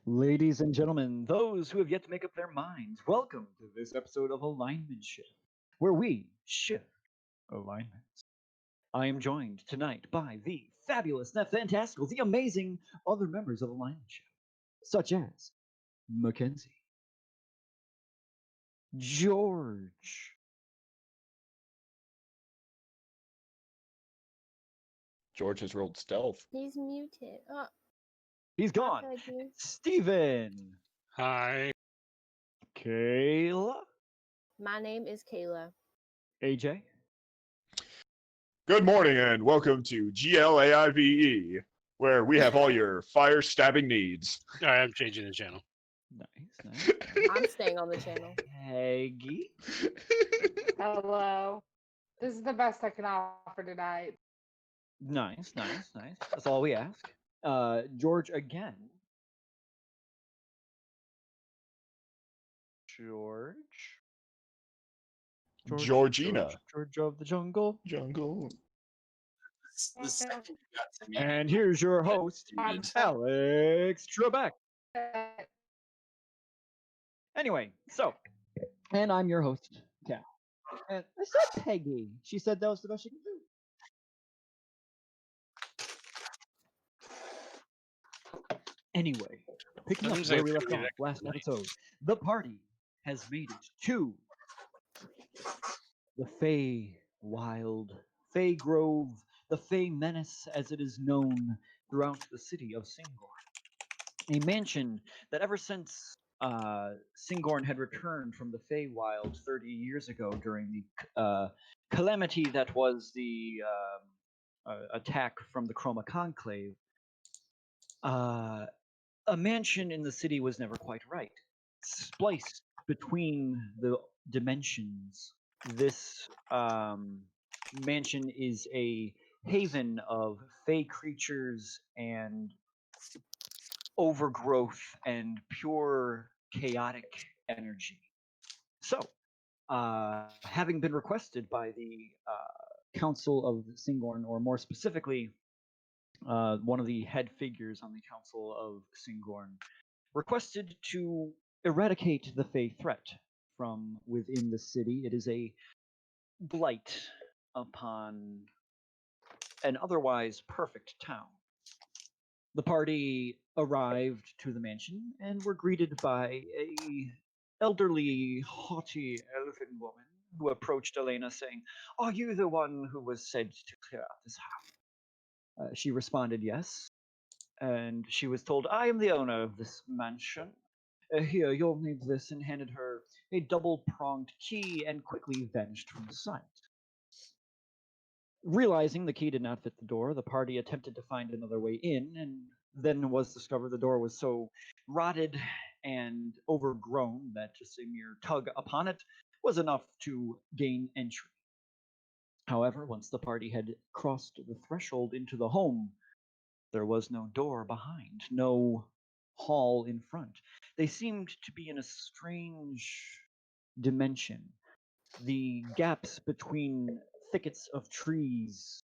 Ladies and gentlemen, those who have yet to make up their minds, welcome to this episode of Alignment Shift, where we shift alignments. I am joined tonight by the fabulous, the fantastical, the amazing other members of Alignment Shift, such as Mackenzie, George, George has rolled stealth. He's muted. Oh, he's gone, heard you. Steven, Hi. Kayla, My name is Kayla. AJ, Good morning and welcome to GLAIVE, where we have all your fire stabbing needs. I am changing the channel. nice. I'm staying on the channel. Peggy, Hello. This is the best I can offer tonight. nice. That's all we ask. George again. George. Georgina. George of the jungle. Jungle. The second you got to me, And here's your host, Alex Trebek. Anyway, so, and I'm your host, Cal. And I said Peggy. She said that was the best she could do. Anyway, picking up Doesn't where say we left Peggy off that last quickly. episode, the party has made it to the Fey Wild, Fey Grove, the Fey Menace as it is known throughout the city of Singorn. A mansion that ever since Singorn had returned from the Fey Wild 30 years ago during the calamity that was the attack from the Chroma Conclave, a mansion in the city was never quite right. Spliced between the dimensions, this mansion is a haven of fey creatures and overgrowth and pure chaotic energy. So, having been requested by the Council of Singorn, or more specifically, one of the head figures on the Council of Singorn, requested to eradicate the Fey threat from within the city. It is a blight upon an otherwise perfect town. The party arrived to the mansion and were greeted by a elderly, haughty elfin woman who approached Elena saying, "Are you the one who was said to clear out this house?" She responded, "Yes." And she was told, "I am the owner of this mansion. Here, you'll need this," and handed her a double-pronged key and quickly vanished from sight. Realizing the key did not fit the door, the party attempted to find another way in, and then was discovered the door was so rotted and overgrown that just a mere tug upon it was enough to gain entry. However, once the party had crossed the threshold into the home, there was no door behind, no hall in front. They seemed to be in a strange dimension. The gaps between thickets of trees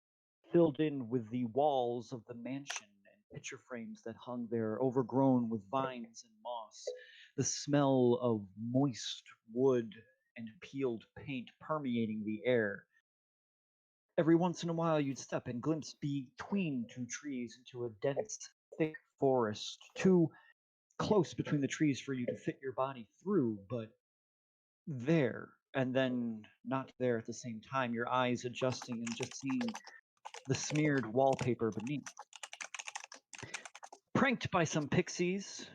filled in with the walls of the mansion and picture frames that hung there, overgrown with vines and moss. The smell of moist wood and peeled paint permeating the air. Every once in a while, you'd step and glimpse between two trees into a dense, thick forest, too close between the trees for you to fit your body through, but there, and then not there at the same time, your eyes adjusting and just seeing the smeared wallpaper beneath. Pranked by some pixies,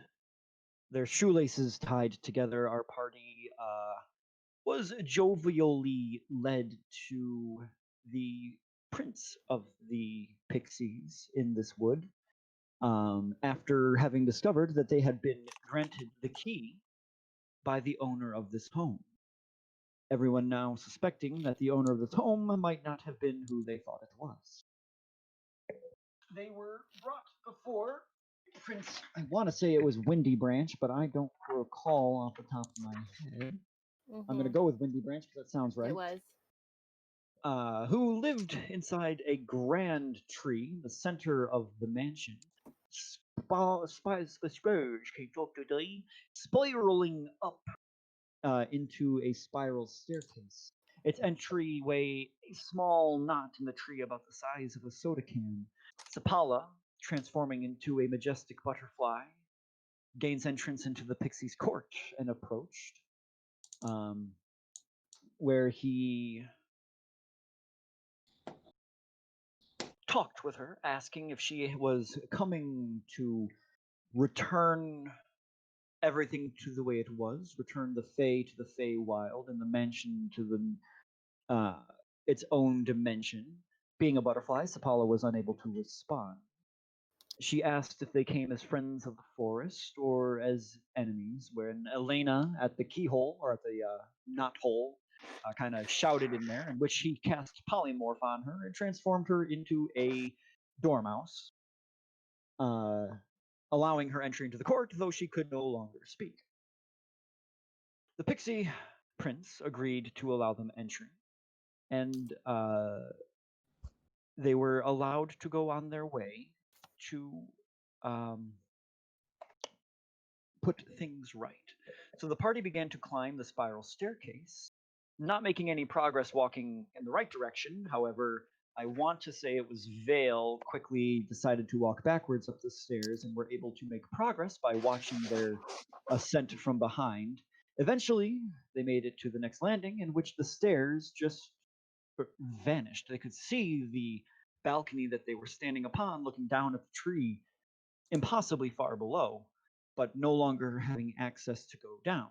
their shoelaces tied together, our party was jovially led to the prince of the pixies in this wood, after having discovered that they had been granted the key by the owner of this home. Everyone now suspecting that the owner of this home might not have been who they thought it was. They were brought before Prince, I want to say it was Windy Branch, but I don't recall off the top of my head. I'm going to go with Windy Branch because that sounds right. It was. Who lived inside a grand tree, the center of the mansion, spiraling up into a spiral staircase. Its entryway, a small knot in the tree about the size of a soda can. Sapala, transforming into a majestic butterfly, gains entrance into the pixie's court and approached, where he talked with her, asking if she was coming to return everything to the way it was, return the Fae to the Fae Wild, and the mansion to the its own dimension. Being a butterfly, Sapala was unable to respond. She asked if they came as friends of the forest or as enemies, when Elena at the keyhole, or at the knothole, kind of shouted in there, in which he cast polymorph on her and transformed her into a dormouse, allowing her entry into the court, though she could no longer speak. The pixie prince agreed to allow them entry, and they were allowed to go on their way to put things right. So the party began to climb the spiral staircase, not making any progress walking in the right direction. However, I want to say it was Vale quickly decided to walk backwards up the stairs and were able to make progress by watching their ascent from behind. Eventually, they made it to the next landing, in which the stairs just vanished. They could see the balcony that they were standing upon, looking down at the tree, impossibly far below, but no longer having access to go down.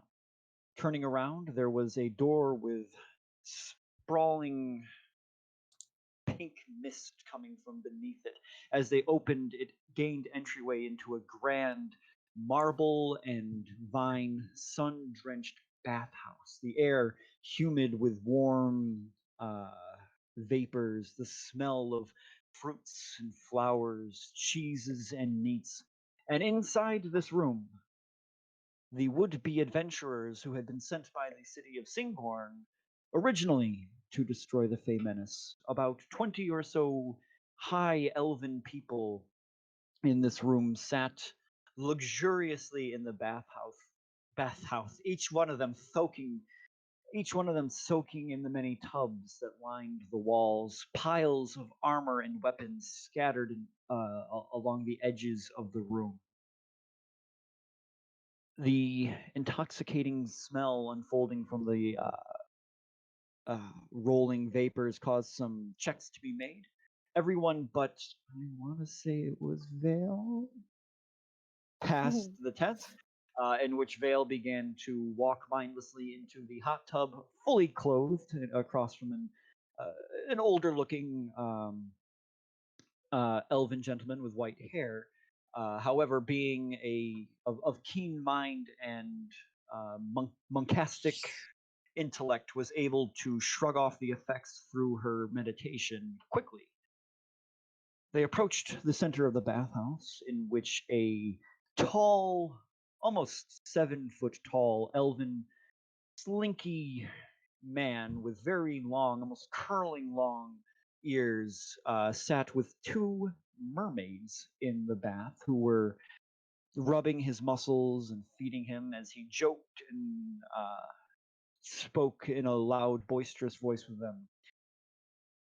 Turning around, there was a door with sprawling pink mist coming from beneath it. As they opened, it gained entryway into a grand marble and vine sun-drenched bathhouse. The air humid with warm vapors, the smell of fruits and flowers, cheeses and meats. And inside this room, the would-be adventurers who had been sent by the city of Singhorn originally to destroy the Fey Menace. About 20 or so high elven people in this room sat luxuriously in the bathhouse, each one of them soaking in the many tubs that lined the walls, piles of armor and weapons scattered along the edges of the room. The intoxicating smell unfolding from the rolling vapors caused some checks to be made. Everyone but, I want to say it was Vale, passed the test, in which Vale began to walk mindlessly into the hot tub, fully clothed, across from an older-looking elven gentleman with white hair. However, being of keen mind and monkastic intellect, was able to shrug off the effects through her meditation quickly. They approached the center of the bathhouse, in which a tall, almost 7-foot tall, elven, slinky man with very long, almost curling long ears sat with 2 mermaids in the bath, who were rubbing his muscles and feeding him as he joked and spoke in a loud, boisterous voice with them.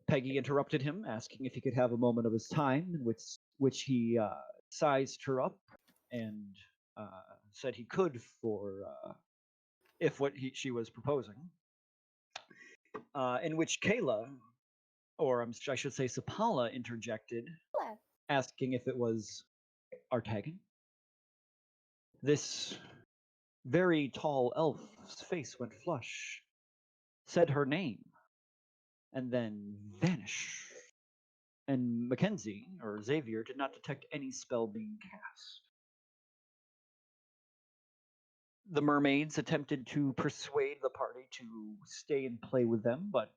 Peggy interrupted him, asking if he could have a moment of his time, in which he sized her up and said he could for if she was proposing. In which Kayla, or I should say Sapala, interjected, asking if it was Artagan. This very tall elf's face went flush, said her name, and then vanished. And Mackenzie, or Xavier, did not detect any spell being cast. The mermaids attempted to persuade the party to stay and play with them, but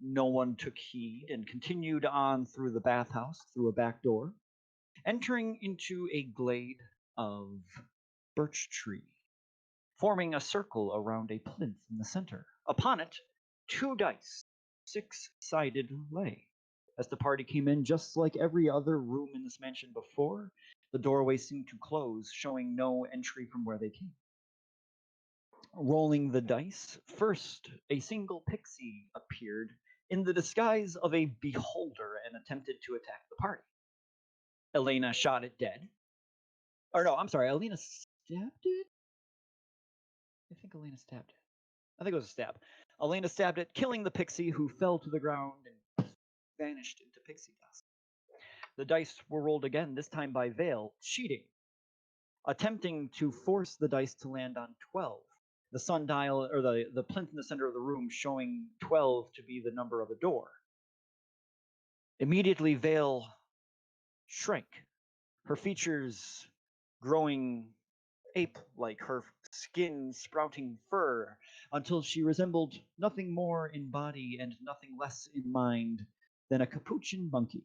no one took heed and continued on through the bathhouse, through a back door, entering into a glade of birch tree, forming a circle around a plinth in the center. Upon it, 2 dice, 6-sided, lay. As the party came in, just like every other room in this mansion before, The doorway seemed to close, showing no entry from where they came. Rolling the dice, first a single pixie appeared in the disguise of a beholder and attempted to attack the party. Elena shot it dead. Or no, I'm sorry, Elena stabbed it? I think Elena stabbed it. I think it was a stab. Elena stabbed it, killing the pixie, who fell to the ground and vanished into pixie dust. The dice were rolled again, this time by Vale, cheating, attempting to force the dice to land on 12. The sundial, or the plinth in the center of the room, showing 12 to be the number of a door. Immediately, Vale shrank, her features growing ape-like, her skin sprouting fur, until she resembled nothing more in body and nothing less in mind than a capuchin monkey.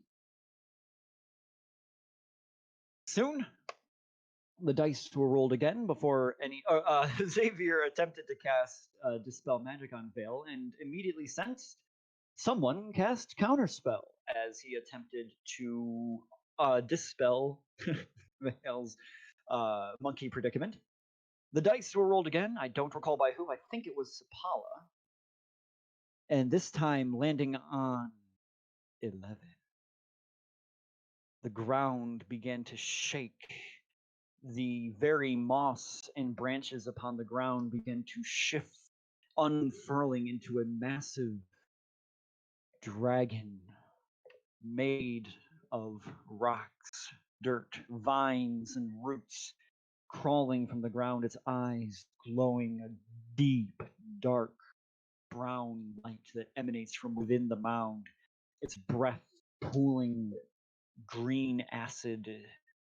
Soon, the dice were rolled again before Xavier attempted to cast Dispel Magic on Vale and immediately sensed someone cast Counterspell as he attempted to dispel Vale's monkey predicament. The dice were rolled again. I don't recall by who. I think it was Sapala. And this time landing on 11. The ground began to shake. The very moss and branches upon the ground began to shift, unfurling into a massive dragon made of rocks, dirt, vines, and roots, crawling from the ground, its eyes glowing a deep, dark brown light that emanates from within the mound, its breath pooling green acid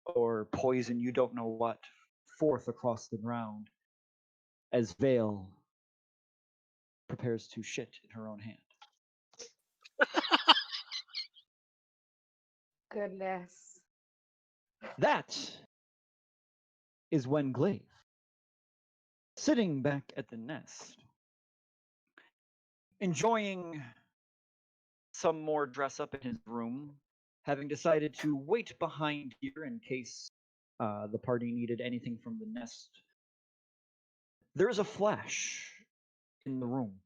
or poison, you don't know what, forth across the ground as Vale prepares to shit in her own hand. Goodness. That is when Glaive, sitting back at the nest, enjoying some more dress up in his room, having decided to wait behind here in case the party needed anything from the nest. There is a flash in the room.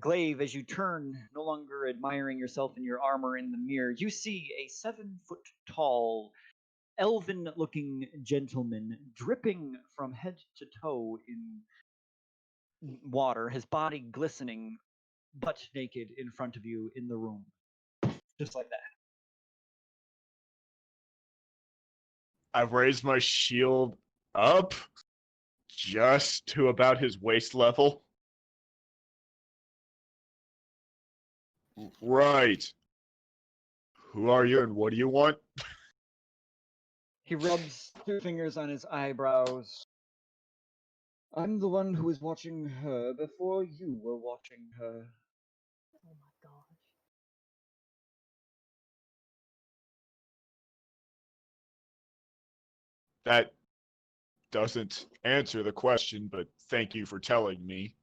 Glaive, as you turn, no longer admiring yourself in your armor in the mirror, you see a 7-foot-tall, elven-looking gentleman dripping from head to toe in water, his body glistening, butt naked in front of you in the room. Just like that. I've raised my shield up just to about his waist level. Right. Who are you and what do you want? He rubs 2 fingers on his eyebrows. I'm the one who was watching her before you were watching her. Oh my gosh. That doesn't answer the question, but thank you for telling me.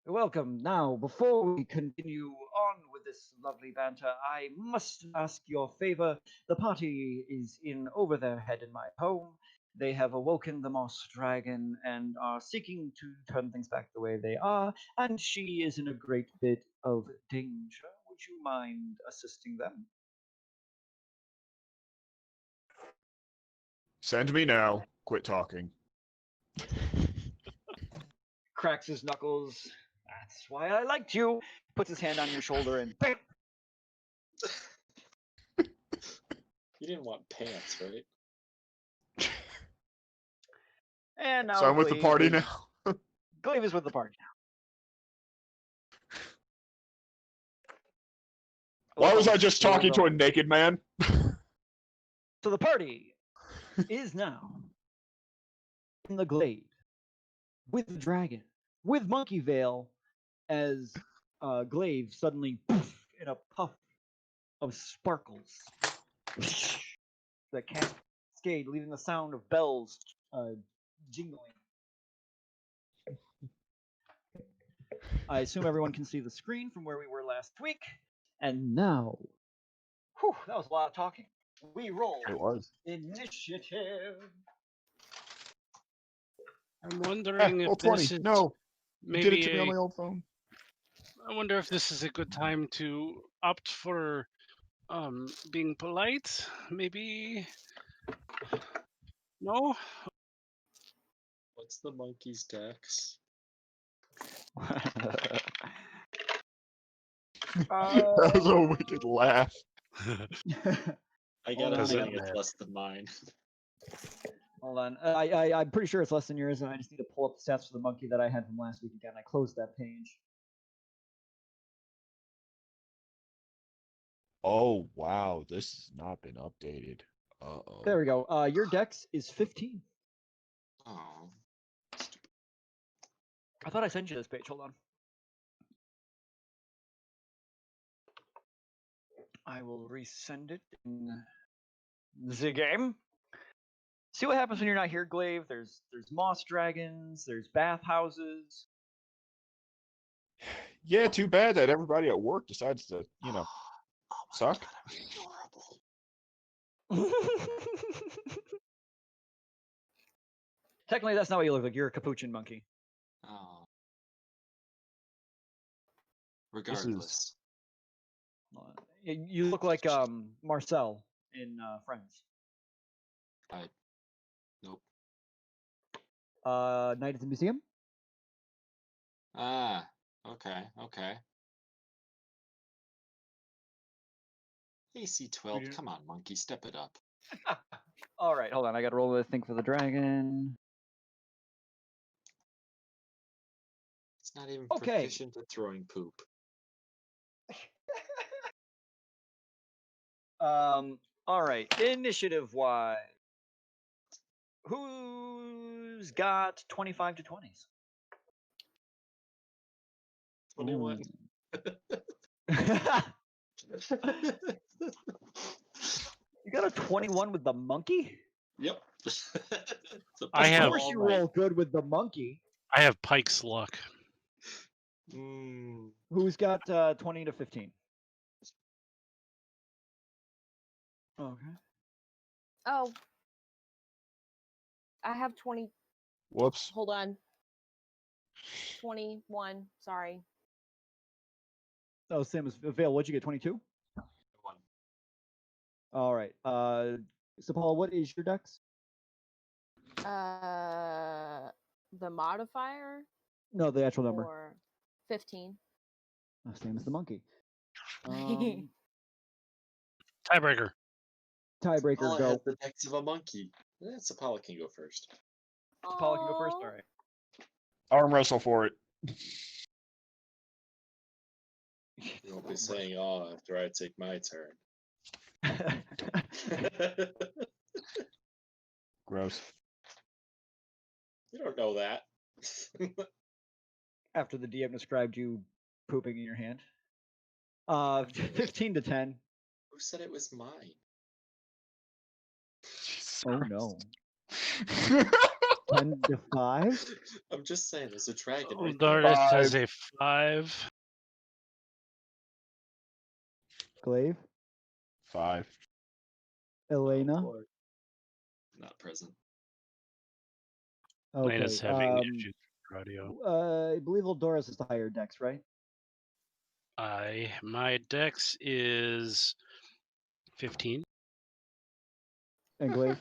You're welcome. Now, before we continue on with this lovely banter, I must ask your favor. The party is in over their head in my home. They have awoken the Moss Dragon and are seeking to turn things back the way they are, and she is in a great bit of danger. Would you mind assisting them? Send me now. Quit talking. Cracks his knuckles. That's why I liked you. Puts his hand on your shoulder and bam! You didn't want pants, right? And now So I'm with the Glaive party is- now. Glaive is with the party now. Why was I Almost just full talking to a though. naked man? So the party is now in the glade with the dragon, with Monkey Vale, as Glaive suddenly, poof, in a puff of sparkles that cascade, leaving the sound of bells jingling. I assume everyone can see the screen from where we were last week. And now, Whew, that was a lot of talking. We roll It was. initiative. I'm wondering Roll if this 20. is No, you did it maybe to me on my old phone. I wonder if this is a good time to opt for being polite. Maybe no. What's the monkey's dex? That was a wicked laugh. I Hold got a on, feeling I- it's less than mine. Hold on. I'm pretty sure it's less than yours, and I just need to pull up the stats for the monkey that I had from last week again. I closed that page. Oh, wow. This has not been updated. Uh-oh. There we go. Your dex is 15. Oh, I thought I sent you this page. Hold on. I will resend it in the game. See what happens when you're not here, Glaive. There's moss dragons. There's bathhouses. Yeah, too bad that everybody at work decides to, oh my suck. God, I'm adorable. Technically, that's not what you look like. You're a capuchin monkey. Oh. Regardless. You look like Marcel in Friends. Nope. Night at the Museum. Ah, okay, okay. AC-12, you- come on, monkey, step it up. All right, hold on. I got to roll the thing for the dragon. It's not even Okay. proficient at throwing poop. All right. Initiative wise, who's got 25 to 20s? 21. You got a 21 with the monkey? Yep. I Of have- course you roll good with the monkey. I have Pike's luck. Mm, Who's got 20 to 15? Okay. Oh. I have 20. Whoops. Hold on. 21. Sorry. Oh, same as Vale. What'd you get? 22? one. All right. So Paul, what is your dex? The modifier No, the actual number. or 15. Oh, same as the monkey. Tiebreaker. Tiebreaker, Paula go. has the dex of a monkey. So Paula can go first. Paul can go first. Aw. All right. Arm wrestle for it. You won't be saying, oh, after I take my turn. Gross. You don't know that. After the DM described you pooping in your hand. 15 to 10. Who said it was mine? Jesus Oh Christ. no. 10 to 5? I'm just saying, there's a dragon Oh, right there. Dardis has a 5. Glaive? 5. Elena? Boy. Not present. Okay. Lena's having issues with audio. I believe Eldoris is the higher dex, right? My dex is 15. And Glaive?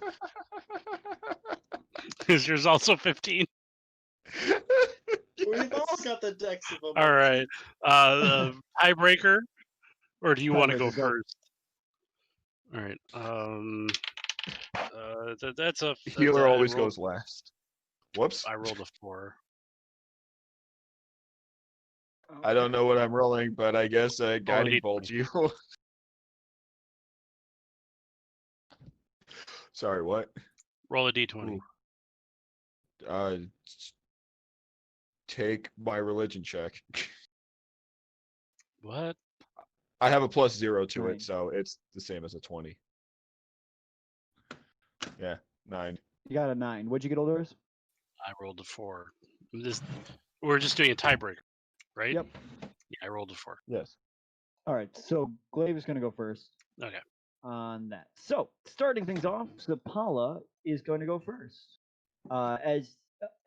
Is yours also 15? We've all got the dex of a monkey. All right. Tiebreaker, or do you want to go Tiebreaker, go. first? All right. That's a Healer I always rolled- goes last. Whoops. I rolled a 4. I don't know what I'm rolling, but I guess guiding D20. bolt you. Sorry, what? Roll a d20. Ooh. Take my religion check. What? I have a +0 to Nine. it, so it's the same as a 20. Yeah, 9. You got a 9. What'd you get, Eldoris? I rolled a 4. We're just doing a tiebreaker, right? Yep. Yeah, I rolled a 4. Yes. All right. So Glaive is going to go first. Okay. on that. So, starting things off, Zapala is going to go first.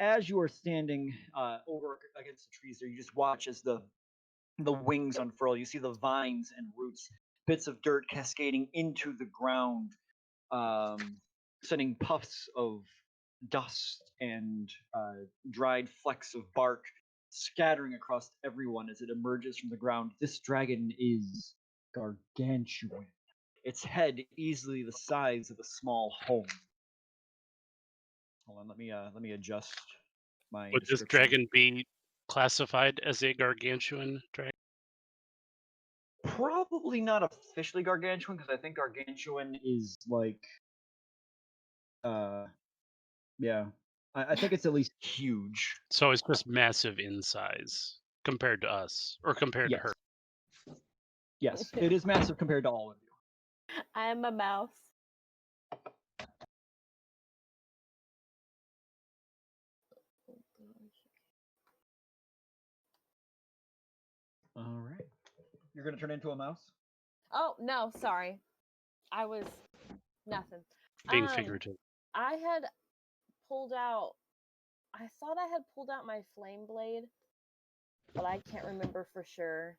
As you are standing over against the trees there, you just watch as the wings unfurl. You see the vines and roots, bits of dirt cascading into the ground, sending puffs of dust and dried flecks of bark scattering across everyone as it emerges from the ground. This dragon is gargantuan. Its head easily the size of a small home. Hold on, let me adjust my Would this description. dragon be classified as a gargantuan dragon? Probably not officially gargantuan because I think gargantuan is like, yeah, I think it's at least huge. So it's just massive in size compared to us, or compared to Yes. her. Yes, it is massive compared to all of you. I am a mouse. Oh, gosh. All right, you're gonna turn into a mouse. Oh no, sorry. I was nothing. Being figurative. I had pulled out. I thought I had pulled out my flame blade, but I can't remember for sure.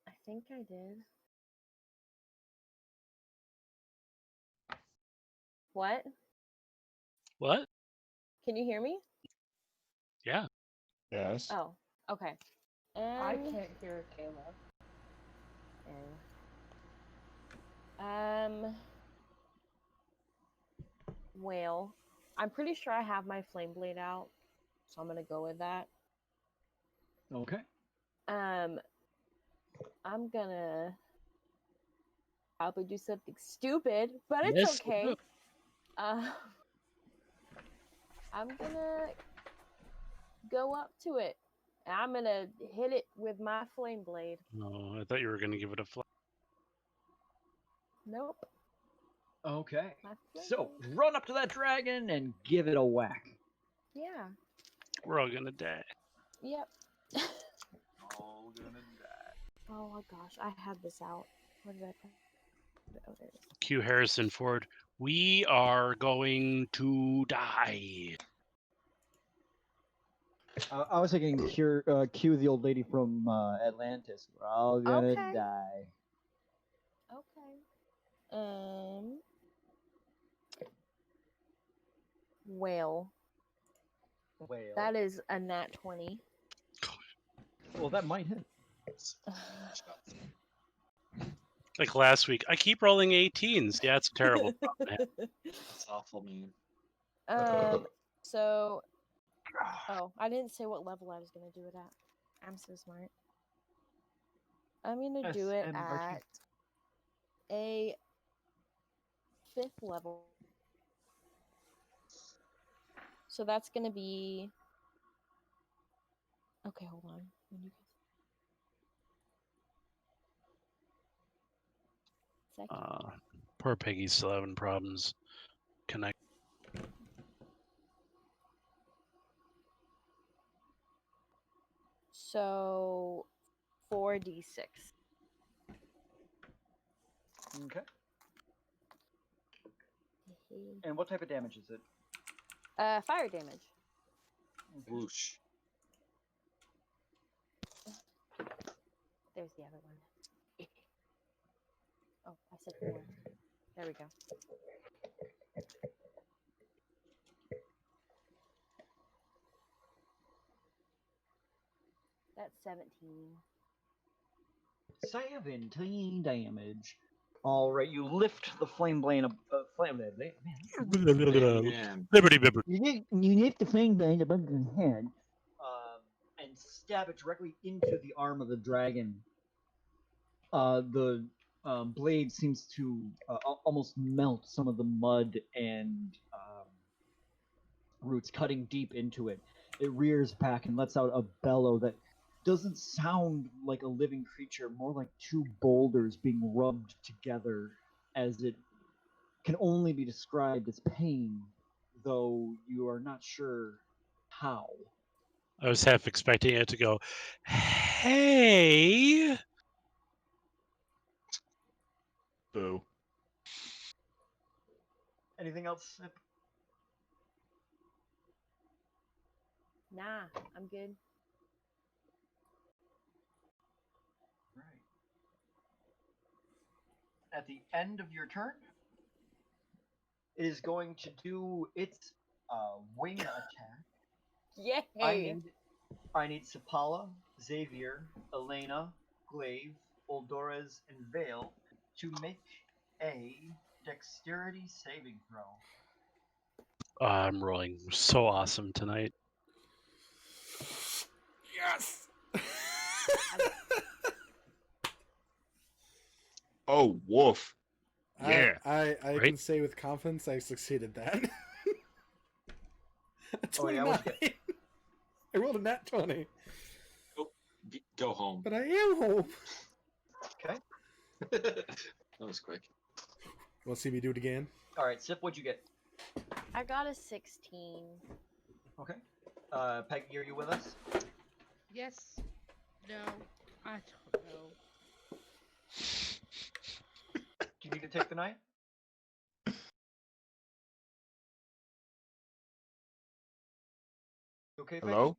I think I did. What? What? Can you hear me? Yeah. Yes. Oh, okay. I can't hear Kayla. Well, I'm pretty sure I have my flame blade out, so I'm gonna go with that. Okay. I'm gonna probably do something stupid, but it's Yes, okay. do. I'm gonna go up to it. And I'm gonna hit it with my flame blade. Oh, I thought you were going to give it a fly. Nope. Okay. My flame So blade. run up to that dragon and give it a whack. Yeah. We're all going to die. Yep. All gonna die. Oh my gosh, I had this out. Where did I put it? Oh, there it is. Cue Harrison Ford. We are going to die. I was thinking cue the old lady from Atlantis. We're all gonna Okay. die. Okay. Well, Whale. that is a nat 20. Well, that might hit. Like last week. I keep rolling 18s. Yeah, it's a terrible problem. That's awful, man. So, oh, I didn't say what level I was gonna do it at. I'm so smart. I'm gonna do it SMRT. at a 5th level. So that's gonna be. Okay, hold on. When you guys... Second. Poor Peggy's still having problems connect. So 4d6. Okay. And what type of damage is it? Fire damage. Whoosh. There's the other one. Oh, I said 4. There we go. That's 17. 17 damage. All right, you lift the flame blade. Flame blade. Man, Man, Liberty Bibber. you lift the flame blade above your head, and stab it directly into the arm of the dragon. The blade seems to almost melt some of the mud and roots, cutting deep into it. It rears back and lets out a bellow that doesn't sound like a living creature, more like two boulders being rubbed together, as it can only be described as pain, though you are not sure how. I was half expecting it to go, hey. Boo. Anything else, Sip? Nah, I'm good. Right. At the end of your turn, it is going to do its wing attack. Yay! I need Sapala, Xavier, Elena, Glaive, Oldores, and Vale to make a dexterity saving throw. I'm rolling so awesome tonight. Yes. Oh, woof. Yeah. I Right? can say with confidence I succeeded that. Oh, yeah, 29. what'd you get? I rolled a nat 20, Go home. but I am home. Okay. That was quick. Want to see me do it again? All right, Sip, what'd you get? I got a 16. Okay. Peggy, are you with us? Yes. No. I don't know. Do you need to take the night? You okay, Peggy? Hello?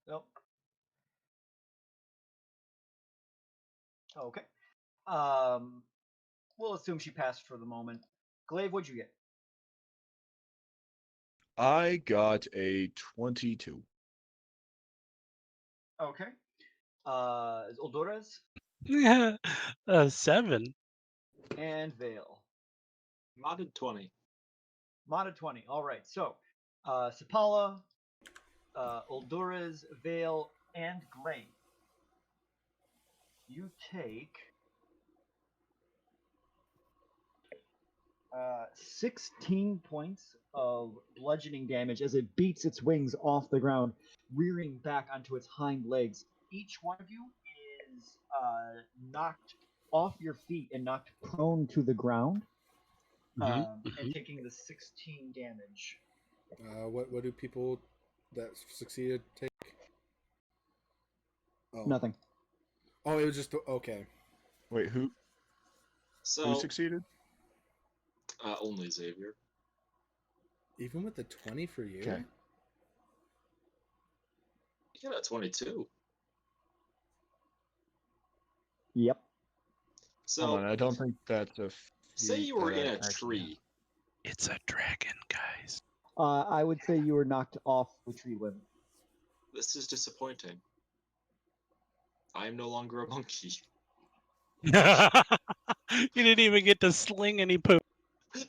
Nope. Okay. We'll assume she passed for the moment. Glaive, what'd you get? I got a 22. Okay. Oldores Yeah, 7. and Vale. Modded 20. Modded 20. All right. So, Sapala, Oldores, Vale, and Glaive. You take 16 points of bludgeoning damage as it beats its wings off the ground, rearing back onto its hind legs. Each one of you is knocked off your feet and knocked prone to the ground, and taking the 16 damage. What do people that succeeded take? Oh. Nothing. Oh, it was just okay. Wait, who So, succeeded? only Xavier. Even with the 20 for you? Okay. You got a 22. Yep. So, Hold on, I don't think that's a. say feat you were that in I a actually tree. It's a dragon, guys. I would say you were knocked off the tree limb. This is disappointing. I am no longer a monkey. You didn't even get to sling any poop.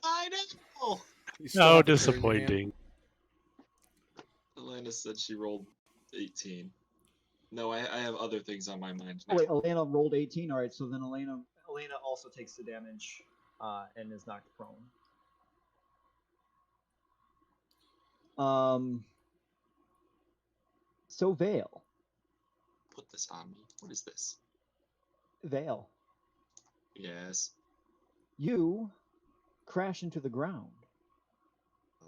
I know! You still How have the curve in your hand? disappointing. Elena said she rolled 18. No, I have other things on my mind Oh now. wait, Elena rolled 18. All right, so then Elena also takes the damage and is knocked prone. So Vale. Put this on me. What is this? Vale. Yes. You crash into the ground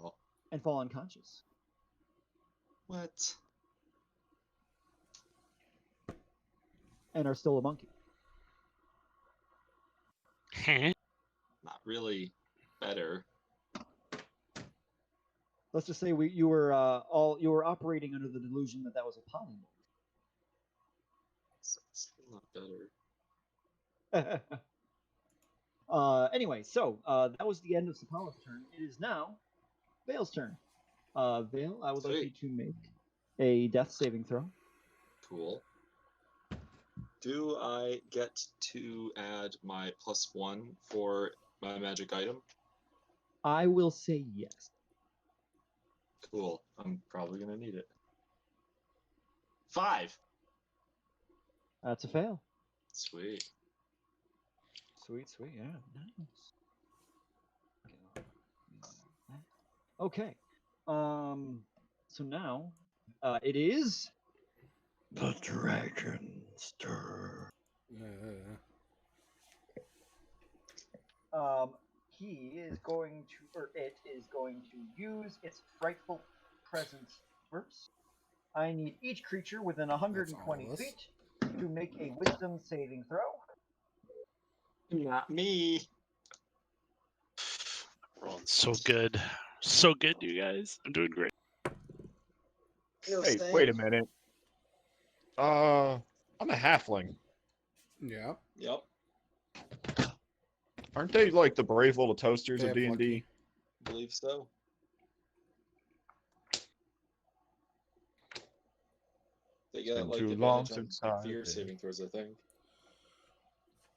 Oh. and fall unconscious. What? And are still a monkey. Huh? Not really better. Let's just say you were operating under the delusion that was a polymorph. It's still not better. Anyway, so that was the end of Sapala's turn. It is now Vale's turn. Vale, I would like you to make a death saving throw. Cool. Do I get to add my +1 for my magic item? I will say yes. Cool. I'm probably gonna need it. 5. That's a fail. Sweet. Sweet, yeah, nice. Okay. So now, it is the dragon's turn. He is going to, or it is going to use its frightful presence first. I need each creature within 120 us. feet to make a wisdom saving throw. Not me. Rolling so good. So good, you guys. I'm doing great. Hey, wait a minute. I'm a halfling. Yeah. Yep. Aren't they like the brave little toasters They of have D&D? lucky. Believe so. They It's get been like too long advantage on since I've fear been. saving throws, I think.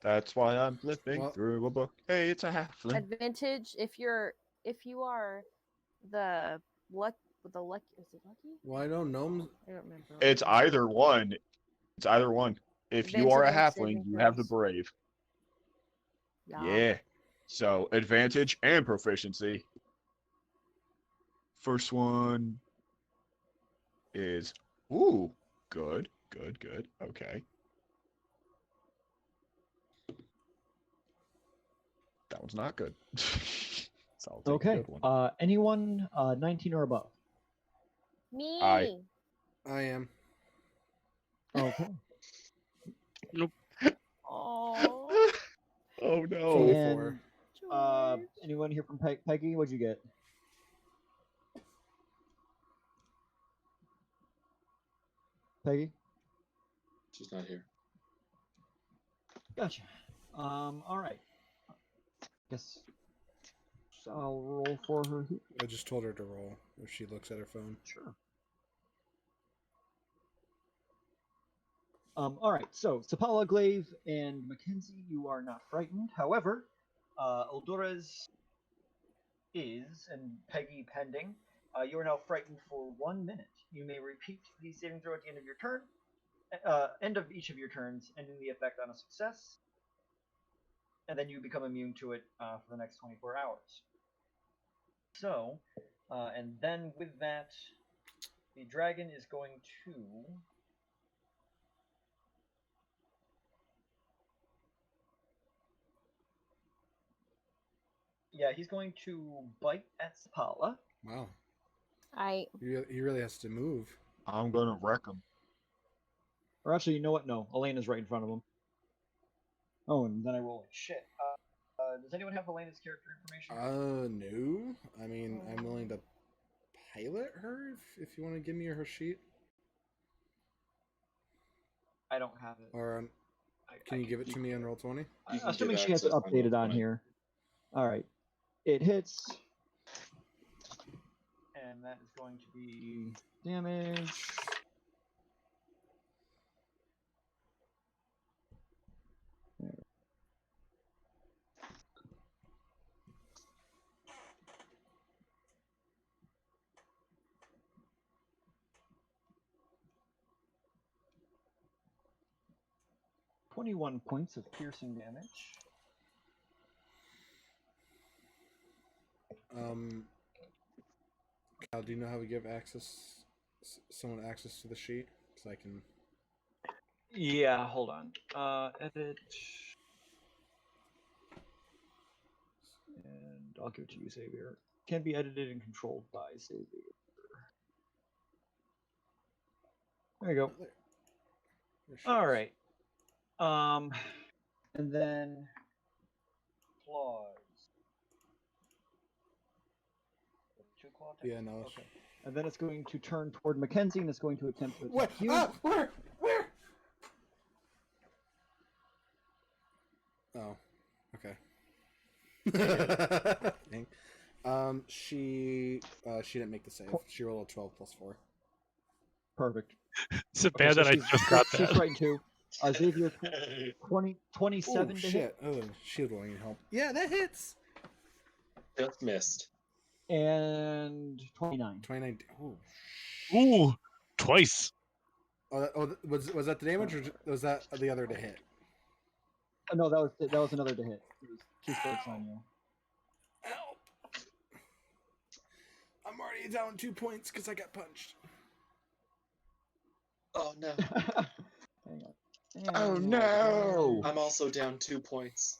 That's why I'm flipping Well- through a book. Hey, it's a halfling. Advantage if you are the luck is it lucky? Well, I know gnomes. I don't remember. It's either one. It's either one. If you are a Advantage on halfling, saving you have the throws. brave. Yeah. Yeah. So advantage and proficiency. First one is ooh, good. Okay. That one's not good. So I'll take a Okay. good one. Anyone 19 or above? Me. Aye. I am. Okay. Oh. Oh no. 24. And, anyone here from Peggy? What'd you get? Peggy? She's not here. Gotcha. All right. Guess I'll roll for her here. I just told her to roll if she looks at her phone. Sure. All right. So Sapala, Glaive, and Mackenzie, you are not frightened. However, Eldorez is, and Peggy pending. You are now frightened for 1 minute. You may repeat the saving throw at the end of your turn. End of each of your turns, ending the effect on a success, and then you become immune to it for the next 24 hours. So, and then with that, the dragon is going to he's going to bite at Sapala. Wow. He really has to move. I'm gonna wreck him. Or actually, you know what? No, Elena's right in front of him. Oh, and then I roll like shit. Does anyone have Elena's character information? No. I mean, I'm willing to pilot her if you want to give me her sheet. I don't have it. Or can you give it to me on Roll20? You can Assuming give she has it access on updated on Roll20. here. All right. It hits. And that is going to be damage. There. "21 points of piercing damage." Cal, do you know how we give someone access to the sheet? So I can. Yeah, hold on. Edit. And I'll give it to you, Xavier. Can be edited and controlled by Xavier. There you go. There she All is. right. And then claws. Two claw attacks? Yeah, no. Okay. And then it's going to turn toward Mackenzie and it's going to attempt to What? attack you. Ah, where? Oh, okay. Dang. She didn't make the save. She rolled a 12 plus 4. Perfect. Is it Okay, bad so that I she's- just got She's that? frightened too. Xavier, 27 Oh to shit! hit, Oh, shield won't even help. Yeah, that hits. Just missed. and 29. 29. Oh. Ooh, twice. Was that the damage or was that the other to hit? No, that was another to hit. It was 2 strikes on you. Help! I'm already down 2 points because I got punched. Oh no. Hang on. Oh, And no! I'm also down 2 points.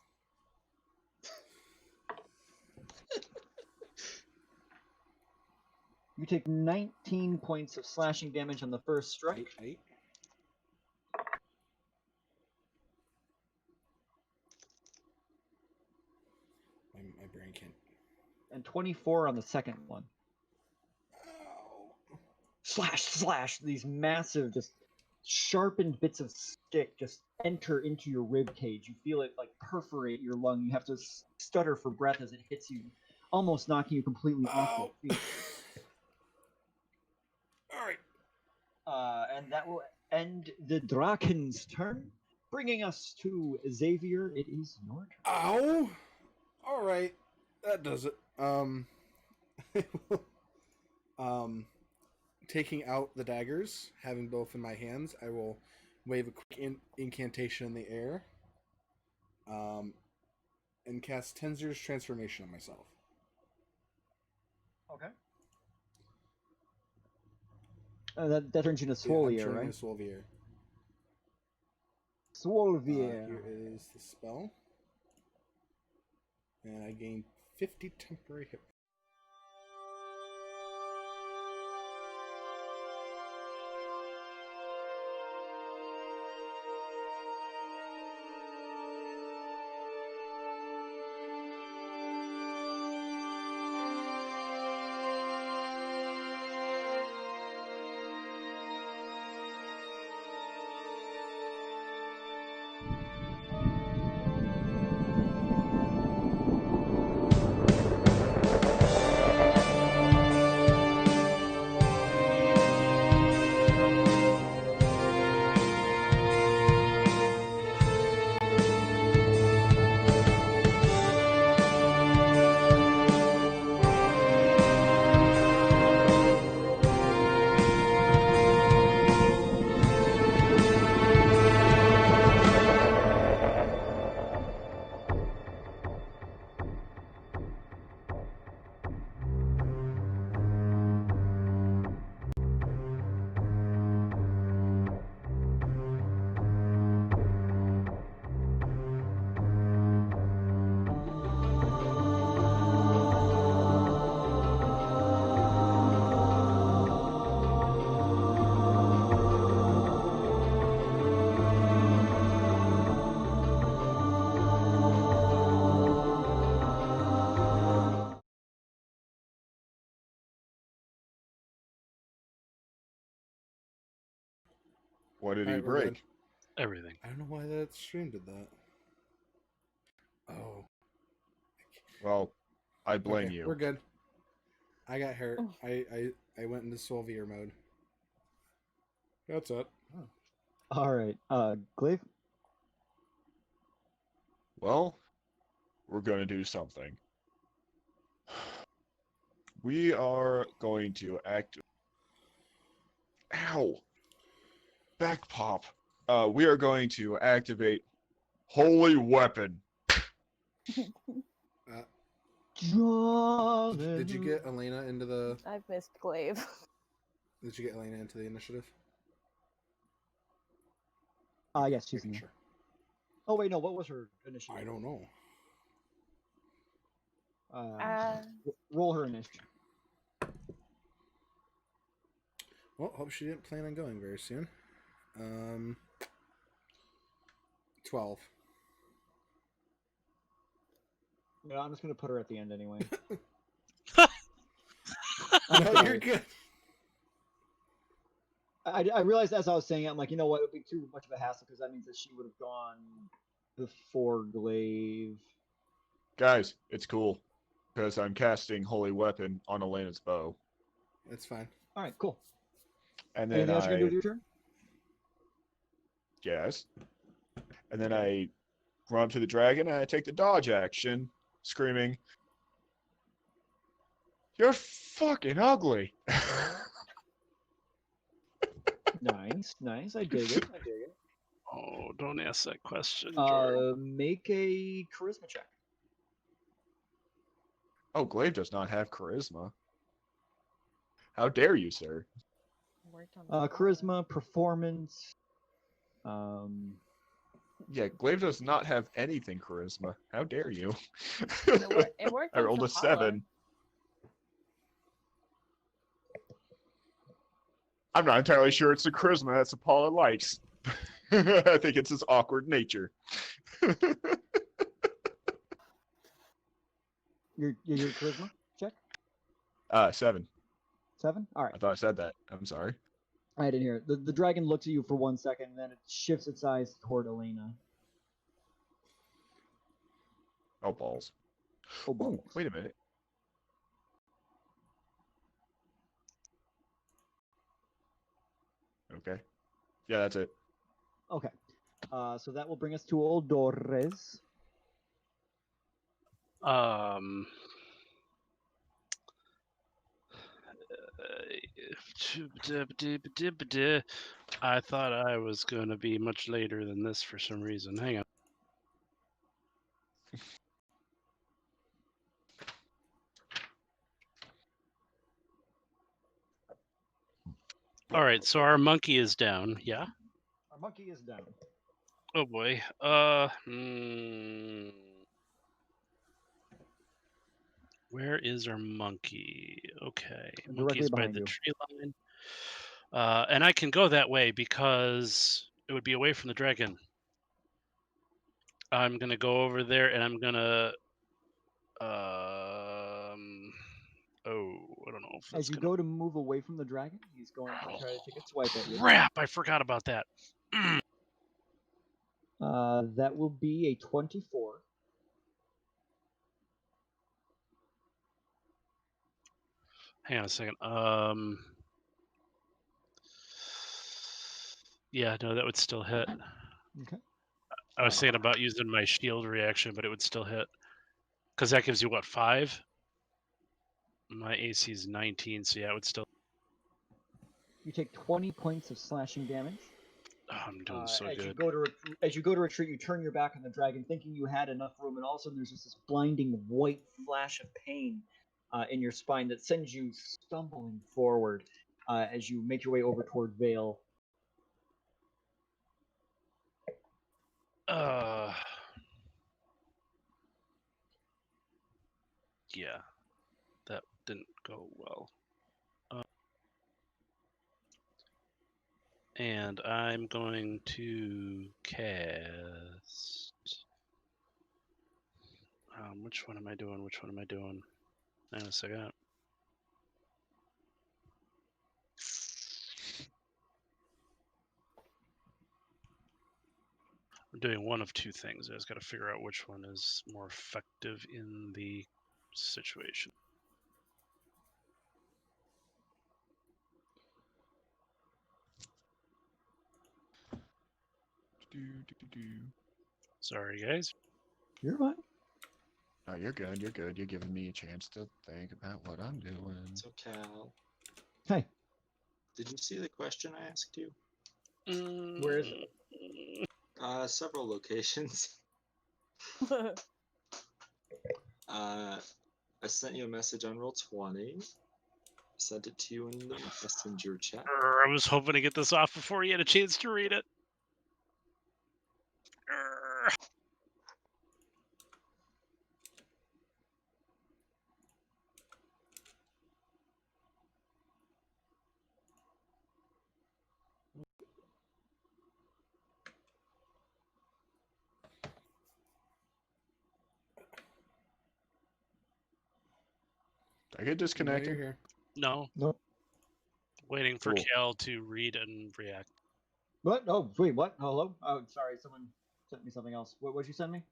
You take 19 points of slashing damage on the first strike. 8. and 24 on the second one. Ow. Slash, slash! These massive, just sharpened bits of stick just enter into your rib cage. You feel it like perforate your lung. You have to stutter for breath as it hits you, almost knocking you completely off your Ow. feet. Alright. And that will end the Draken's turn, bringing us to Xavier. It is your turn. Ow! Alright. That does it. Taking out the daggers, having both in my hands, I will wave a quick incantation in the air. And cast Tenzer's transformation on myself. Okay. That turns you into Yeah, I'm Swolier, turning right? into Swolvier. Swolvier. Here is the spell. And I gain 50 temporary hit. What did he Alright, we're good. break? Everything. I don't know why that stream did that. Oh. Well, I blame Okay, you. We're good. I got hurt. I went into Solvier mode. That's it. All right, Glaive. Well, we're going to do something. We are going to act. Ow! Back pop. We are going to activate Holy Weapon. Did you get Elena into the? I've missed Glaive. Did you get Elena into the initiative? Yes, she's in Making there. sure. Oh wait, no. What was her initiative? I don't know. Roll her initiative. Well, hope she didn't plan on going very soon. 12. Yeah, I'm just gonna put her at the end anyway. No, you're good. I realized as I was saying it, I'm like, you know what, it would be too much of a hassle because that means that she would have gone before Glaive. Guys, it's cool. Because I'm casting Holy Weapon on Elena's bow. That's fine. All right, cool. And then Anything else you're gonna do with your turn? Yes. And then I run up to the dragon and I take the dodge action, screaming, "You're fucking ugly!" Nice. I dig it. Oh, don't ask that question, Jordan. Make a charisma check. Oh, Glaive does not have charisma. How dare you, sir? Worked on the Charisma, performance. Yeah, Glaive does not have anything charisma. How dare you? It worked I on rolled a Kapala. 7. I'm not entirely sure it's the charisma that Apollo likes. I think it's his awkward nature. Your charisma. 7. 7? All right. I thought I said that. I'm sorry. I didn't hear it. The dragon looks at you for 1 second, and then it shifts its eyes toward Elena. Oh, balls. Oh, Ooh, balls. wait a minute. Okay. Yeah, that's it. Okay. So that will bring us to Oldores. I thought I was going to be much later than this for some reason. Hang on. All right, so our monkey is down. Yeah. Our monkey is down. Oh boy. Where is our monkey? Okay, Directly monkey's by behind the you. tree line. And I can go that way because it would be away from the dragon. I'm gonna go over there and I'm gonna. I don't know if As that's you gonna. go to move away from the dragon, he's going to try to take a swipe at you. Crap! I forgot about that. That will be a 24. Hang on a second. Yeah, no, that would still hit. Okay. I was thinking about using my shield reaction, but it would still hit. Because that gives you what, 5? My AC is 19, so yeah, it would still. You take 20 points of slashing damage. Oh, I'm doing so as good. you go to retreat, you turn your back on the dragon, thinking you had enough room, and all of a sudden there's just this blinding white flash of pain in your spine that sends you stumbling forward as you make your way over toward Vale. Yeah, that didn't go well. And I'm going to cast. Which one am I doing? Hang on a second. I'm doing one of two things. I just got to figure out which one is more effective in the situation. Sorry, guys. You're fine. No, you're good. You're good. You're giving me a chance to think about what I'm doing. So, Cal, Hey, did you see the question I asked you? where is it? Several locations. I sent you a message on Roll20. Sent it to you in the messenger chat. I was hoping to get this off before you had a chance to read it. Did I get disconnected? You're here. No. Nope. Waiting for Cool. Cal to read and react. What? Oh, wait, what? Hello? Oh, sorry, someone sent me something else. What'd you send me?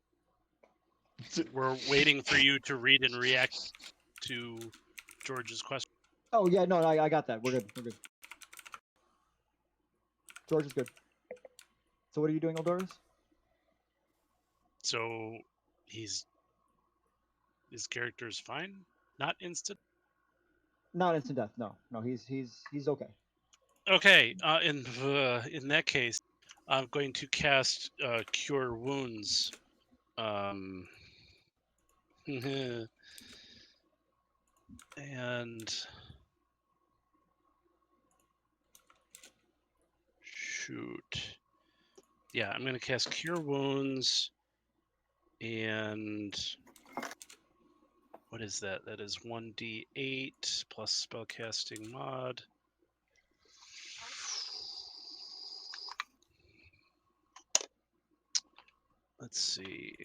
We're waiting for you to read and react to George's question. Oh, yeah, no, I got that. We're good. We're good. George is good. So what are you doing, Eldorus? So his character's fine? Not instant? Not instant death. No, he's okay. Okay, in that case, I'm going to cast Cure Wounds. And shoot. Yeah, I'm gonna cast Cure Wounds, and what is that? That is 1d8 plus spellcasting mod. Let's see.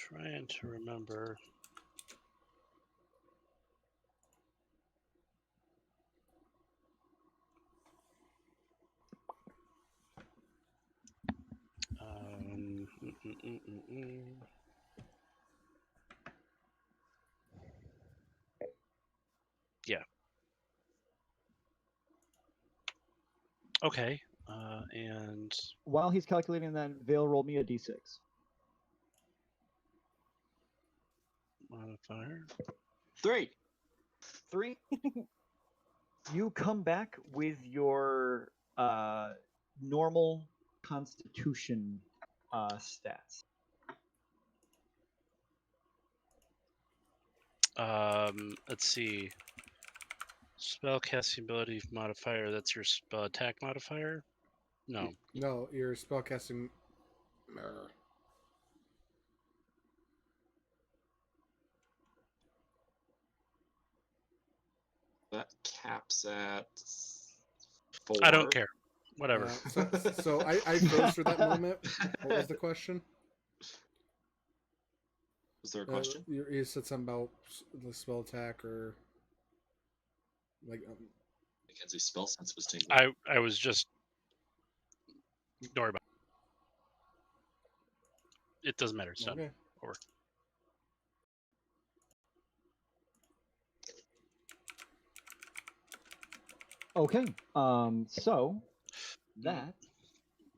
Trying to remember. Mm, mm, mm, mm, mm. Yeah. Okay. And While he's calculating that, Vale, roll me a d6. modifier. 3. You come back with your normal Constitution stats. Let's see. Spell casting ability modifier. That's your spell attack modifier. No. No, your spellcasting. That caps at 4. I don't care. Whatever. So I froze for that moment. What was the question? Was there a question? You said something about the spell attack or like. Mackenzie's spell sense was tingling. I was just ignore about it. It doesn't matter. It's done. Okay. Over. Okay. So that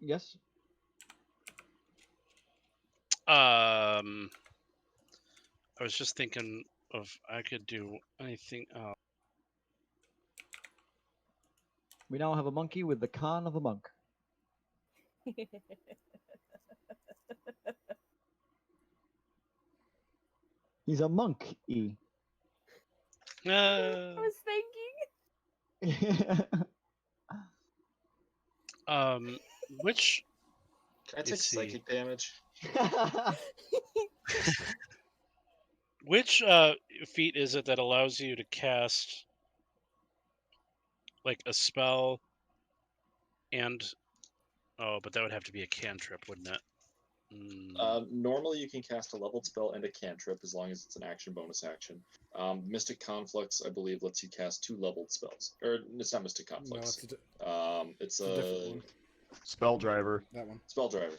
yes. I was just thinking of I could do anything. We now have a monkey with the con of a monk. He's a monk-y. I was thinking. Which Can I take let's see. psychic damage? Which feat is it that allows you to cast like a spell and but that would have to be a cantrip, wouldn't it? Normally you can cast a leveled spell and a cantrip as long as it's an action bonus action. Mystic Conflicts, I believe, lets you cast 2 leveled spells. Or it's not Mystic No, Conflicts. it's It's a different one. Spell driver, That one. Spell Driver.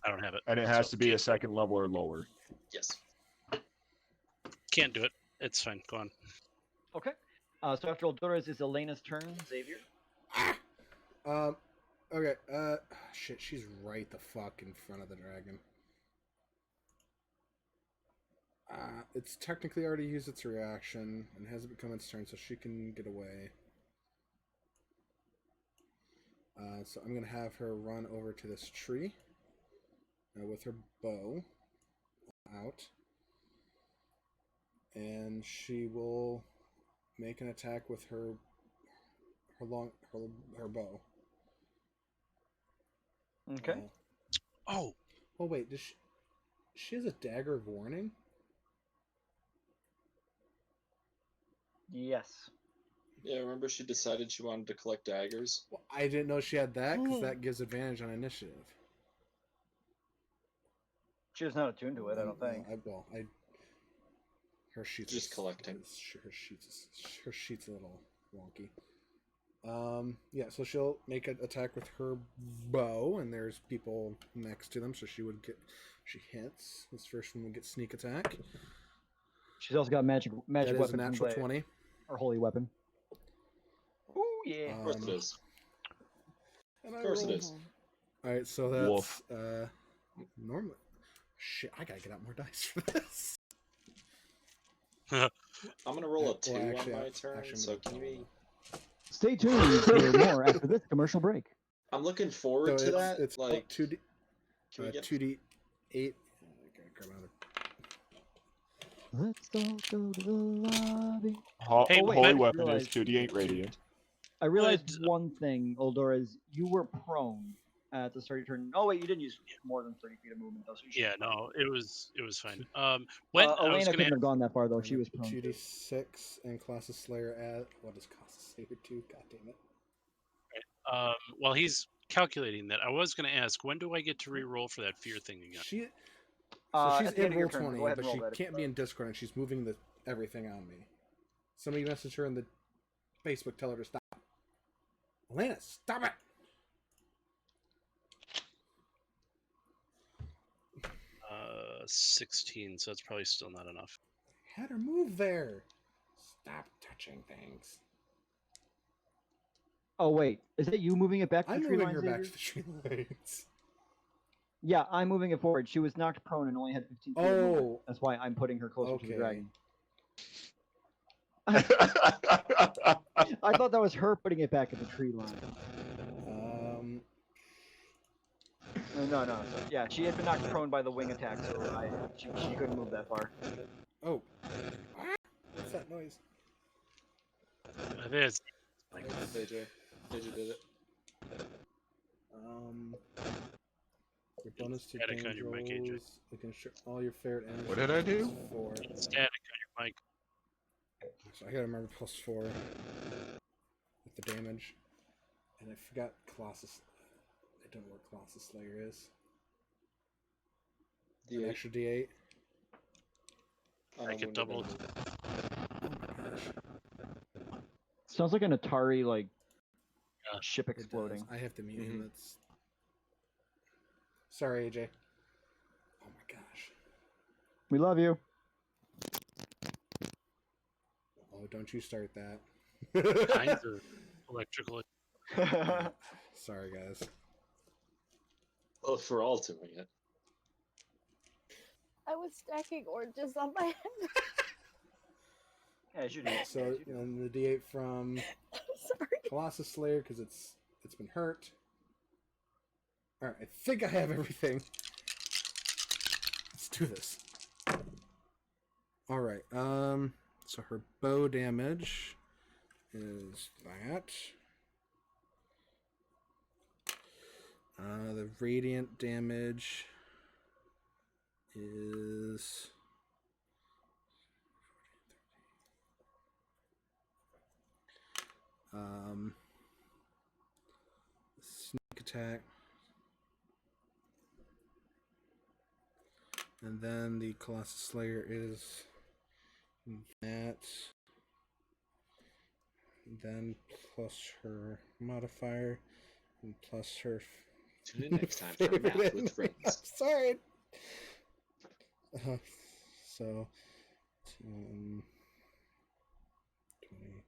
I don't have it. and it has So to be a can't- second level or lower. Yes. Can't do it. It's fine. Go on. Okay. So after Eldora's is Elena's turn. Xavier. Okay. Shit. She's right the fuck in front of the dragon. It's technically already used its reaction and hasn't become its turn, so she can get away. So I'm gonna have her run over to this tree with her bow out, and she will make an attack with her bow. Okay. Oh, Oh wait, does she has a dagger of warning? Yes. Yeah, remember she decided she wanted to collect daggers? Well, I didn't know she had that because that gives advantage on initiative. She was not attuned to it, I don't think. Her sheets Just is- collecting. Her sheet's a little wonky. Yeah, so she'll make an attack with her bow, and there's people next to them, so she hits. This first one will get sneak attack. She's also got magic That is a weapon natural 20. or holy weapon. Ooh yeah. Of course it is. And Of course it roll- is. Alright, so that's Woof. normally. Shit, I gotta get out more dice for this. I'm gonna roll a 2 Well, actually, on my I- turn, actually, I'm so gonna can you roll be... Stay tuned for more after this commercial break. I'm looking So forward to that. it's Like, 2D, can we get 2D8. I gotta grab another. Let's all go to the lobby. Hey, Holy wait, weapon realize- is 2d8 radiant. I realized Would- one thing, Eldora's. You were prone at the start of your turn. Oh wait, you didn't use more than 30 feet of movement though. So you should yeah, be fine. no, it was fine. When I was Elena gonna couldn't have gone that far though. She was prone. too. 2d6 and class of Slayer at what does class of Slayer do? God damn it! while he's calculating that, I was gonna ask, when do I get to re-roll for that fear thing again? So she's at the in end of your roll turn, 20, go ahead but and roll she that if can't you be are. in Discord, and she's moving everything on me. Somebody message her in the Facebook, tell her to stop. Elena, stop it! 16, so it's probably still not enough. Had her move there. Stop touching things. Oh wait, is it you moving it back to I'm the tree moving line, her back Xavier? to the tree lines. Yeah, I'm moving it forward. She was knocked prone and only had 15 feet of movement. Oh, That's why I'm putting her closer to the okay. dragon. I thought that was her putting it back at the tree line. No. Yeah, she had been knocked prone by the wing attack, so she couldn't move that far. Oh. What's that noise? It is. AJ did it. Your bonus to Static on damage your mic, AJ. rolls. You can all your favorite enemies. What did I do? +4. Static on your mic. So I gotta remember +4 with the damage. And I forgot Colossus. I don't know what Colossus Slayer is. An D8. extra D8. I get doubled. Oh my gosh. Sounds like an Atari Yeah. ship It does. exploding. I have to mute him. That's. Sorry, AJ. Oh my gosh. We love you. Oh, don't you start that. Kinds of electrical. Sorry, guys. Well, if we're all doing it. I was stacking oranges on my head. As you do. So, and the D8 from Sorry. Colossus Slayer, because it's been hurt. Alright, I think I have everything. Let's do this. Alright, so her bow damage is that. The radiant damage is sneak attack, and then the Colossus Slayer is that, then plus her modifier, and plus her. Tune in next time for Math with Friends. Sorry. So, 10, 20,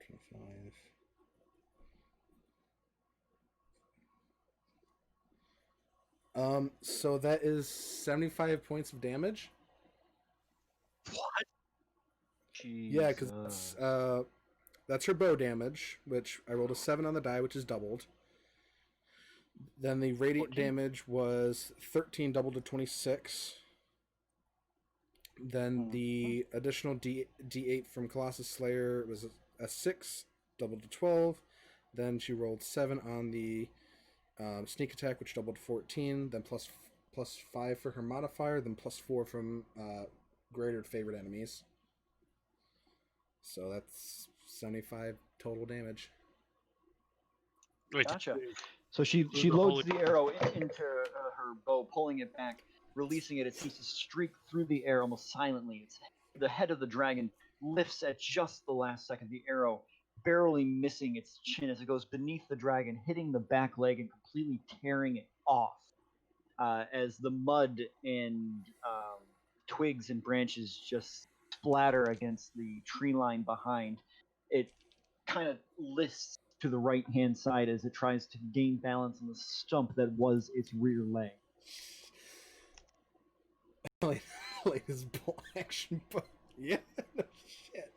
25. So that is 75 points of damage. What? Yeah, because that's her bow damage, which I rolled a 7 on the die, which is doubled. Then the radiant 14. damage was 13, doubled to 26. Then the additional D8 from Colossus Slayer was a 6, doubled to 12. Then she rolled 7 on the sneak attack, which doubled to 14. Then plus 5 for her modifier. Then plus 4 from greater favorite enemies. So that's 75 total damage. Wait, Gotcha. So she the loads holy- the arrow into her bow, pulling it back, releasing it. It seems to streak through the air almost silently. The head of the dragon lifts at just the last second. The arrow barely missing its chin as it goes beneath the dragon, hitting the back leg and completely tearing it off. As the mud and twigs and branches just splatter against the tree line behind, it kind of lists to the right-hand side as it tries to gain balance on the stump that was its rear leg. like this bolt action, but yeah, no shit.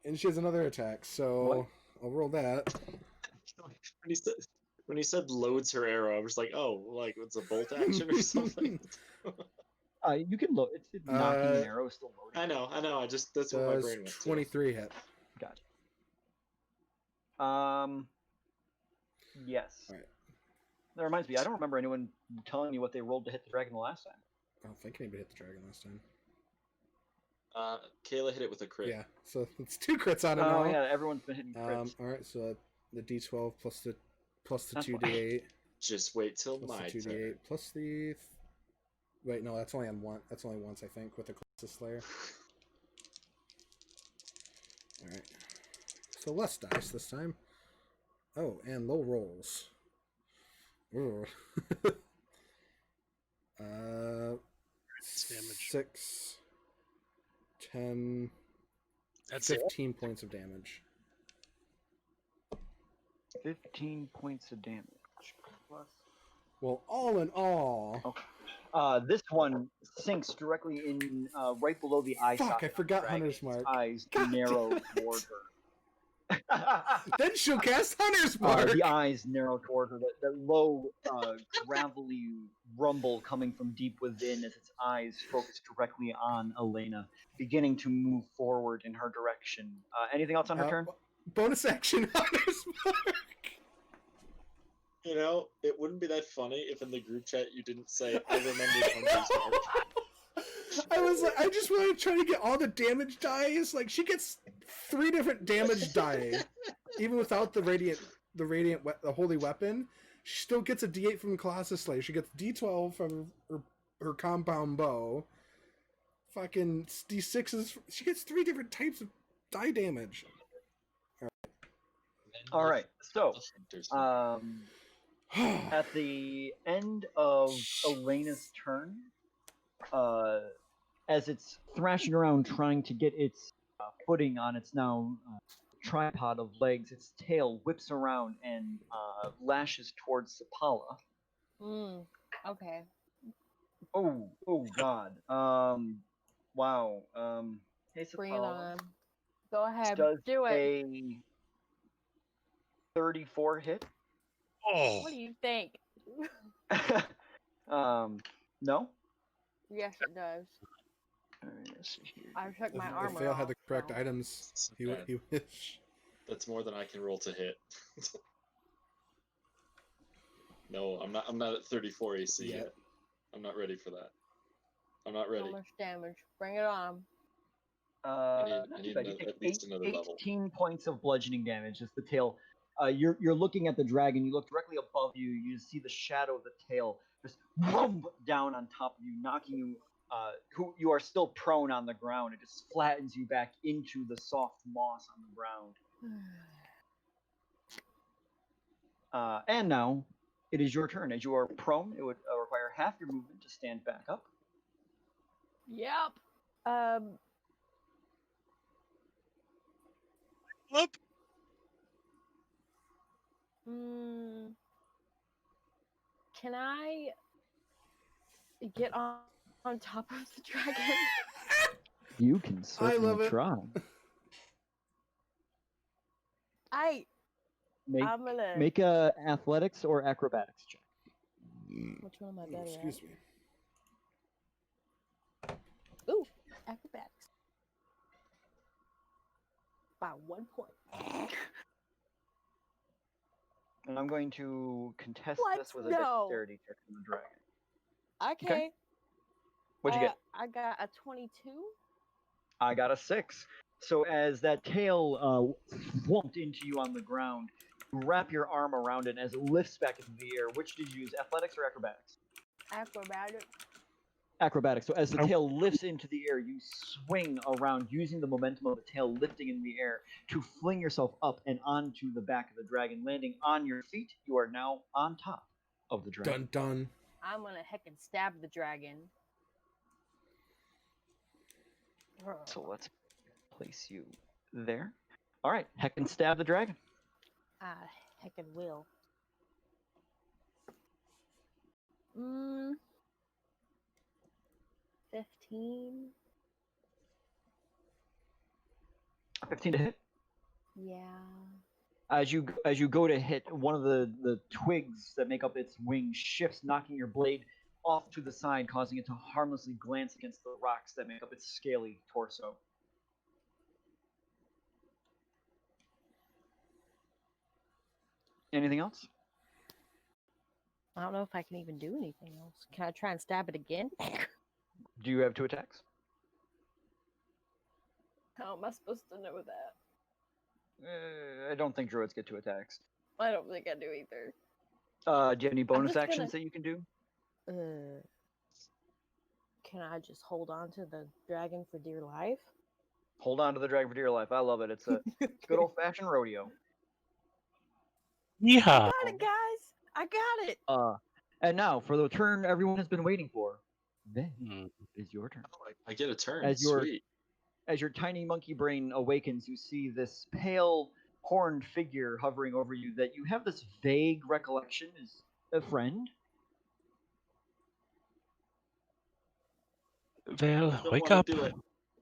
And she has another attack, so What? I'll roll that. When he said loads her arrow, I was like, oh, like it's a bolt action or something. You can load. It's knocking an arrow is still loading. I know. I just that's what my Does brain went to. 23 hit? Gotcha. Yes. Alright. That reminds me. I don't remember anyone telling me what they rolled to hit the dragon the last time. I don't think anybody hit the dragon last time. Kayla hit it with a crit. Yeah, so it's 2 crits on it Oh now. yeah, everyone's been hitting crits. Alright, so the D12 plus the That's 2D8 Just wait till plus my the 2D8 turn. plus the Wait, no, that's only on one. That's only once, I think, with the Colossus Slayer. All right. So less dice this time. Oh, and low rolls. Ooh. Damage. 6, 10, That's it. 15 points of damage. 15 points of damage. Plus. Well, all in all, This one sinks directly in, right below the eye Fuck, socket. I of the forgot dragon. Hunter's Its Mark. eyes God narrow damn it. toward her. then she'll cast Hunter's Mark. The eyes narrow toward her. That low, gravelly rumble coming from deep within as its eyes focus directly on Elena, beginning to move forward in her direction. Anything else on her turn? Bonus action Hunter's Mark. You know, it wouldn't be that funny if in the group chat you didn't say, I remember Hunter's Mark. I was like, I just want to try to get all the damage dice. Like, she gets 3 different damage die, even without the holy weapon. She still gets a D8 from Colossus Slayer. She gets D12 from her compound bow. Fucking D6s. She gets 3 different types of die damage. All right. So, Hunter's Mark. at the end of Elena's turn, as it's thrashing around trying to get its footing on its now tripod of legs, its tail whips around and lashes towards Sapala. Okay. Oh God. Wow. Hey, Bring it Sapala. on. Go ahead. Does Do it. a 34 hit? Oh, What do you think? No? Yes, it does. Alright, let's see here. I took my If armor Vale had off, the correct so- items, It's he bad. wish. That's more than I can roll to hit. No, I'm not at 34 AC Yet. yet. I'm not ready for that. I'm not So ready. much damage. Bring it on. I Not need too bad. You another- take at least another level. 18 points of bludgeoning damage as the tail. You're looking at the dragon. You look directly above you. You see the shadow of the tail just boom, down on top of you, knocking you. You are still prone on the ground. It just flattens you back into the soft moss on the ground. And now it is your turn. As you are prone, it would require half your movement to stand back up. Yep. whoop. Can I get on top of the dragon? You can love certainly it. try. I'm gonna. Make a athletics or acrobatics check. Which one am I better Excuse at? me. Ooh, acrobatics. By 1 point. And I'm going to contest What? this with a No. dexterity check from the dragon. Okay. What'd you get? I got a 22. I got a 6. So as that tail swamped into you on the ground, you wrap your arm around it as it lifts back into the air. Which did you use, athletics or acrobatics? Acrobatic. Acrobatics. So as the tail lifts into the air, you swing around using the momentum of the tail lifting in the air to fling yourself up and onto the back of the dragon, landing on your feet. You are now on top of the dragon. Dun dun. I'm gonna heckin' stab the dragon. So let's place you there. All right, heck and stab the dragon. I heckin' will. 15. 15 to hit. Yeah. As you go to hit, one of the twigs that make up its wing shifts, knocking your blade off to the side, causing it to harmlessly glance against the rocks that make up its scaly torso. Anything else? I don't know if I can even do anything else. Can I try and stab it again? Do you have 2 attacks? How am I supposed to know that? I don't think druids get 2 attacks. I don't think I do either. Do you have any bonus just actions gonna- that you can do? Can I just hold on to the dragon for dear life? Hold on to the dragon for dear life. I love it. It's a good old fashioned rodeo. Yeah. Got it, guys. I got it. And now for the turn everyone has been waiting for. Then Hmm. is your turn. Oh, I get a turn. As your- Sweet. As your tiny monkey brain awakens, you see this pale, horned figure hovering over you that you have this vague recollection is a friend. Val, I don't wake wanna up. do it.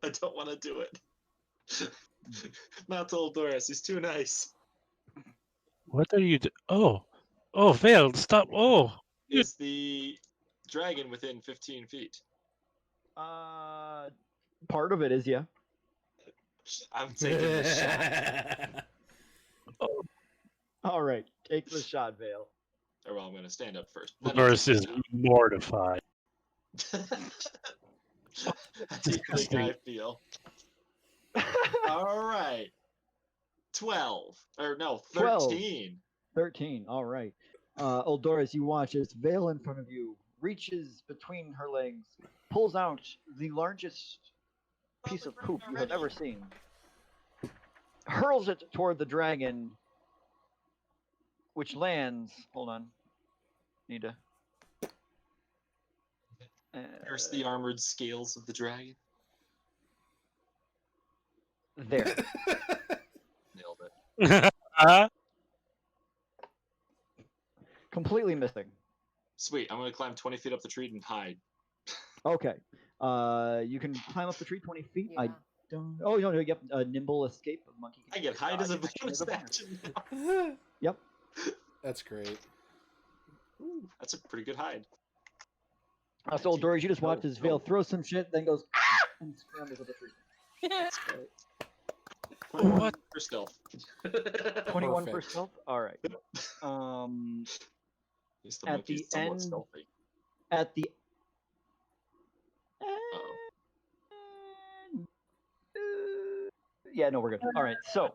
I don't want to do it. Not to old Doris. He's too nice. What are you Oh. Oh, Val, stop. Oh. You- Is the dragon within 15 feet? Part of it is, yeah. I'm taking the shot. All right, take the shot, Vale. Or well, I'm going to stand up first. Doris is mortified. How do you think I feel? All right. 12. Or no, 12. 13. 13. All right. Old Doris, you watch as Vale in front of you reaches between her legs, pulls out the largest piece of poop you have ever seen, hurls it toward the dragon, which lands. Hold on. Need to. Here's the armored scales of the dragon. There. Nailed it. Completely missing. Sweet. I'm going to climb 20 feet up the tree and hide. Okay. You can climb up the tree 20 feet. I Yeah. don't. Oh, no, yep. Nimble escape of monkey. I get hide as a bonus bonus. action. Yep. That's great. Ooh, that's a pretty good hide. So, old Doris, you just watch No, as Vale no. throws some shit, then goes and scrambles up the tree. That's great. What? For stealth. 21 for Perfect. stealth. All right. He's the At monkey's the somewhat end- stealthy. At the. Yeah, no, we're good. All right. So,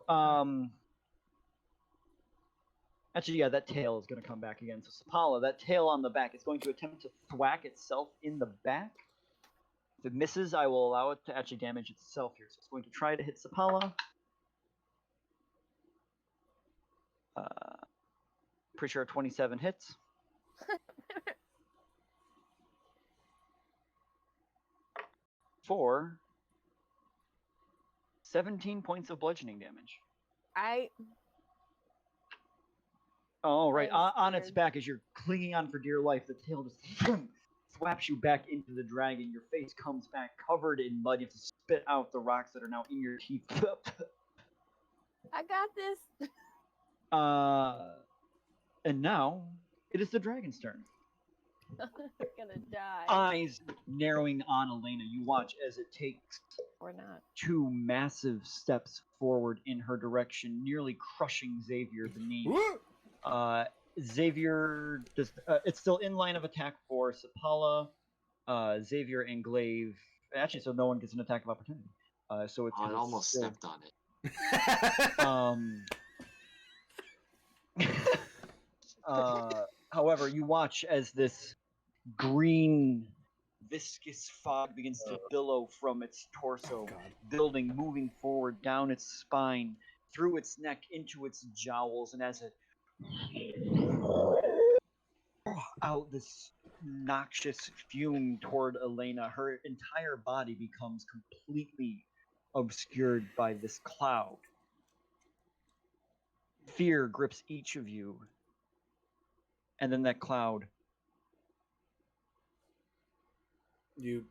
actually, yeah, that tail is going to come back again. So, Sapala, that tail on the back is going to attempt to thwack itself in the back. If it misses, I will allow it to actually damage itself here. So, it's going to try to hit Sapala. Pretty sure 27 hits. For 17 points of bludgeoning damage. I Oh, right. I'm On its scared. back, as you're clinging on for dear life, the tail just slaps you back into the dragon. Your face comes back covered in mud. You have to spit out the rocks that are now in your teeth. I got this. And now it is the dragon's turn. I'm gonna die. Eyes narrowing on Elena, you watch as it takes Or not. 2 massive steps forward in her direction, nearly crushing Xavier beneath. Woo! Xavier does. It's still in line of attack for Sapala, Xavier, and Glaive. Actually, so no one gets an attack of opportunity. So it's Oh, I gonna almost still- stepped on it. However, you watch as this green, viscous fog begins to billow from its torso, God. building, moving forward down its spine, through its neck, into its jowls, and as it out this noxious fume toward Elena, her entire body becomes completely obscured by this cloud. Fear grips each of you, and then that cloud You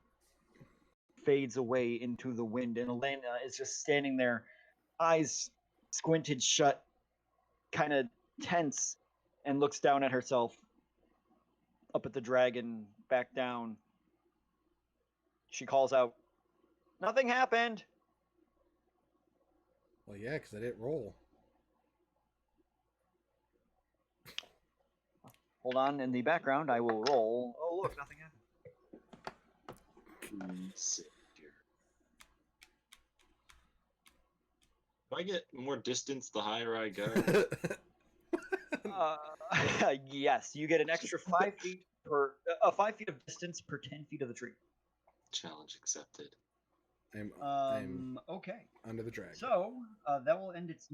fades away into the wind, and Elena is just standing there, eyes squinted shut, kind of tense, and looks down at herself, up at the dragon, back down. She calls out, "Nothing happened!" well, yeah, because I didn't roll. Hold on, in the background, I will roll. Oh, look, nothing happened. Sit here. If I get more distance the higher I go. Yes, you get an extra 5 feet per 5 feet of distance per 10 feet of the tree. Challenge accepted. I'm Okay. under the dragon. So that will end its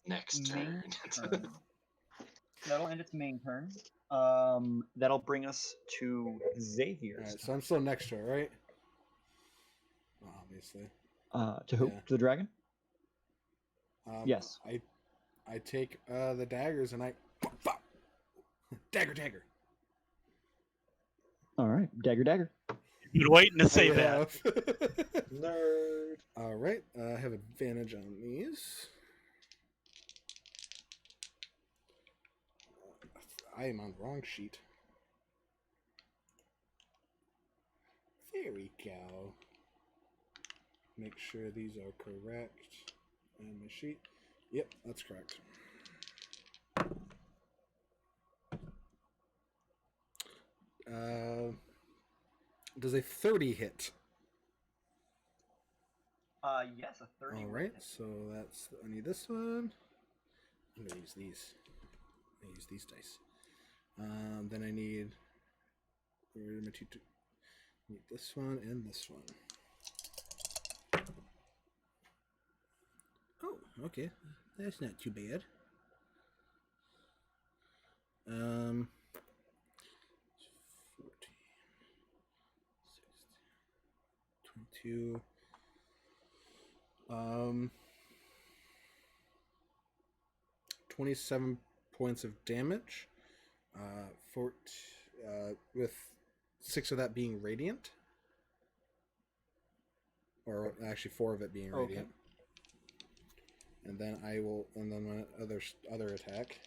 Next main turn. turn. That'll end its main turn. That'll bring us to Xavier's. Alright, so I'm still next to her, right? Obviously. To who? Yeah. To the dragon? Yes. I take the daggers and I dagger. All right. Dagger. You've been waiting to say I that. have. Nerd. All right, I have advantage on these. I am on the wrong sheet. There we go. Make sure these are correct. And my sheet. Yep, that's correct. Does a 30 hit? Yes, a 30. All right, so that's I need this one. I'm gonna use these. I use these dice. Then I need. Where are my two? Need this one and this one. Oh, okay, that's not too bad. 14, 16, 22. 27 points of damage. With 6 of that being radiant, or actually 4 of it being radiant. And then my other attack.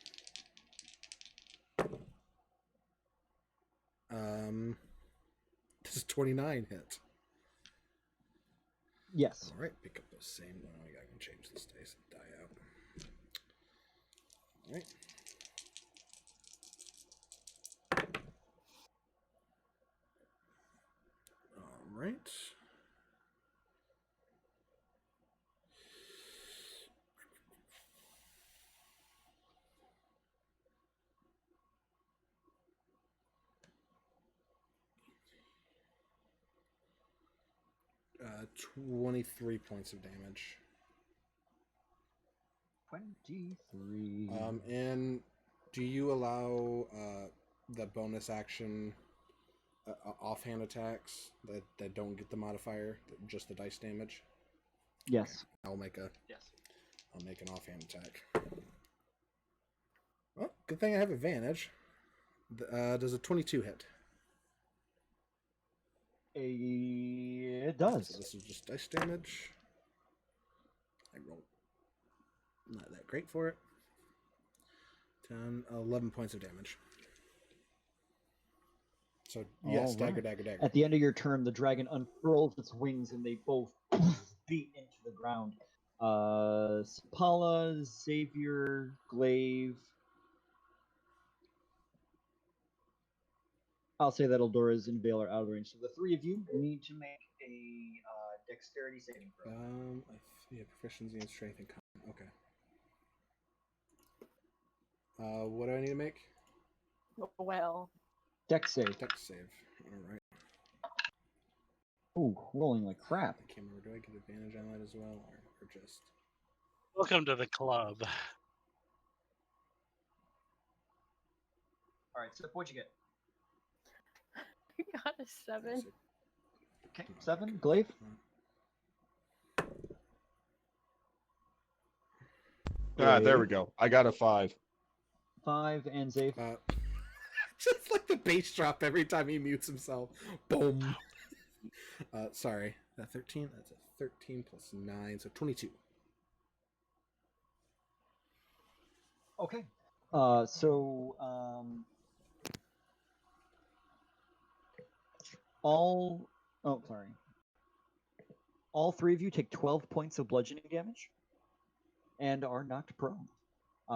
This is 29 hit. Yes. All right, pick up those same. Oh, I can change this dice and die out. All right. All right. Uh, 23 points of damage. 23. And do you allow the bonus action offhand attacks that don't get the modifier, just the dice damage? Yes. I'll make an offhand attack. Well, good thing I have advantage. Does a 22 hit? It does. So this is just dice damage. I roll not that great for it. 10, 11 points of damage. So yes, All right. dagger. At the end of your turn, the dragon unfurls its wings and they both beat into the ground. Sapala, Xavier, Glaive. I'll say that Eldora's and Vale are out of range. So the 3 of you need to make a dexterity saving throw. Proficiency in strength and con. Okay. What do I need to make? Well, Dex save. Dex save. All right. Ooh, rolling like crap. I can't remember. Do I get advantage on that as well, or just? Welcome to the club. All right, Sip, what'd you get? you got a 7. Okay, 7. Glaive? There we go. I got a 5. 5, and Xav. Just like the bass drop every time he mutes himself. Boom. Sorry. That 13? That's a 13 plus 9, so 22. Okay. All 3 of you take 12 points of bludgeoning damage and are knocked prone.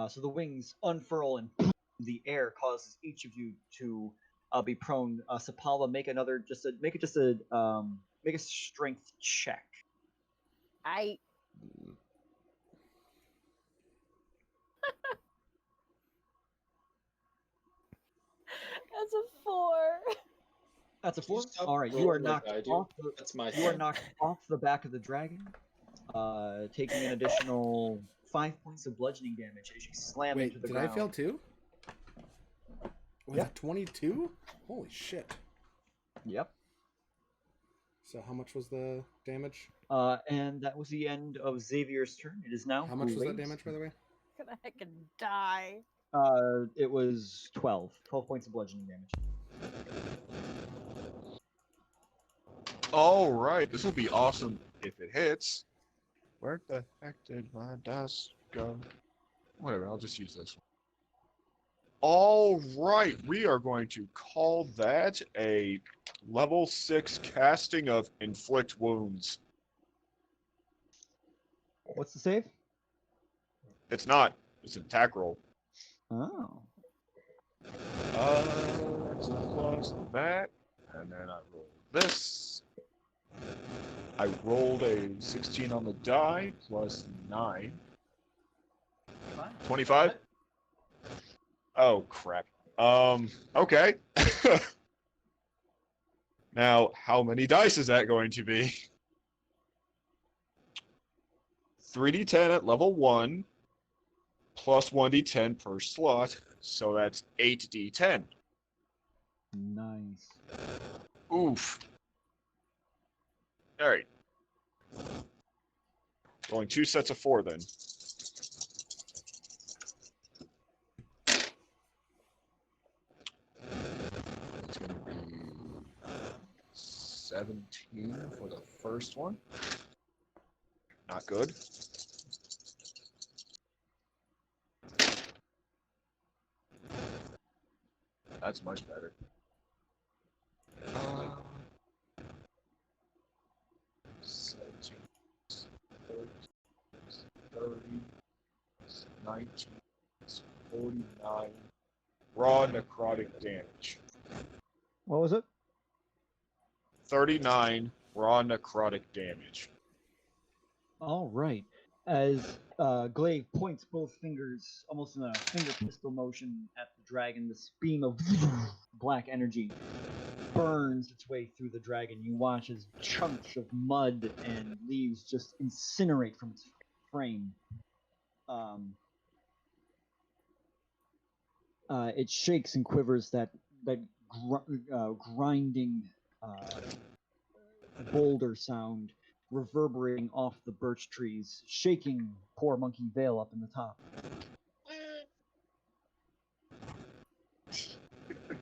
So the wings unfurl and the air causes each of you to be prone. Sapala, make a strength check. That's a 4. That's a Can you 4. stop All right, you are rolling like knocked I do? off. That's my You are thing. knocked off the back of the dragon, taking an additional 5 points of bludgeoning damage as you slam into Wait, the did ground. I fail too? Was Yeah. that 22? Holy shit. Yep. So how much was the damage? And that was the end of Xavier's turn. It is now. How much was that Glade's damage, by the way? Gonna heckin' die. It was 12. 12 points of bludgeoning damage. All right, this will be awesome if it hits. Where the heck did my dice go? Whatever, I'll just use this one. All right, we are going to call that a level 6 casting of inflict wounds. What's the save? It's not. It's an attack roll. Oh. It's a plus that, and then I roll this. I rolled a 16 on the die, plus 9. 25? Oh, crap. Okay. Now, how many dice is that going to be? 3d10 at level 1, plus 1d10 per slot, so that's 8d10. Nice. Oof. Alright. Rolling 2 sets of 4 then. It's going to be 17 for the first one. Not good. That's much better. 17, 30, 19, 49. Raw necrotic damage. What was it? 39 raw necrotic damage. All right. As Glaive points both fingers, almost in a finger pistol motion, at the dragon, this beam of black energy burns its way through the dragon. You watch as chunks of mud and leaves just incinerate from its frame. It shakes and quivers, that grinding boulder sound reverberating off the birch trees, shaking poor Monkey Vale up in the top.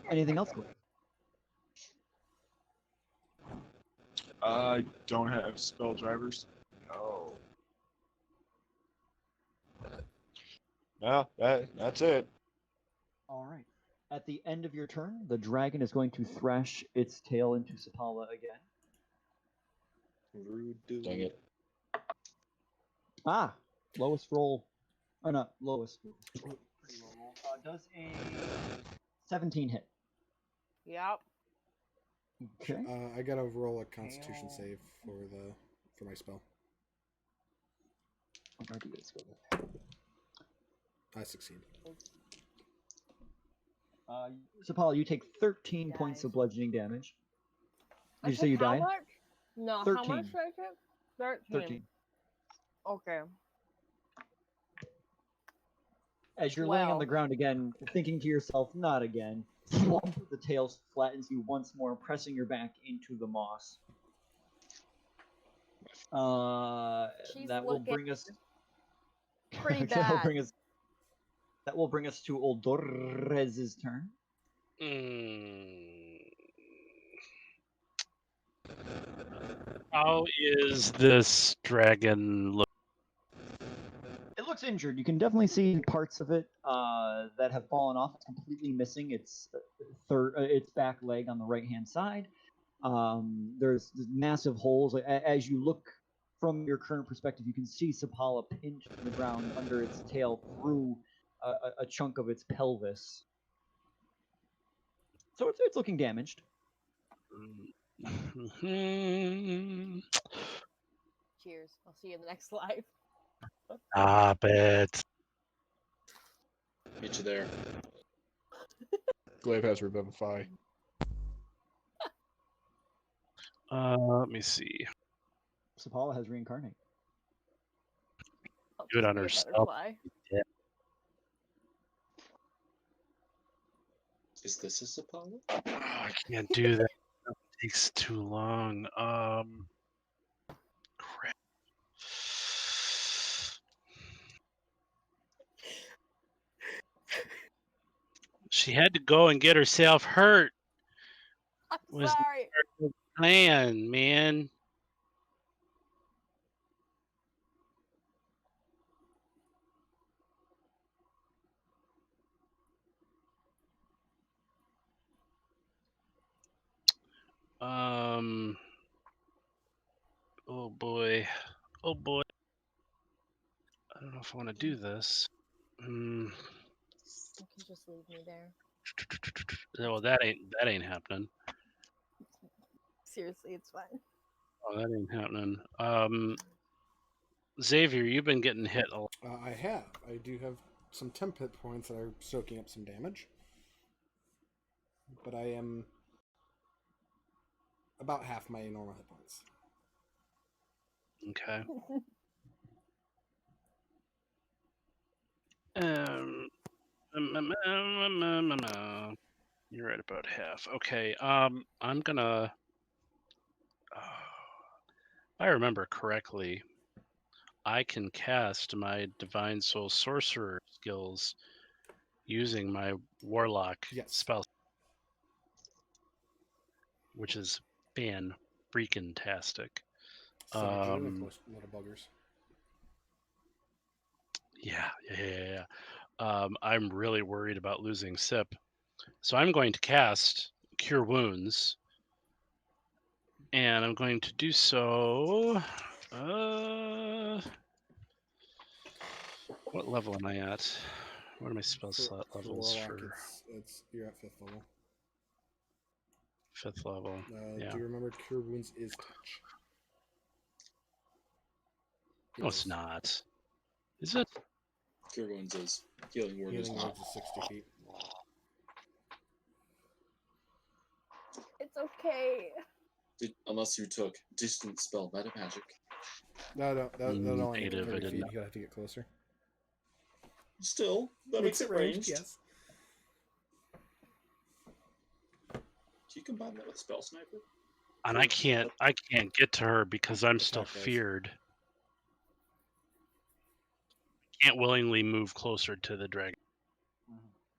Anything else? I don't have spell drivers. No. No, that's it. All right. At the end of your turn, the dragon is going to thrash its tail into Sapala again. Rude dude. Dang it. Ah, lowest roll. Oh, not lowest. Pretty low roll. Does a 17 hit. Yep. Okay. I gotta roll a Constitution save for my spell. What do this go with? I succeed. Sapala, you take 13 Dies. points of bludgeoning damage. I Did you say took you how died? much? No, 13. how much did I take? 13. 13. Okay. As you're laying on the 12. ground again, thinking to yourself, not again, the tail flattens you once more, pressing your back into the moss. She's That will looking bring us. pretty That will bad. bring us. That will bring us to Oldorez's turn. How is this dragon look? It looks injured. You can definitely see parts of it that have fallen off. It's completely missing its its back leg on the right-hand side. There's massive holes. As you look from your current perspective, you can see Sapala pinned to the ground under its tail through a chunk of its pelvis. So it's looking damaged. Cheers. I'll see you in the next live. Stop it. Meet you there. Glaive has Revivify. Let me see. Sapala has reincarnate. I'll Do it just on be a herself. butterfly. Is this a Sapala? I can't do that. That takes too long. Crap. She had to go and get herself hurt. I'm Was sorry. the plan, man. Oh boy. Oh boy. I don't know if I want to do this. You can just leave me there. Well, that ain't happening. Seriously, it's fine. Oh, that ain't happening. Xavier, you've been getting hit a lot. I have. I do have some temp hit points that are soaking up some damage. But I am about half my normal hit points. Okay. You're right about half. Okay. I'm gonna. If I remember correctly, I can cast my Divine Soul Sorcerer skills using my Warlock Yes. spell, which is fan-freaking-tastic. Little buggers. Yeah. I'm really worried about losing Sip. So I'm going to cast Cure Wounds. And I'm going to do so. What level am I at? What are my spell slot levels Warlock, for it's you're at 5th level. 5th level? Yeah. Do you remember Cure Wounds is touch? No, it's not. Is it? Cure Wounds is. Healing Word is Healing not. Word is 60 feet. It's okay. Unless you took Distant Spell Meta Magic. No, that only makes it Native, I 30 didn't feet. know. You gotta have to get closer. Still, that makes it ranged. yes. Do you combine that with Spell Sniper? And I can't get to her because I'm still Attack rolls. feared. Can't willingly move closer to the dragon.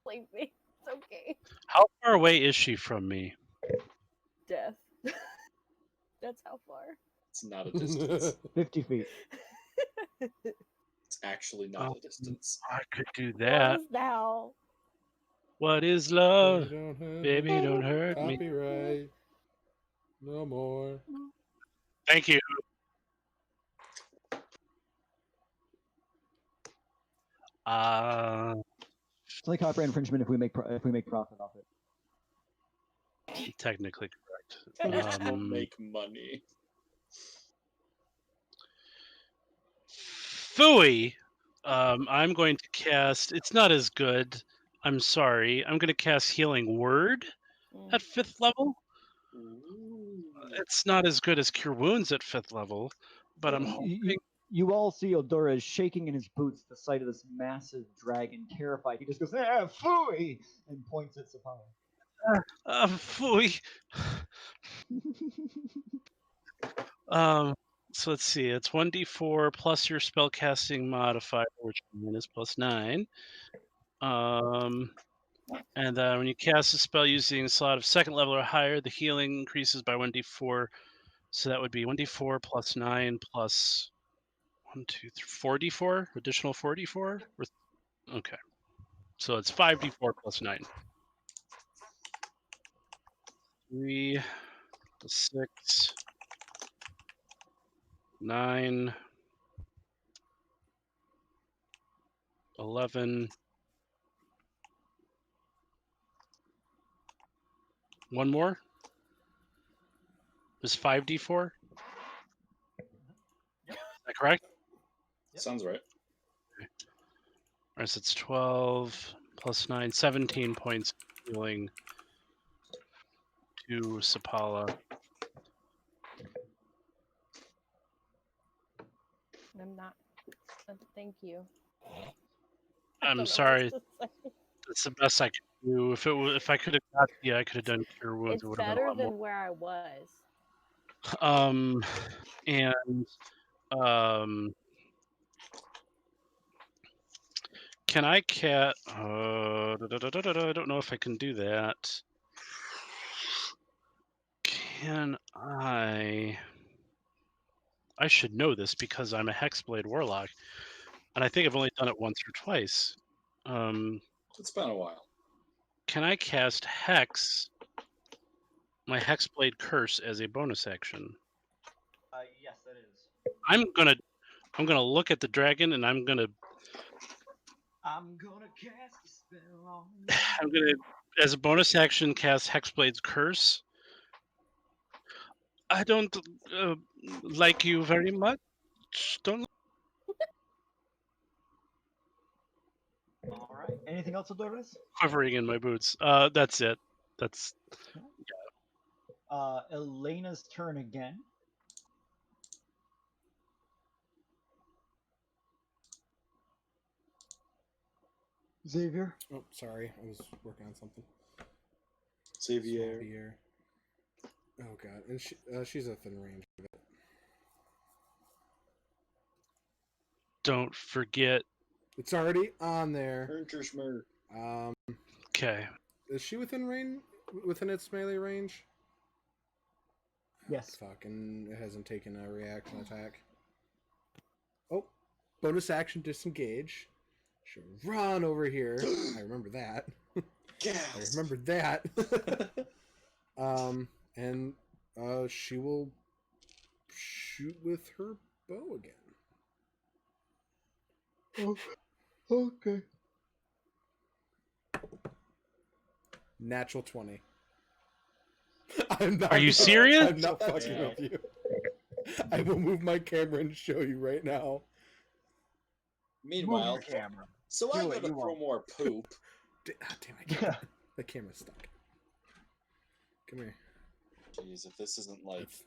Leave me. It's okay. How far away is she from me? Death. That's how far. It's not a distance. 50 feet. It's actually not a distance. I could do What that. is now? What is love? Baby, Baby, don't hurt me. Copyright. No more. Thank you. It's only copyright infringement if we make profit off it. Technically We correct. just won't make money. Phooey. I'm going to cast. It's not as good. I'm sorry. I'm going to cast Healing Word at 5th level. Ooh. It's not as good as Cure Wounds at 5th level, but I'm hoping. You all see Eldora shaking in his boots at the sight of this massive dragon, terrified. He just goes, "Ah, phooey!" and points at Sapala. Phooey. So let's see. It's 1d4 plus your spellcasting modifier, which is plus 9. And then when you cast a spell using a slot of 2nd level or higher, the healing increases by 1d4. So that would be 1d4 plus 9 plus 1, 2, 3, 4d4, additional 4d4. Okay. So it's 5d4 plus 9. 3, 6, 9, 11. One more? Is 5d4? Yep. Is that correct? Yep. Sounds right. Or so it's 12 plus 9, 17 points healing to Sapala. I'm not. Thank you. I I'm don't know what sorry. to say. That's the best I could do. If I could have got, yeah, I could have done cure wounds. It's It would have been a better lot more. than where I was. And can I cat? I don't know if I can do that. Can I? I should know this because I'm a Hexblade Warlock, and I think I've only done it once or twice. It's been a while. Can I cast Hex, my Hexblade Curse, as a bonus action? Yes, that is. I'm gonna look at the dragon, and I'm gonna cast a spell on you. I'm gonna, as a bonus action, cast Hexblade's Curse. I don't like you very much. Don't. All right. Anything else, Adores? Quivering in my boots. That's it. That's Elena's turn again. Xavier. Oh, sorry. I was working on something. Xavier. Xavier. Oh god, and she's within range of it. don't forget. It's already on there. Hernkirchmer. Okay. Is she within range? Within its melee range? Yes. Fucking, it hasn't taken a reaction attack. Oh, bonus action disengage. She'll run over here. I remember that. I remember that. And she will shoot with her bow again. Oh, okay. Natural 20. I'm not, Are you serious? I'm not fucking with you. I will move my camera and show you right now. Meanwhile, camera. so I gotta throw more poop. Damn, I can't. The camera's stuck. Come here. Jeez, if this isn't like That's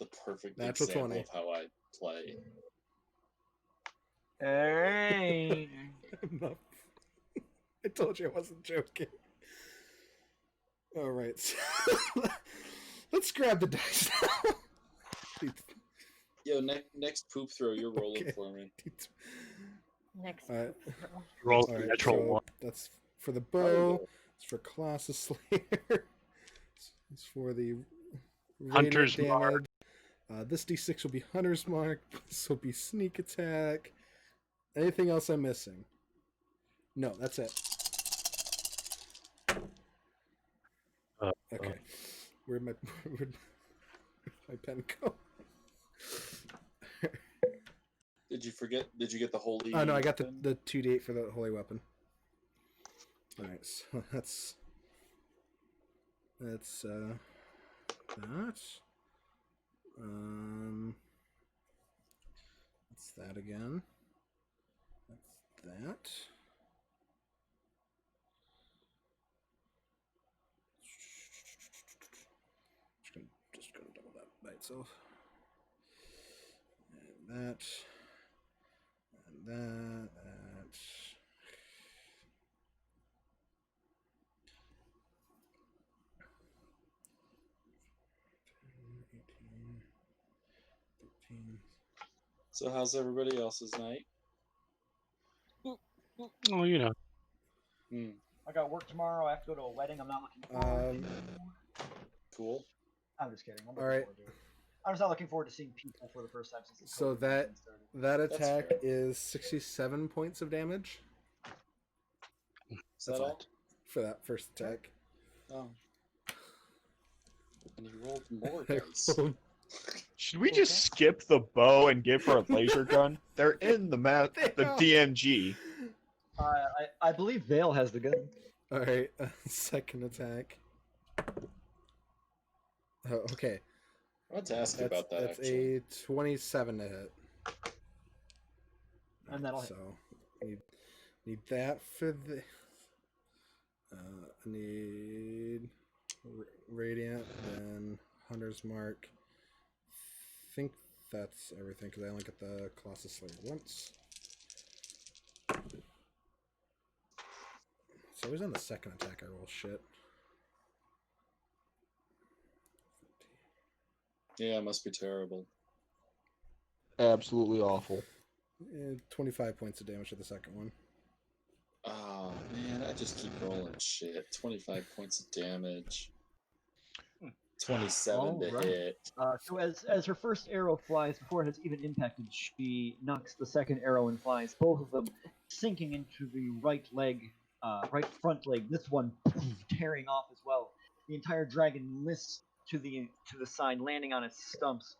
the perfect natural example 20. of how I play. Hey. I'm not... I told you I wasn't joking. All right, so let's grab the dice now. Please. Yo, next poop throw, you're rolling Okay. for me. Next. All right. Roll All right, natural so one. that's for the bow. It's for Colossus Slayer. It's for the Hunter's radiant Mark. damage. This D6 will be Hunter's Mark. This will be Sneak Attack. Anything else I'm missing? No, that's it. Okay. Where'd my pen go? Did you forget? Did you get the holy? Oh no, I got the weapon? 2d8 for the holy weapon. All right, so that's that. That's that again. That's that. Just gonna double that by itself. And that. And that. So how's everybody else's night? Oh, you know. Hmm. I got work tomorrow. I have to go to a wedding. I'm not looking forward to. Cool. I'm just kidding. I'm all looking right. forward to it. I'm just not looking forward to seeing people for the first time since the So COVID that started. that That's attack fair. is 67 points of damage Is that That's all? for that first attack. Oh. And you rolled more dice. Should we just skip the bow and give her a laser gun? They're in the They are. DMG. I believe Vale has the gun. All right, second attack. Oh, okay. I want to ask you about that. That's Actually, a 27 to hit. And that'll hit. So need that for the. I need radiant, then Hunter's Mark. Think that's everything, because I only get the Colossus Slayer once. It's always on the second attack I roll shit. Yeah, it must be terrible. Absolutely awful. 25 points of damage to the second one. Oh man, I just keep rolling shit. 25 points of damage. 27 to Alright. hit. So as her first arrow flies, before it has even impacted, she knocks the second arrow and flies, both of them sinking into the right leg, right front leg. This one tearing off as well. The entire dragon lists to the side, landing on its stumps.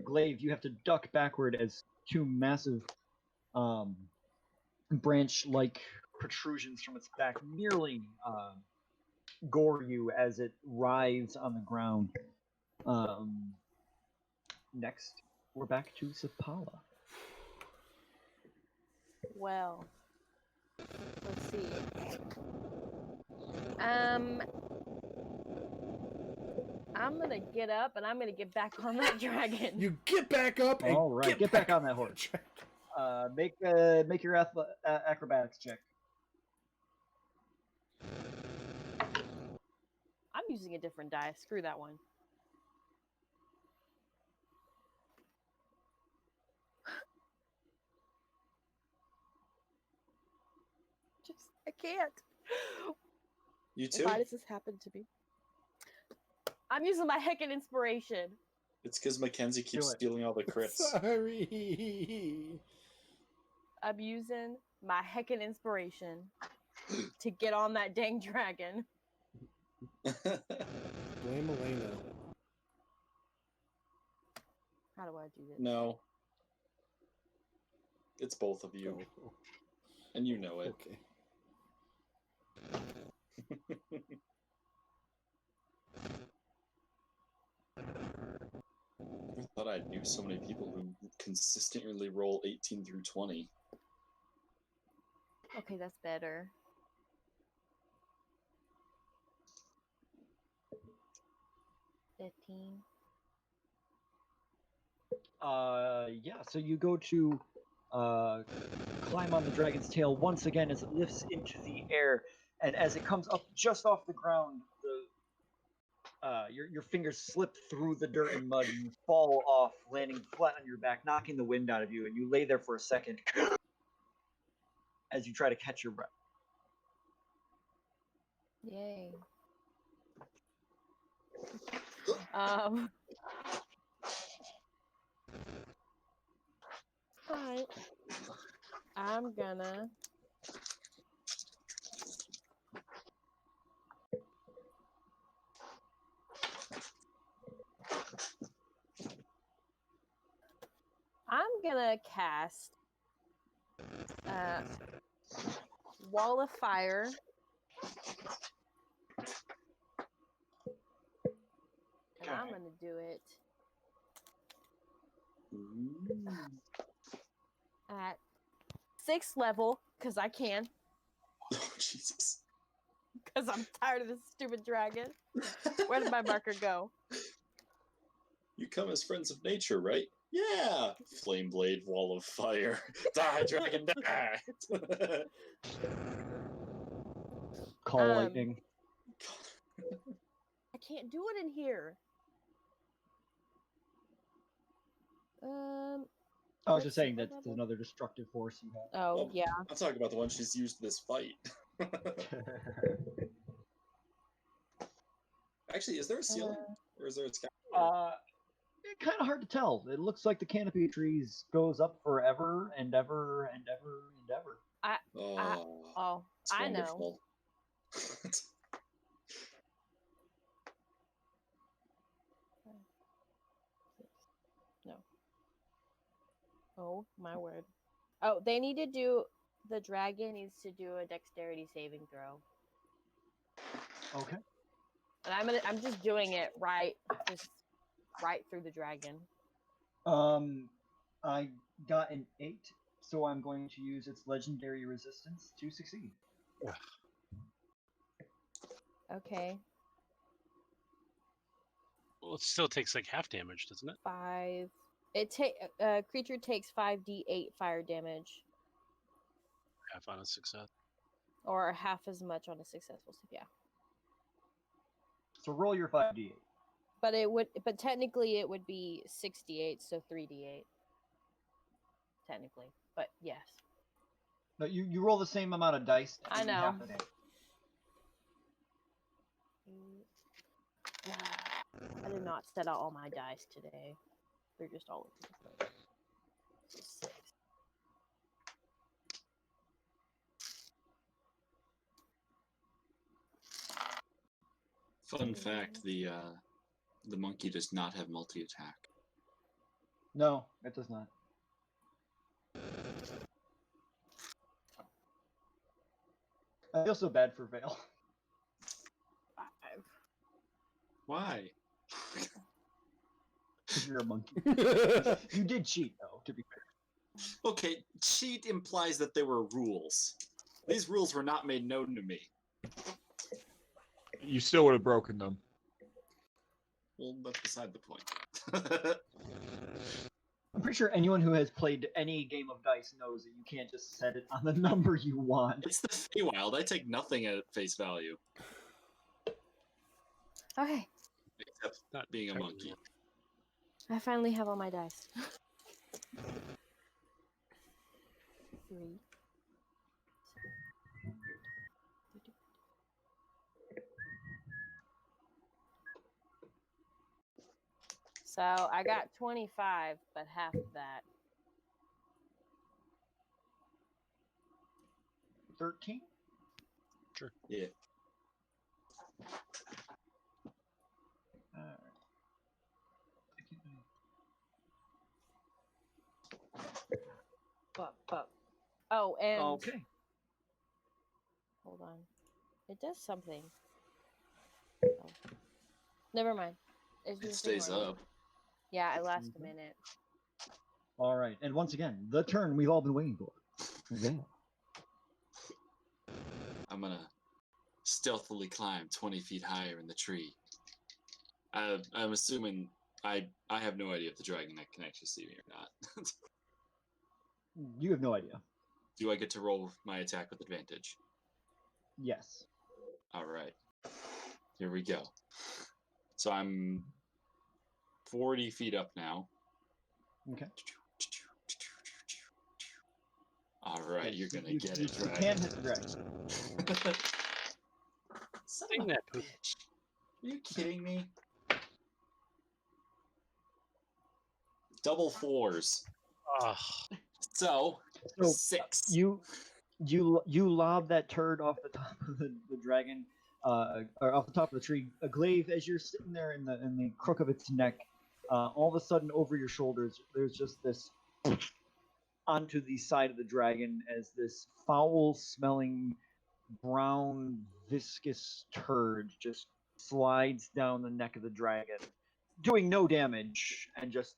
Glaive, you have to duck backward as two massive branch-like protrusions from its back nearly gore you as it writhes on the ground. Next, we're back to Sapala. Well, let's see. I'm gonna get up and I'm gonna get back on that dragon. You get back up and All right, get back on that horse. Make your acrobatics check. I'm using a different die. Screw that one. I can't. You too? Why does this happen to me? I'm using my heckin' inspiration. It's because Mackenzie keeps Do it. stealing all the crits. Sorry. I'm using my heckin' inspiration to get on that dang dragon. Blame Elena. How do I do this? No. It's both of you. Oh, And you know it. okay. I thought I knew so many people who consistently roll 18 through 20. Okay, that's better. $15. Yeah, so you go to climb on the dragon's tail once again as it lifts into the air, and as it comes up just off the ground, your fingers slip through the dirt and mud, and you fall off, landing flat on your back, knocking the wind out of you, and you lay there for a second as you try to catch your breath. Yay. Alright. I'm gonna cast Wall of Fire. And I'm gonna do it at 6th level, because I can. Oh, Jesus. Because I'm tired of this stupid dragon. Where did my marker go? You come as friends of nature, right? Yeah! Flame blade, wall of fire. Die, dragon, die! Call lightning. I can't do it in here. I was just saying that there's another destructive force you have. Oh, Well, yeah. I'm talking about the one she's used this fight. Actually, is there a ceiling? Or is there a sky? Kind of hard to tell. It looks like the canopy of trees goes up forever and ever and ever and ever. Oh, it's I know. wonderful. No. Oh, my word. Oh, they need to do... The dragon needs to do a dexterity saving throw. Okay. And I'm just doing it right through the dragon. I got an 8, so I'm going to use its legendary resistance to succeed. Okay. Well, it still takes like half damage, doesn't it? 5, Creature takes 5d8 fire damage, Half on a success. or half as much on a successful save. Yeah, So roll your 5d8. but technically it would be 68, so 3d8. Technically, but yes. No, you roll the same amount of dice. I and know. half the damage. I did not set out all my dice today. They're just all over the place. 6. Fun fact: the monkey does not have multi-attack. No, it does not. I feel so bad for Vale. 5. Why? Because you're a monkey. You did cheat, though, to be fair. Okay, cheat implies that there were rules. These rules were not made known to me. You still would have broken them. Well, that's beside the point. I'm pretty sure anyone who has played any game of dice knows that you can't just set it on the number you want. It's the Feywild. I take nothing at face value, Okay, except Not being a technically. monkey. I finally have all my dice. 3. So I got 25, but half of that. 13? Yeah. Alright. Oh, and Okay. hold on. It does something. Oh. Never mind. It's It just stays ignore it. up. Yeah, it lasts Mhm. a minute. Alright, and once again, the turn we've all been waiting for. Vale. I'm gonna stealthily climb 20 feet higher in the tree. I'm assuming I have no idea if the dragon can actually see me or not. You have no idea. Do I get to roll my attack with advantage? Yes. All right. Here we go. So I'm 40 feet up now. Okay. All right, Yes, you're gonna you- get you it, can dragon. hit the dragon. Son Dang of a that poop. bitch. Are you kidding me? Double 4s. Ugh. So, So 6. you lob that turd off the top of the dragon, or off the top of the tree. A glaive, as you're sitting there in the crook of its neck, all of a sudden over your shoulders, there's just this onto the side of the dragon as this foul-smelling, brown, viscous turd just slides down the neck of the dragon, doing no damage, and just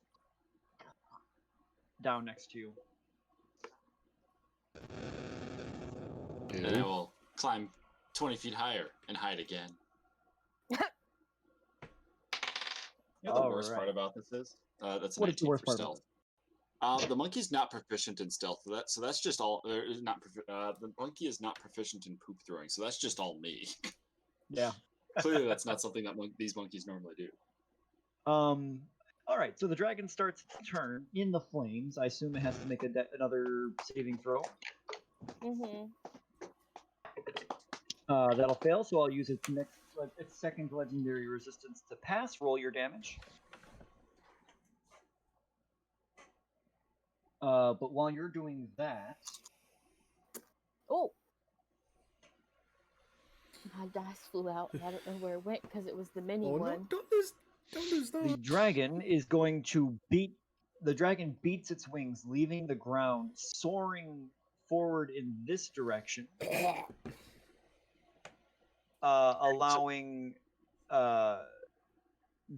down next to you. And I will climb 20 feet higher and hide again. You know the worst part Alright. about this is? That's a What is the 19 worst for part about stealth. The monkey's not proficient in stealth, so that's just all. The monkey is not proficient in poop throwing, so that's just all me. Yeah. Clearly, that's not something that these monkeys normally do. All right. So the dragon starts its turn in the flames. I assume it has to make another saving throw. Mm-hmm. That'll fail. So I'll use its second legendary resistance to pass. Roll your damage. But while you're doing that, Oh! My dice flew out. I don't know where it went because it was the mini Oh no! one. Don't lose the those. dragon is going to beat. The dragon beats its wings, leaving the ground, soaring forward in this direction, allowing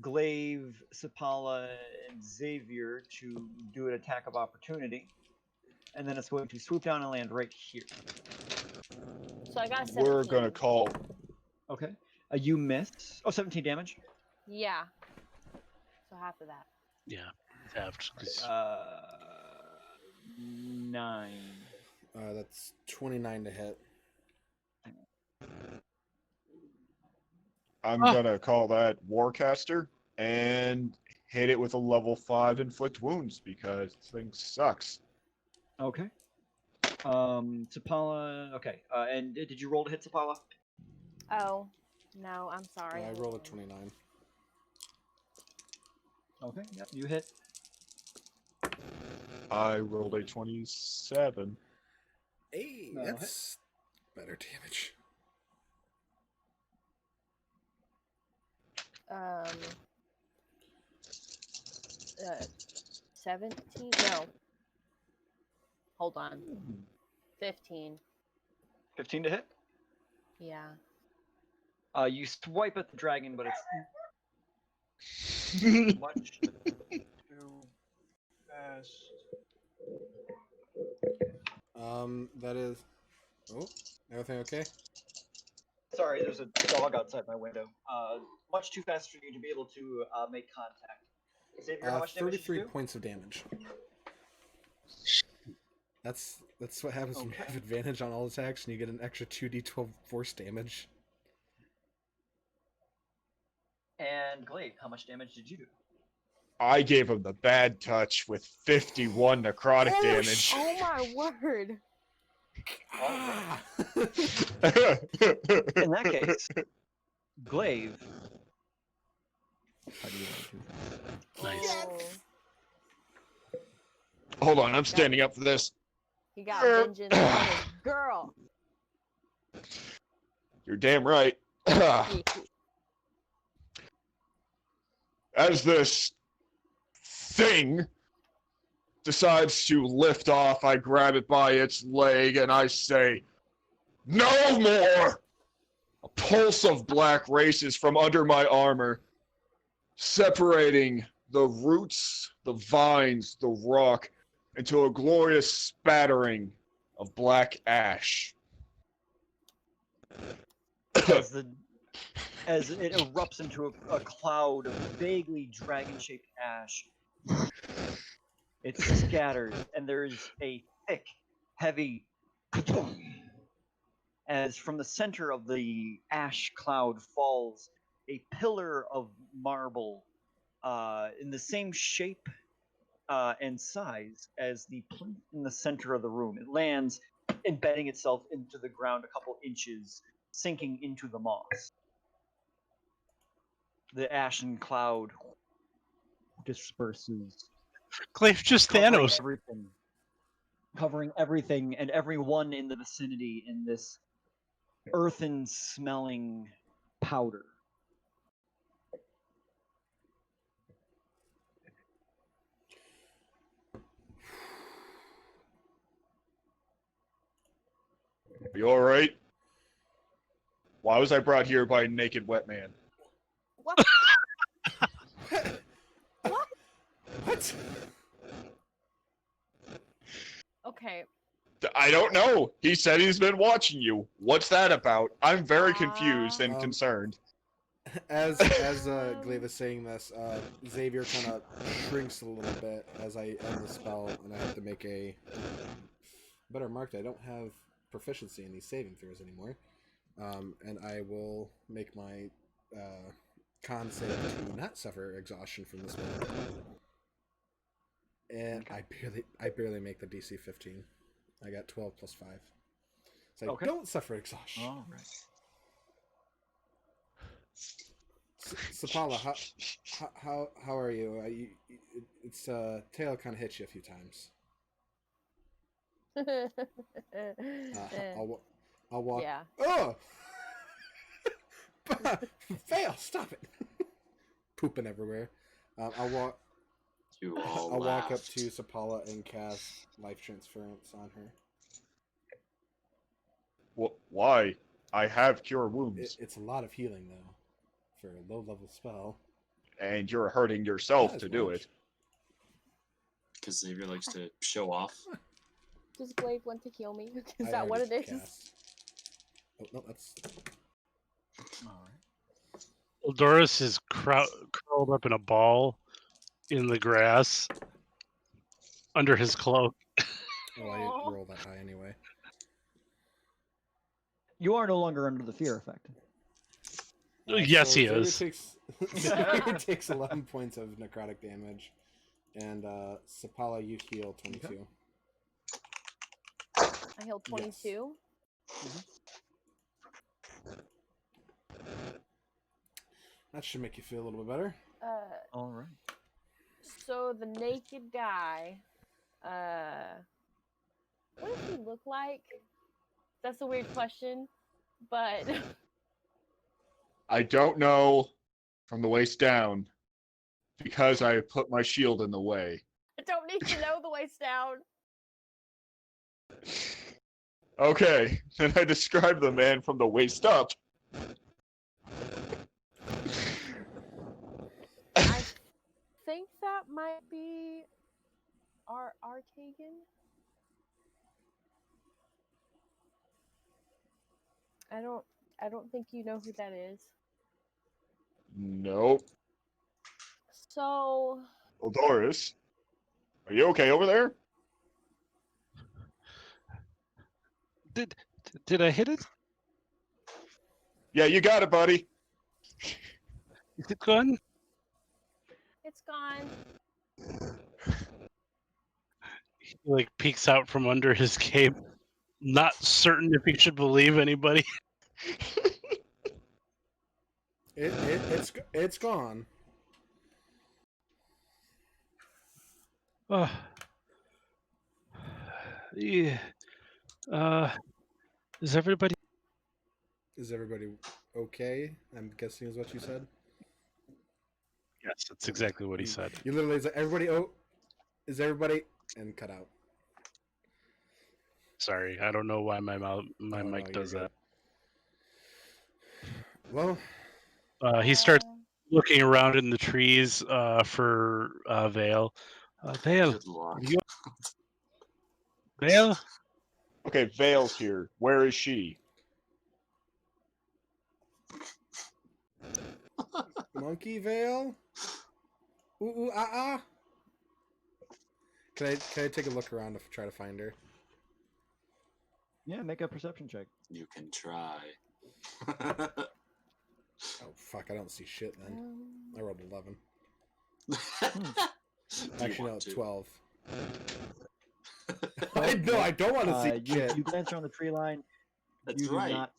Glaive, Sapala, and Xavier to do an attack of opportunity, and then it's going to swoop down and land right here. So I got 17. We're gonna call. Okay. You missed. Oh, 17 damage. Yeah. So half of that. Yeah. halved. 'Cause 9. That's 29 to hit. I'm gonna call that Warcaster and hit it with a level 5 inflict wounds because this thing sucks. Okay. Sapala. Okay. And did you roll to hit Sapala? Oh, no, I'm sorry. I hold rolled a on. 29. Okay. Yep. You hit. I rolled a 27. Hey, No, that's better damage. 17? No. Hold on. 15. 15 to hit. Yeah. You swipe at the dragon, but it's much too fast. That is. Oh, everything okay? Sorry, there's a dog outside my window. Much too fast for you to be able to make contact. Xavier, how much damage did you 33 do? points of damage. That's what happens when you Okay. have advantage on all attacks and you get an extra 2d12 force damage. And Glaive, how much damage did you do? I gave him the bad touch with 51 necrotic Oh, damage. Oh my word. Ah! In that case, Glaive. How do you want to? Nice. Oh, Hold on, I'm standing up for this. he got vengeance on his girl. You're damn right. As this thing decides to lift off, I grab it by its leg and I say, "No more!" A pulse of black races from under my armor, separating the roots, the vines, the rock, into a glorious spattering of black ash. As it erupts into a cloud of vaguely dragon-shaped ash, it scatters, and there is a thick, heavy as from the center of the ash cloud falls a pillar of marble in the same shape and size as the plinth in the center of the room. It lands, embedding itself into the ground a couple inches, sinking into the moss. The ashen cloud disperses, Glaive just Thanos. covering everything and everyone in the vicinity in this earthen-smelling powder. Are you alright? Why was I brought here by a naked wet man? What? What? Okay. I don't know. He said he's been watching you. What's that about? I'm very confused and Um, concerned. As Glaive is saying this, Xavier kind of shrinks a little bit as I end the spell, and I have to make a better mark. I don't have proficiency in these saving throws anymore, and I will make my con save to not suffer exhaustion from this one. And I barely make the DC 15. I got 12 plus 5. So I Okay. don't suffer exhaustion. All right. Sapala, how are you? It's tail kind of hit you a few times. I'll walk. Yeah. Oh! Fail! Stop it! Pooping everywhere. I'll walk. You all I'll walk up laughed. to Sapala and cast life transference on her. Why? I have cure wounds, It's a lot of healing though, for a low-level spell. and you're hurting yourself Not as to do much. it. Because Xavier likes to show off. Does Glaive want to kill me? Is I that what it already is? cast. Oh no, that's All right. Doris is curled up in a ball, in the grass under his cloak. Oh, I didn't roll that high anyway. You are no longer under the fear effect. Yes, he Xavier is. Xavier takes 11 points of necrotic damage, and Sapala, you heal 22. I healed 22. That should make you feel a little bit better. All right. So the naked guy, what does he look like? That's a weird question, but I don't know from the waist down because I put my shield in the way. I don't need to know the waist down. Okay, then I describe the man from the waist up. I think that might be our Arkagan. I don't think you know who that is. Nope. So Well, Doris, are you okay over there? Did I hit it? Yeah, you got it, buddy. Is it gone? it's gone. He like peeks out from under his cape, not certain if he should believe anybody. It's gone. Oh. Yeah. Is everybody? Is everybody okay? I'm guessing is what you said. Yes, that's exactly what he said. You literally said, "Everybody, oh, is everybody?" and cut out. Sorry, I don't know why my Oh, mic no, does you're that. good. Well, He starts looking around in the trees for Vale. Vale, Good luck. are you... Vale? Okay, Vale's here. Where is she? Monkey Veil. Ooh, ah. Can I take a look around to try to find her? Yeah, make a perception check. You can try. Oh fuck! I don't see shit then. I rolled 11. Do you Actually, no, want to? 12. I don't want to see shit. You glance around the tree line. That's You do right. not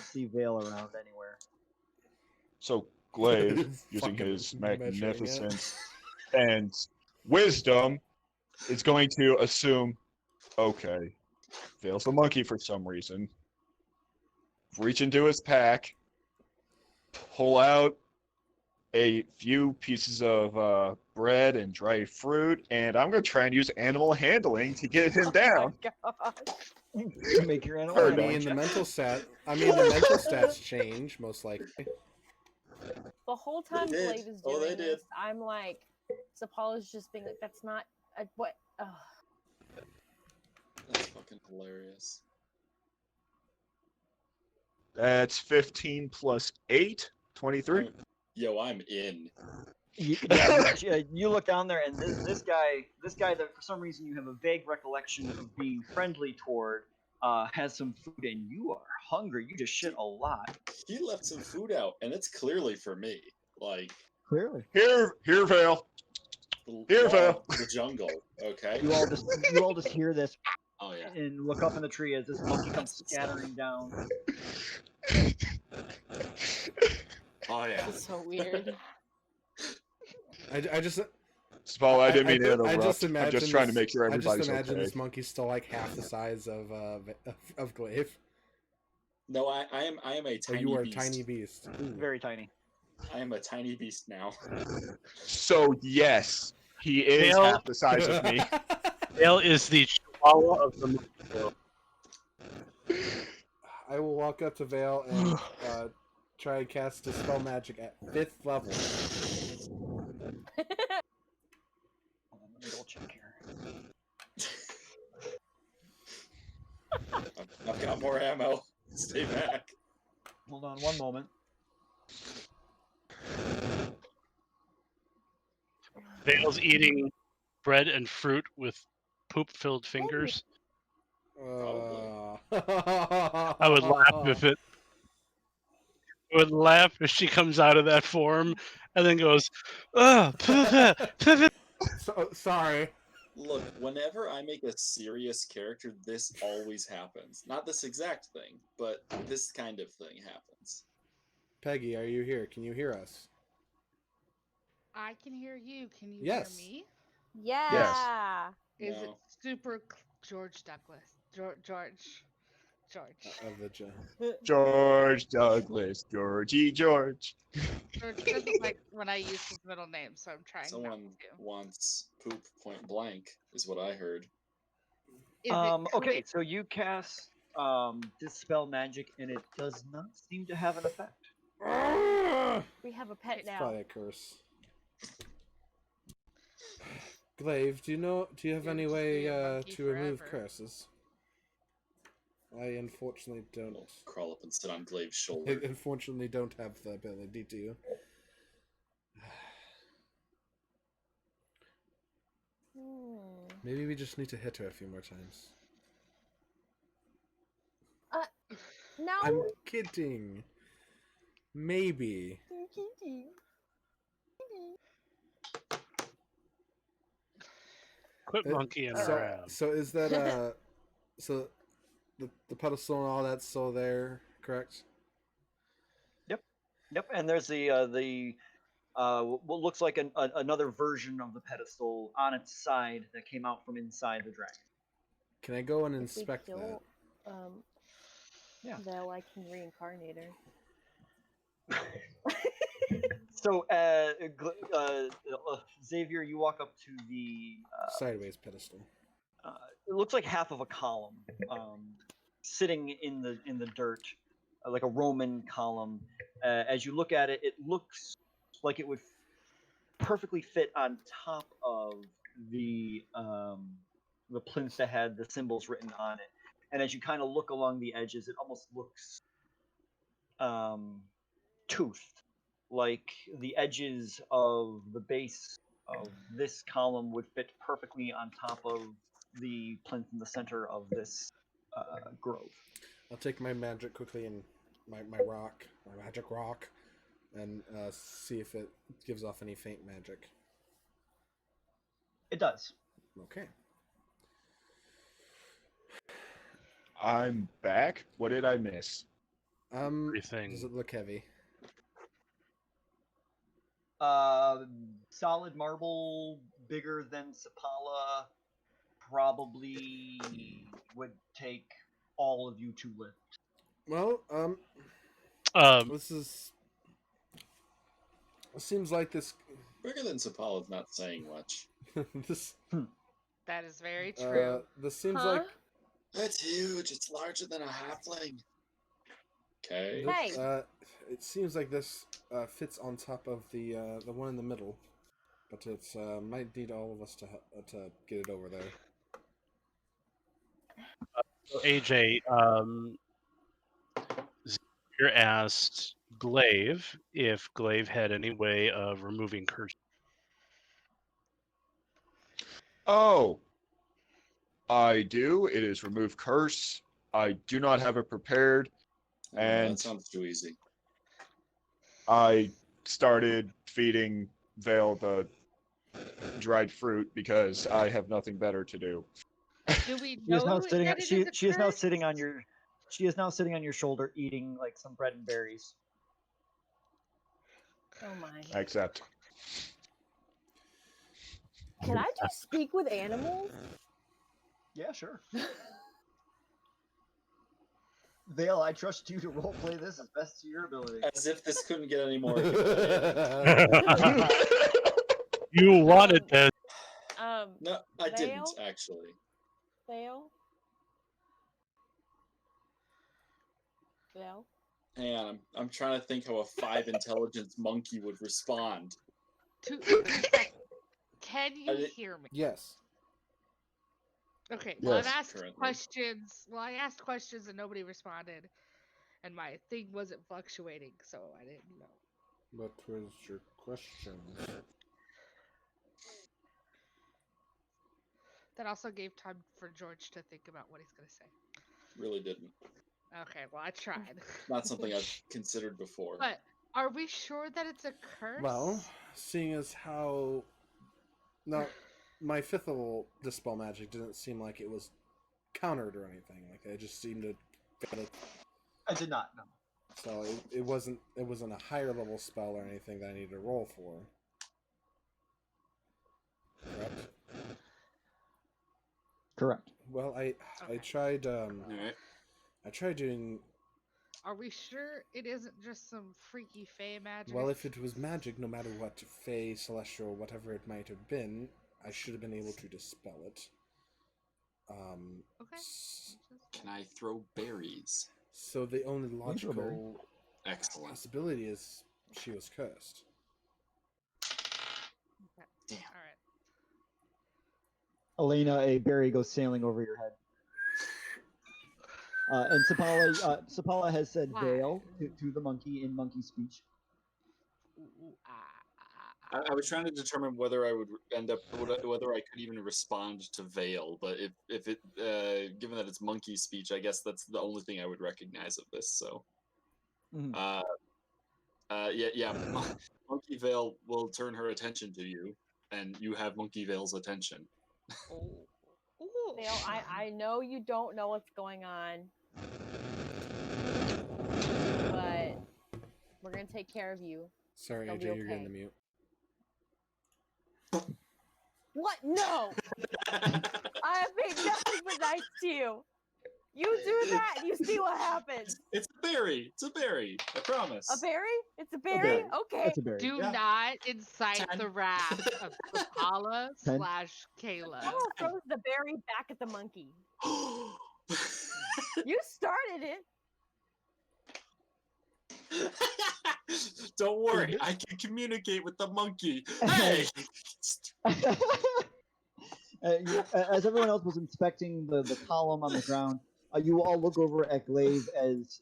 see Vale around anywhere. So Glaive, using Fucking his measuring it. magnificence and wisdom, is going to assume, okay, Vale's a monkey for some reason. Reach into his pack, pull out a few pieces of bread and dried fruit, and I'm going to try and use animal handling to get him down. Oh my god. You make your animal. Or I mean, the mental stats change most likely. The whole time did. Glaive is Oh, doing they did. this, I'm like, Sapala's just being like, that's not what. Ugh. That's fucking hilarious. That's 15 plus 8, 23. Yo, I'm in. You look down there, and this guy that for some reason you have a vague recollection of being friendly toward, has some food, and you are hungry. You just shit a lot. He left some food out, and it's clearly for me. Like Clearly. Here, Vale. Here, law Val. of the jungle. Okay. You all just hear this Oh yeah. and look up in the tree as this monkey comes scattering down. Oh yeah. It's so weird. I just. Spall, I didn't mean to I interrupt. just I'm imagine just trying to this- make sure I just everybody's imagine okay. this monkey's still like half the size of Glaive. No, I am a Oh, tiny you are a beast. tiny beast. Ooh. Very tiny. I am a tiny beast now. So yes, he is Vale- half the size of me. Vale is the chihuahua of the movie. I will walk up to Vale and try and cast Dispel Magic at 5th level. Hold on, let me double check here. I've got more ammo. Stay back. Hold on one moment. Vale's eating bread and fruit with poop-filled fingers. I I would laugh if it. I would laugh if she comes out of that form and then goes, "Ugh, Sorry. Look, whenever I make a serious character, this always happens. Not this exact thing, but this kind of thing happens. Peggy, are you here? Can you hear us? I can hear you. Can you Yes. hear me? Yeah. Is it No. super George Douglas? George. Of the George Douglas, Georgie George. George doesn't like when I use his middle name, so I'm trying Someone not to. wants poop point blank, is what I heard. Is it Okay, clear? so you cast Dispel Magic, and it does not seem to have an effect. We have a pet now. Probably a curse. Glaive, do you have It'll any just way be a monkey to remove forever. curses? I unfortunately don't. I'll crawl up and sit on Glaive's I shoulder. unfortunately don't have the ability to. Maybe we just need to hit her a few more times. No. I'm kidding. Maybe. quit monkeying So, around." so is that so the pedestal and all that's still there, correct? Yep, and there's the what looks like another version of the pedestal on its side that came out from inside the dragon. Can I go and If we inspect that? kill, Yeah. Though I can reincarnate her. So, Xavier, you walk up to the. Sideways pedestal. It looks like half of a column, sitting in the dirt, like a Roman column. As you look at it, it looks like it would perfectly fit on top of the plinth that had the symbols written on it. And as you kind of look along the edges, it almost looks toothed, like the edges of the base of this column would fit perfectly on top of the plinth in the center of this grove. I'll take my magic quickly and my magic rock, and see if it gives off any faint magic. It does. Okay. I'm back. What did I miss? Everything. Does it look heavy? Solid marble, bigger than Sapala, probably would take all of you to lift. Well, this is. It seems like this. Bigger than Sapala is not saying much. this. That is very true. This seems Huh? like. That's huge. It's larger than a halfling. Okay. Hey. It seems like this fits on top of the one in the middle, but it might need all of us to get it over there. AJ, Xavier asked Glaive if Glaive had any way of removing curse. Oh, I do. It is remove curse. I do not have it prepared, Oh, and that sounds too easy. I started feeding Vale the dried fruit because I have nothing better to do. Do we She is know now sitting. that it She is a she is now curse? sitting on your. She is now sitting on your shoulder, eating like some bread and berries. Oh my. Except Can I just speak with animals? Yeah, sure. Vale, I trust you to roleplay this as best to your ability. As if this couldn't get any more. You wanted this. No, I didn't Vale? actually. Fail. Fail. Hang on, I'm trying to think how a 5 intelligence monkey would respond. Can I you did- hear me? Yes. Okay. Well, I've Yes, asked currently. questions. Well, I asked questions and nobody responded, and my thing wasn't fluctuating, so I didn't know. What was your question? That also gave time for George to think about what he's gonna say. Really didn't. Okay, well I tried. Not something I've considered before. But are we sure that it's a curse? Well, seeing as how now my 5th level dispel magic didn't seem like it was countered or anything. Like I just seemed to get it. I did not know. So it wasn't a higher level spell or anything that I needed to roll for. Correct. Correct. Well, I Okay. tried Alright. I tried doing Are we sure it isn't just some freaky fae magic? well. If it was magic, no matter what fey, celestial, whatever it might have been, I should have been able to dispel it. Okay. Can I throw berries? So the only throw logical Excellent. possibility is she was cursed. Okay. Damn. All right. Elena, a berry goes sailing over your head. And Sapala has said Why? veil to the monkey in monkey speech. Ooh, ooh, ah. I was trying to determine whether I would end up whether I could even respond to veil, but if it given that it's monkey speech, I guess that's the only thing I would recognize of this. So, Mhm. yeah, monkey veil will turn her attention to you, and you have monkey veil's attention. Oh. Ooh. Dale, I know you don't know what's going on, but we're gonna take care of you. Sorry, They'll AJ, be you're getting okay. the mute. What? No! I have made nothing but nice to you. You do that, and you see what happens. It's a berry. It's a berry. I promise. A berry? It's a berry? berry. Okay. That's a berry. Do Yeah. not incite 10. the wrath of Sapala / 10. Kayla. Someone throws the berry back at the monkey. You started it. Don't worry, I can communicate with the monkey. Hey! As everyone else was inspecting the column on the ground, you all look over at Glaive as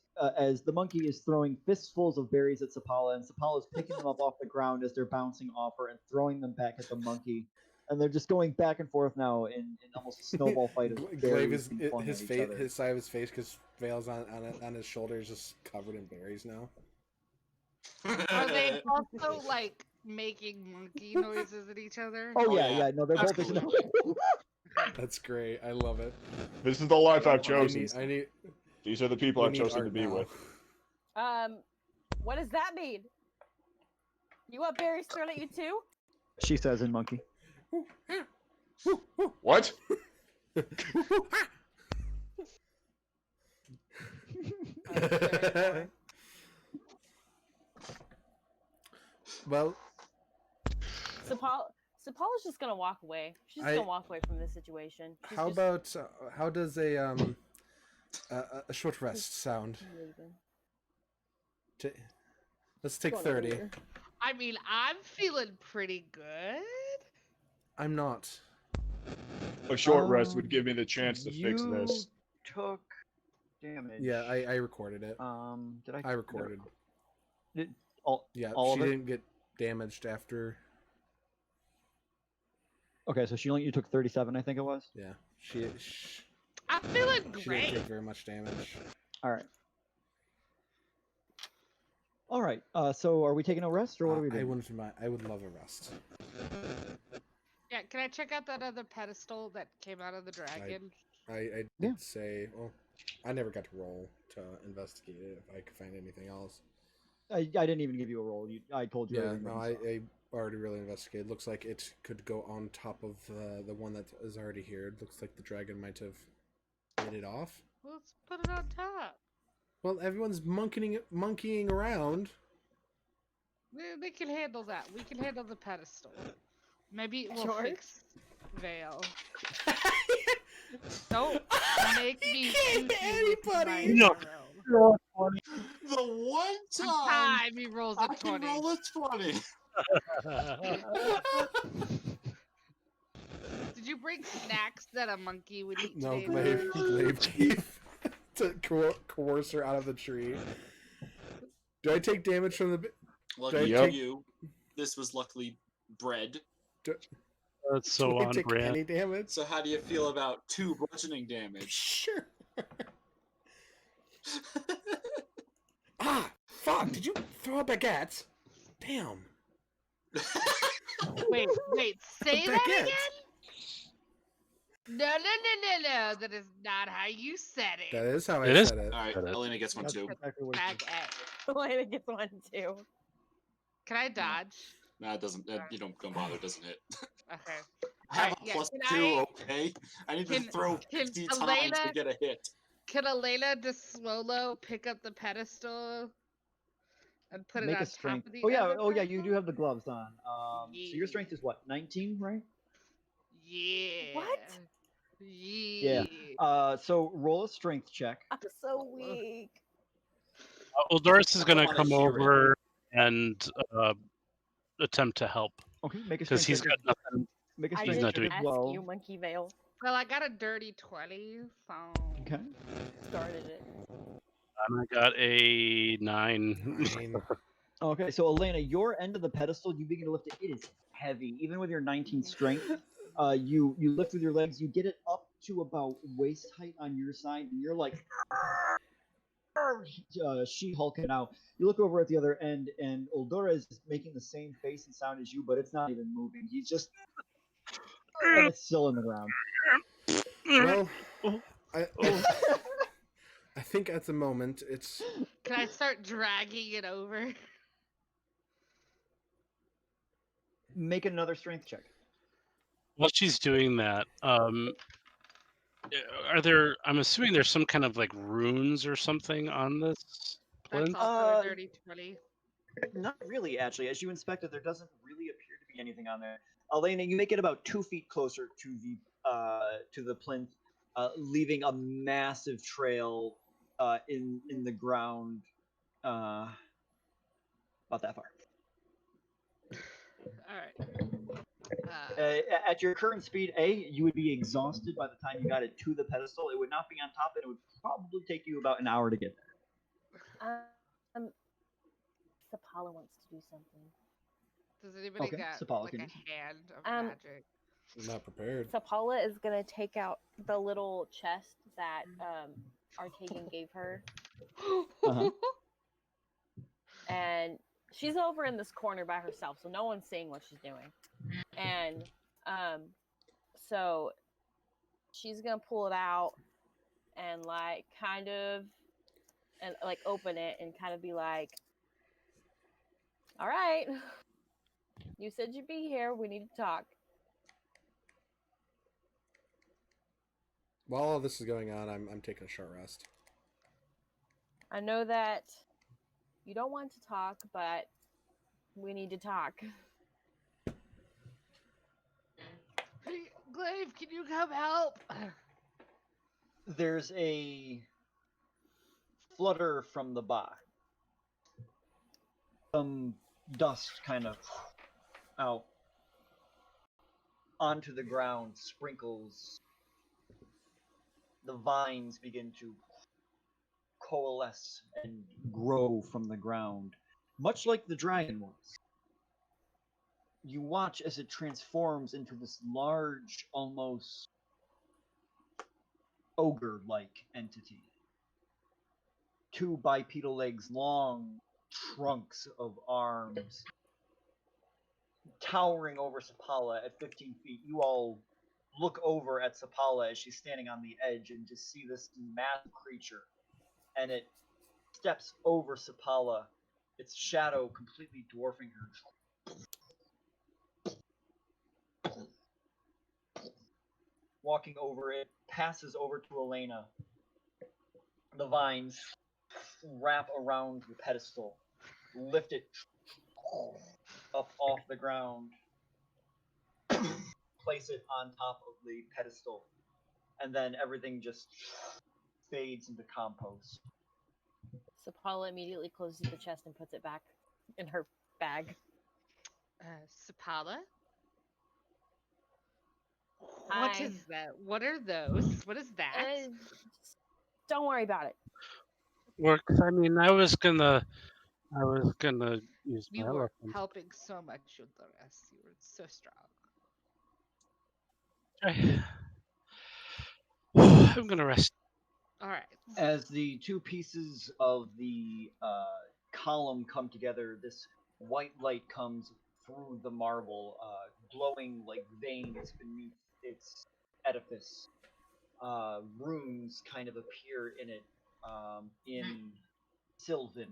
the monkey is throwing fistfuls of berries at Sapala, and Sapala is picking them up off the ground as they're bouncing off her and throwing them back at the monkey. And they're just going back and forth now in almost a snowball fight of Glaive berries is being flung his at each face, other. his side of his face, because Vale's on his shoulder is just covered in berries now. Are they also like making monkey noises at each other? Oh, Oh, yeah, yeah. yeah, no, they're both Absolutely. That's great. I love it. This is the life I've I chosen. need These are the people we I've need chosen to art be now. with. What does that mean? You want berries thrown at you too? She says in monkey. What? Well, Sapala's just gonna walk away. She's just I- gonna walk away from this situation. She's how just about how does a short rest sound? leaving. Let's take Going 30. over. I mean, I'm feeling pretty good. I'm not. A short rest would give me the chance to fix You this. took damage. Yeah, I recorded it. Did I? I recorded. Did, all, Yeah, all she of it? didn't get damaged after. Okay, so you took 37, I think it was. Yeah, she I'm feeling didn't great. take very much damage. All right. All right. So are we taking a rest, or what are we I doing? would love a rest. Yeah, can I check out that other pedestal that came out of the dragon? I did Yeah. say, well, I never got to roll to investigate it if I could find anything else. I didn't even give you a roll. I told you. Yeah, everything no, that you I already really investigated. Looks like it could go on top of the one that is already here. It looks like the dragon might have hit it off. Let's put it on top. Well, everyone's monkeying around. They can handle that. We can handle the pedestal. Maybe it will George? fix Vale. Don't make me shoot you with my No. arrow. The one time Time he rolls I a can 20. roll a 20. Did you bring snacks that a monkey would eat No, today? Glaive gave to coerce her out of the tree. Do I take damage from the? Lucky Yep. you, this was luckily bread. That's so Do I on take brand. any damage? So how do you feel about 2 bludgeoning damage? Sure. Ah, fuck! Did you throw a baguette? Damn. Wait, say that baguette. again? No. That is not how you said it. That is how I It is. said it. All right, Got it. Elena gets one That's too. exactly what it is. Baguette. Elena gets one too. Can I dodge? No, it doesn't. You don't bother. It doesn't hit. Okay. I have Alright, a yeah, plus can 2. I- Okay. I need to can- throw can 50 times Elena- to get a hit. Can Elena DeSwolo pick up the pedestal and put it Make on a top strength. of the Oh yeah, other oh yeah, you do pedestal? have the gloves on. So your strength is what? 19, right? Yeah. What? Yeah. So roll a strength check. I'm so weak. Well, Doris is I going to wanna come hear it. over and attempt to help Okay, make a because strength he's check. got nothing. Make a I He's strength not didn't check doing- as ask well. you, Monkey Veil. Well, I got a dirty 20, so. Okay. Started it. And I got a 9. Fine. Okay, so Elena, your end of the pedestal, you begin to lift it. It is heavy, even with your 19 strength. You lift with your legs. You get it up to about waist height on your side, and you're like She-Hulking out. You look over at the other end, and Uldora is making the same face and sound as you, but it's not even moving. He's just and it's still in the ground. Well, I think at the moment it's Can I start dragging it over? Make another strength check. While she's doing that, are there? I'm assuming there's some kind of like runes or something on this That's plinth. also a dirty 20. Not really, actually. As you inspect it, there doesn't really appear to be anything on there. Elena, you make it about 2 feet closer to the plinth, leaving a massive trail in the ground, about that far. Alright. At your current speed, you would be exhausted by the time you got it to the pedestal. It would not be on top, and it would probably take you about an hour to get there. Sapala wants to do something. Does anybody Okay, got Sapala like can a do hand of magic? not prepared. Sapala is gonna take out the little chest that Artagan gave her, Uh-huh. and she's over in this corner by herself, so no one's seeing what she's doing. And so she's gonna pull it out and like kind of and like open it and kind of be like, "All right, you said you'd be here. We need to talk." While all this is going on, I'm taking a short rest. I know that you don't want to talk, but we need to talk. Hey, Glaive, can you come help? There's a flutter from the box. Some dust kind of out onto the ground, sprinkles. The vines begin to coalesce and grow from the ground, much like the dragon was. You watch as it transforms into this large, almost ogre-like entity. 2 bipedal legs, long trunks of arms, towering over Sapala at 15 feet. You all look over at Sapala as she's standing on the edge and just see this massive creature. And it steps over Sapala, its shadow completely dwarfing her. Walking over it, passes over to Elena. The vines wrap around the pedestal, lift it up off the ground, place it on top of the pedestal, and then everything just fades into compost. Sapala immediately closes the chest and puts it back in her bag. Sapala? Hi. What is that? What are those? What is that? Just don't worry about it. Works. I mean, I was gonna use my You were elephant. helping so much with the rest. You were so strong. I'm gonna rest. All right. As the two pieces of the column come together, this white light comes through the marble, glowing like veins beneath its edifice. Runes kind of appear in it, in Sylvan.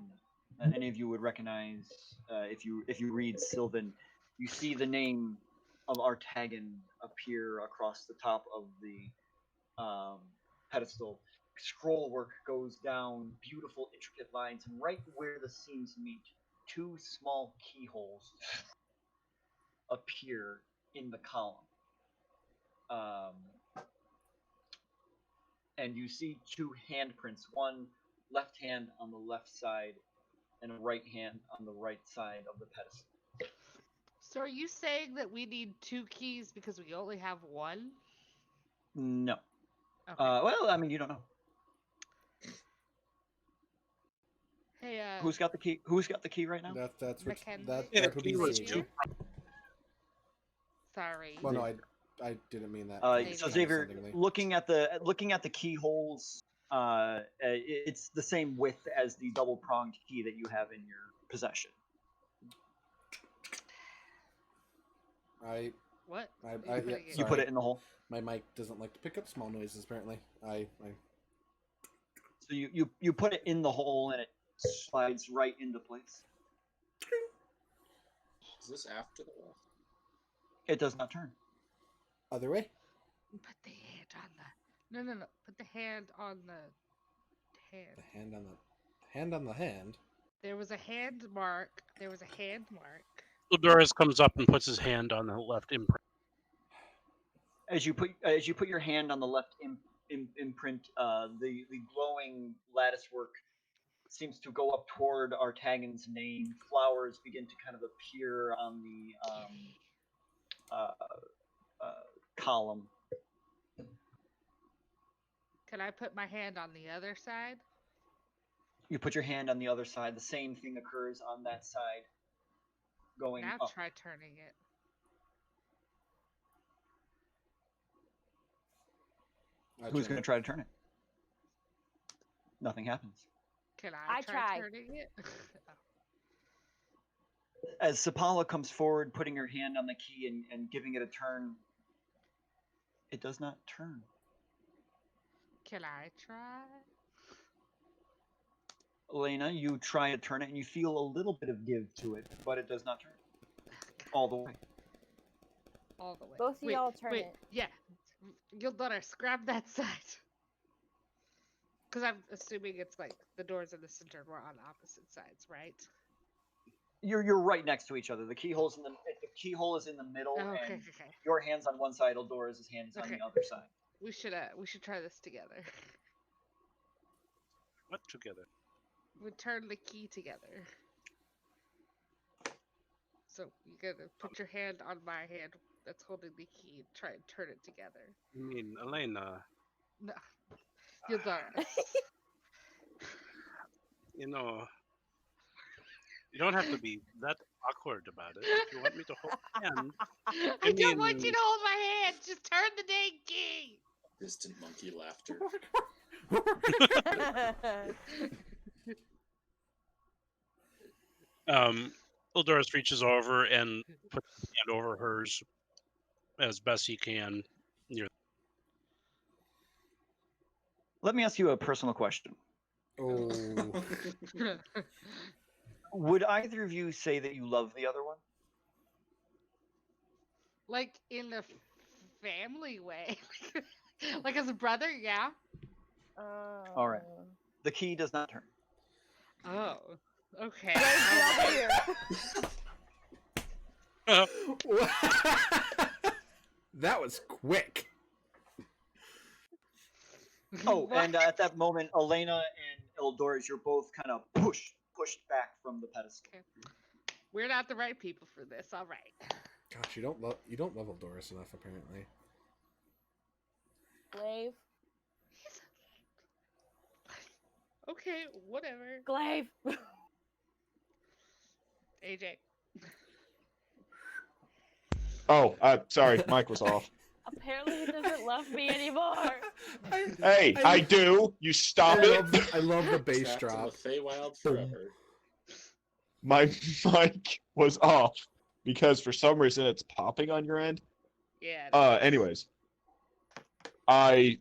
Any of you would recognize if you read Sylvan, you see the name of Artagan appear across the top of the pedestal. Scroll work goes down, beautiful intricate lines, and right where the seams meet, two small keyholes appear in the column. And you see two handprints, one left hand on the left side and a right hand on the right side of the pedestal. So are you saying that we need 2 keys because we only have 1? No. Okay. Well, I mean, you don't know. Hey, Who's got the key? Who's got the key right now? That's what Mackenzie? that Yeah, that would be key was Xavier. two. Sorry. Well, no, I didn't mean that. So Xavier, looking at the keyholes, it's the same width as the double-pronged key that you have in your possession. What? You put it in the hole. My mic doesn't like to pick up small noises. Apparently, So you put it in the hole and it slides right into place. Is this after the wall? It does not turn. Other way. Put the hand on the. No. Put the hand on the hand. The hand on the hand. There was a hand mark. Doris comes up and puts his hand on the left imprint. As you put your hand on the left imprint, the glowing lattice work seems to go up toward Artagan's name. Flowers begin to kind of appear on the column. Can I put my hand on the other side? You put your hand on the other side. The same thing occurs on that side. Going Now up. try turning it. Who's going to try to turn it? Nothing happens. Can I try. turning it? As Sapala comes forward, putting her hand on the key and giving it a turn, it does not turn. Can I try? Elena, you try to turn it and you feel a little bit of give to it, but it does not turn all the way. All the way. Both of y'all turn wait, it. Yeah. Gildoris, grab that side. Because I'm assuming it's like the doors in the center were on opposite sides, right? You're right next to each other. The keyhole is in the middle, Oh, okay, and okay. your hand's on one side, Eldora's hand is on Okay. the other side. We should try this together. What together? We turn the key together. So you gotta put your hand on my hand that's holding the key and try and turn it together. You mean Elena? No. Gildoris. You know, you don't have to be that awkward about it. If you want me to hold your hand, I don't want mean- you to hold my hand. Just turn the dang key. Distant monkey laughter. Eldoris reaches over and puts his hand over hers as best he can. Let me ask you a personal question. Oh. Would either of you say that you love the other one? Like in a family way. Like as a brother, yeah. All right. The key does not turn. Oh. Okay. That was quick. Oh, and at that moment, Elena and Eldoris, you're both kind of pushed back from the pedestal. Okay. We're not the right people for this. All right. Gosh, you don't love Doris enough, apparently. Glaive. Okay, whatever. Glaive. AJ. Oh, sorry, mic was off. Apparently, he doesn't love me anymore. Hey, I do. You stop it. I love the bass Trapped in drop. the Feywild forever. My mic was off because for some reason it's popping on your end. Yeah. Anyways, I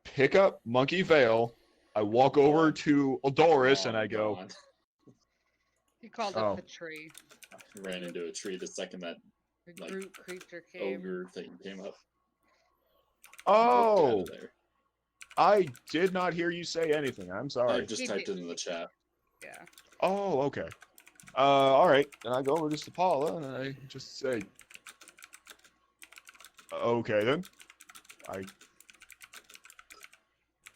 pick up Monkey Vale. I walk over to Odoris and I go, Gone. He called Oh. it the tree. Ran into a tree the second that The Like, Groot creature came. ogre thing came up. "Oh, Out of there. I did not hear you say anything. I'm I sorry." just He typed it did. in the chat. Yeah. Oh, okay. All right. Then I go over to Sapala and I just say, "Okay then." I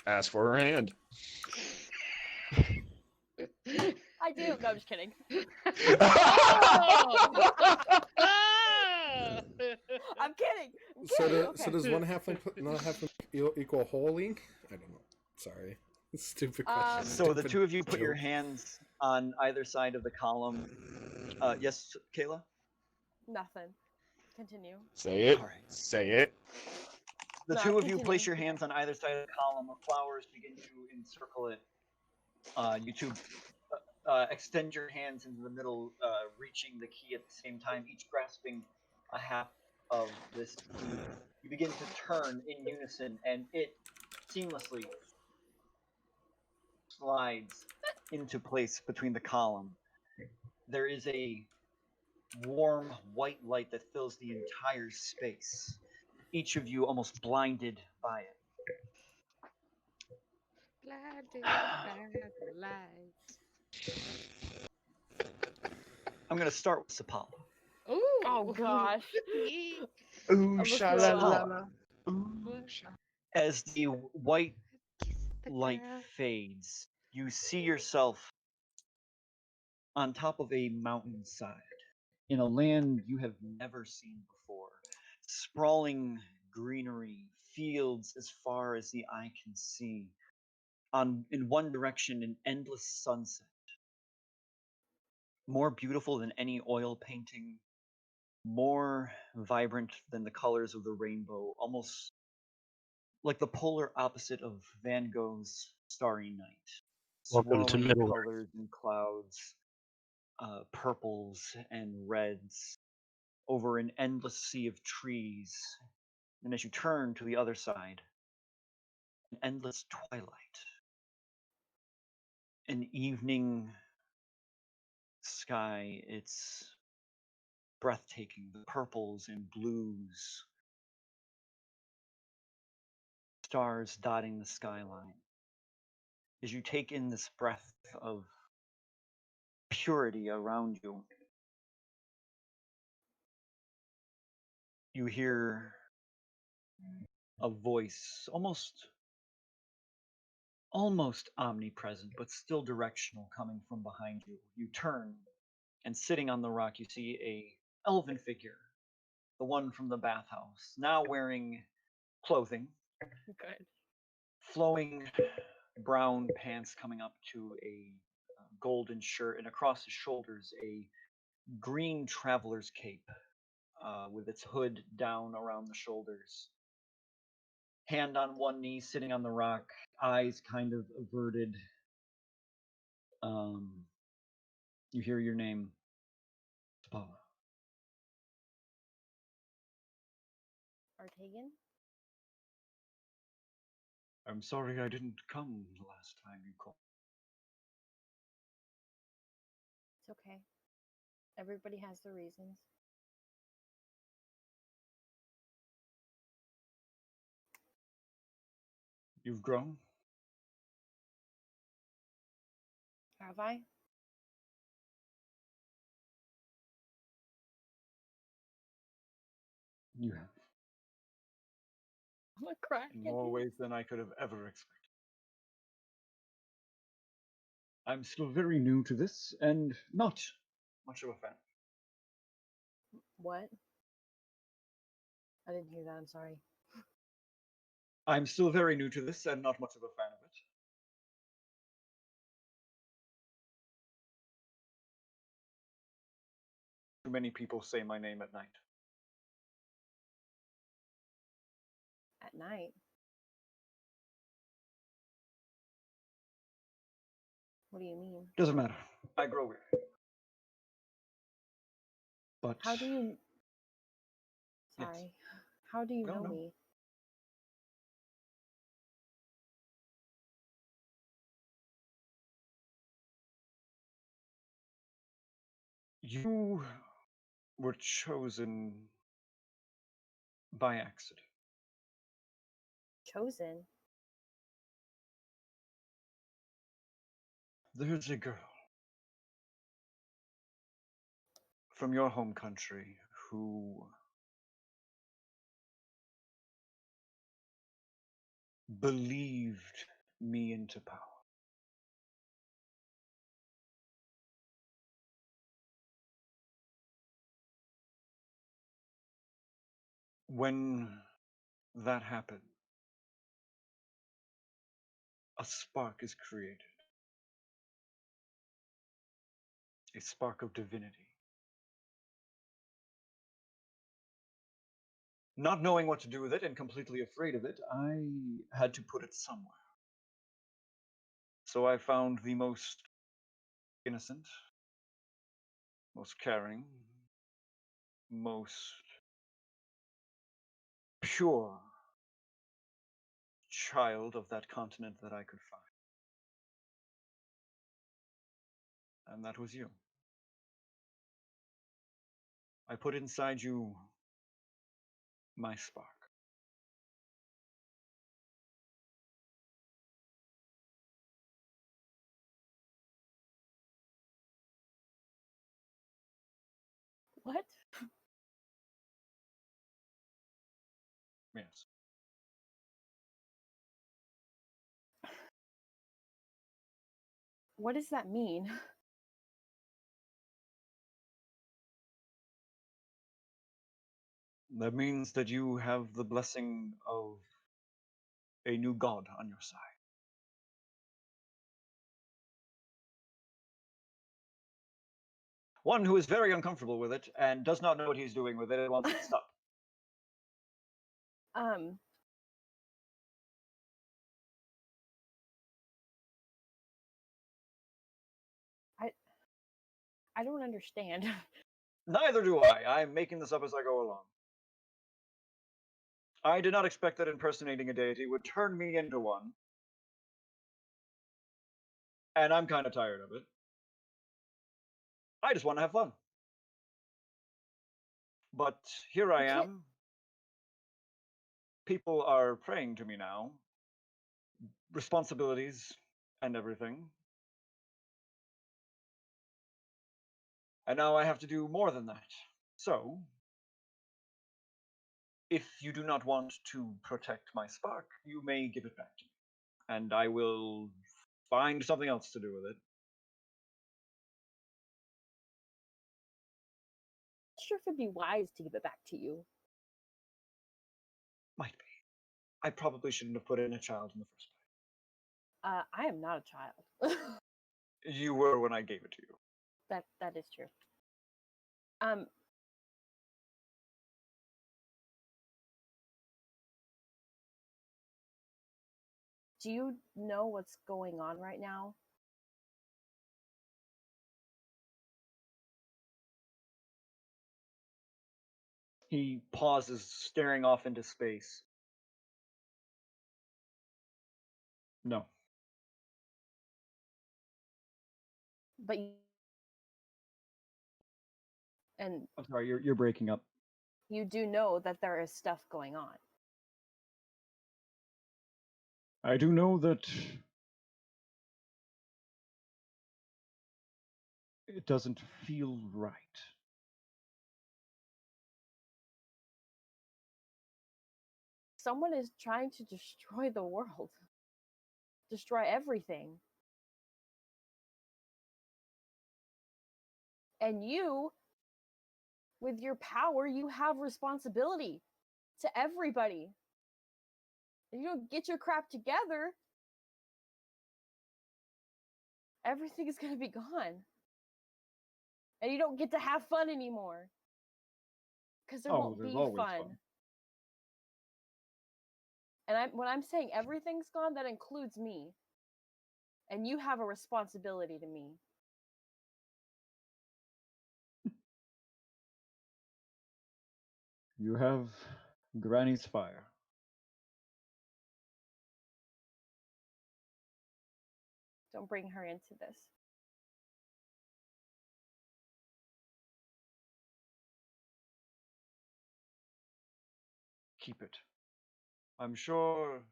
ask for her hand. I do. No, I'm just kidding. I'm kidding. I'm So, kidding. so does one halfling not halfling equal holding? I don't know. Sorry. Stupid question. So the Stupid two of you put your joke. hands on either side of the column. Yes, Kayla? Nothing. Continue. Say it. All right. Say it. The No, two of you continue. place your hands on either side of the column. Flowers begin to encircle it. You two extend your hands into the middle, reaching the key at the same time, each grasping a half of this key. You begin to turn in unison, and it seamlessly slides into place between the column. There is a warm white light that fills the entire space. Each of you almost blinded by it. Blinded by the lights. I'm going to start with Sapala. Ooh. Oh gosh. Yeek. Ooh, Almost sha threw la la up. la. Ooh, sha. As the white Kiss the light girl. fades, you see yourself on top of a mountainside in a land you have never seen before. Sprawling greenery, fields as far as the eye can see. In one direction, an endless sunset. More beautiful than any oil painting, more vibrant than the colors of the rainbow, almost like the polar opposite of Van Gogh's Starry Night. Welcome to Swirling Middle-earth. colors and clouds, purples and reds, over an endless sea of trees. And as you turn to the other side, an endless twilight. An evening sky, it's breathtaking. The purples and blues, stars dotting the skyline. As you take in this breath of purity around you, you hear a voice, almost omnipresent, but still directional, coming from behind you. You turn, and sitting on the rock, you see a elven figure, the one from the bathhouse, now wearing clothing, Good. flowing brown pants coming up to a golden shirt, and across his shoulders a green traveler's cape with its hood down around the shoulders. Hand on one knee, sitting on the rock, eyes kind of averted. You hear your name, Spala. Artagan? I'm sorry I didn't come the last time you called. It's okay. Everybody has their reasons. You've grown? Have I? You have. I'm gonna cry. In more ways than I could have ever expected. I'm still very new to this and not much of a fan. What? I didn't hear that. I'm sorry. I'm still very new to this and not much of a fan of it. Too many people say my name at night. at night. What do you mean? Doesn't matter. I grow weary. But How do you? Yes. Sorry. How do you No, know no. me? You were chosen by accident. Chosen? There's a girl from your home country who believed me into power. When that happened, a spark is created. A spark of divinity. Not knowing what to do with it and completely afraid of it, I had to put it somewhere. So I found the most innocent, most caring, most pure child of that continent that I could find. And that was you. I put inside you my spark. What? Yes. What does that mean? That means that you have the blessing of a new god on your side. One who is very uncomfortable with it and does not know what he's doing with it and wants it to stop. Um. I don't understand. Neither do I. I'm making this up as I go along. I did not expect that impersonating a deity would turn me into one. And I'm kind of tired of it. I just want to have fun. But here I You can't- am. People are praying to me now. Responsibilities and everything. And now I have to do more than that. So, if you do not want to protect my spark, you may give it back to me. And I will find something else to do with it. Not sure if it'd be wise to give it back to you. Might be. I probably shouldn't have put in a child in the first place. I am not a child. You were when I gave it to you. That is true. Do you know what's going on right now? He pauses, staring off into space. No. But and I'm sorry, you're breaking up. you do know that there is stuff going on. I do know that it doesn't feel right. Someone is trying to destroy the world. Destroy everything. And you, with your power, you have responsibility to everybody. If you don't get your crap together, everything is going to be gone. And you don't get to have fun anymore. Because there won't there's be always fun. fun. And when I'm saying everything's gone, that includes me. And you have a responsibility to me. You have Granny's fire. Don't bring her into this. Keep it. I'm sure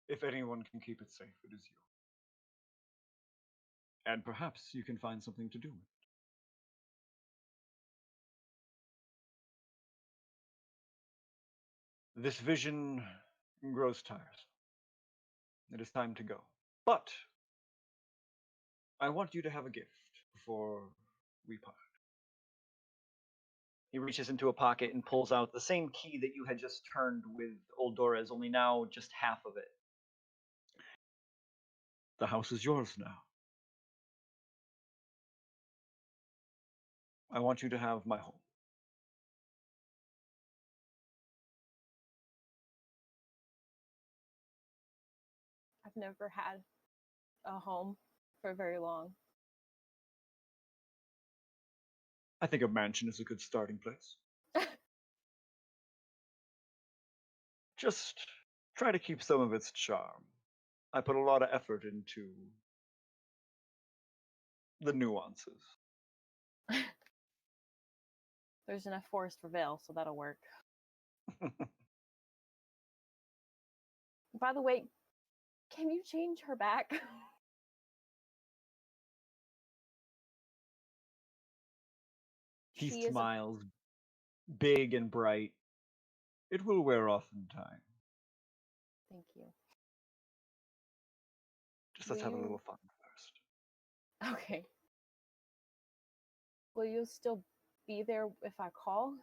if anyone can keep it safe, it is you. And perhaps you can find something to do with it. This vision grows tiresome. It is time to go. But I want you to have a gift before we part. He reaches into a pocket and pulls out the same key that you had just turned with Old Dorez, only now just half of it. The house is yours now. I want you to have my home. I've never had a home for very long. I think a mansion is a good starting place. Just try to keep some of its charm. I put a lot of effort into the nuances. There's enough forest for Vale, so that'll work. By the way, can you change her back? He She is a- smiles, big and bright. It will wear off in time. Thank you. Just let's Will have a you- little fun first. Okay. Will you still be there if I call?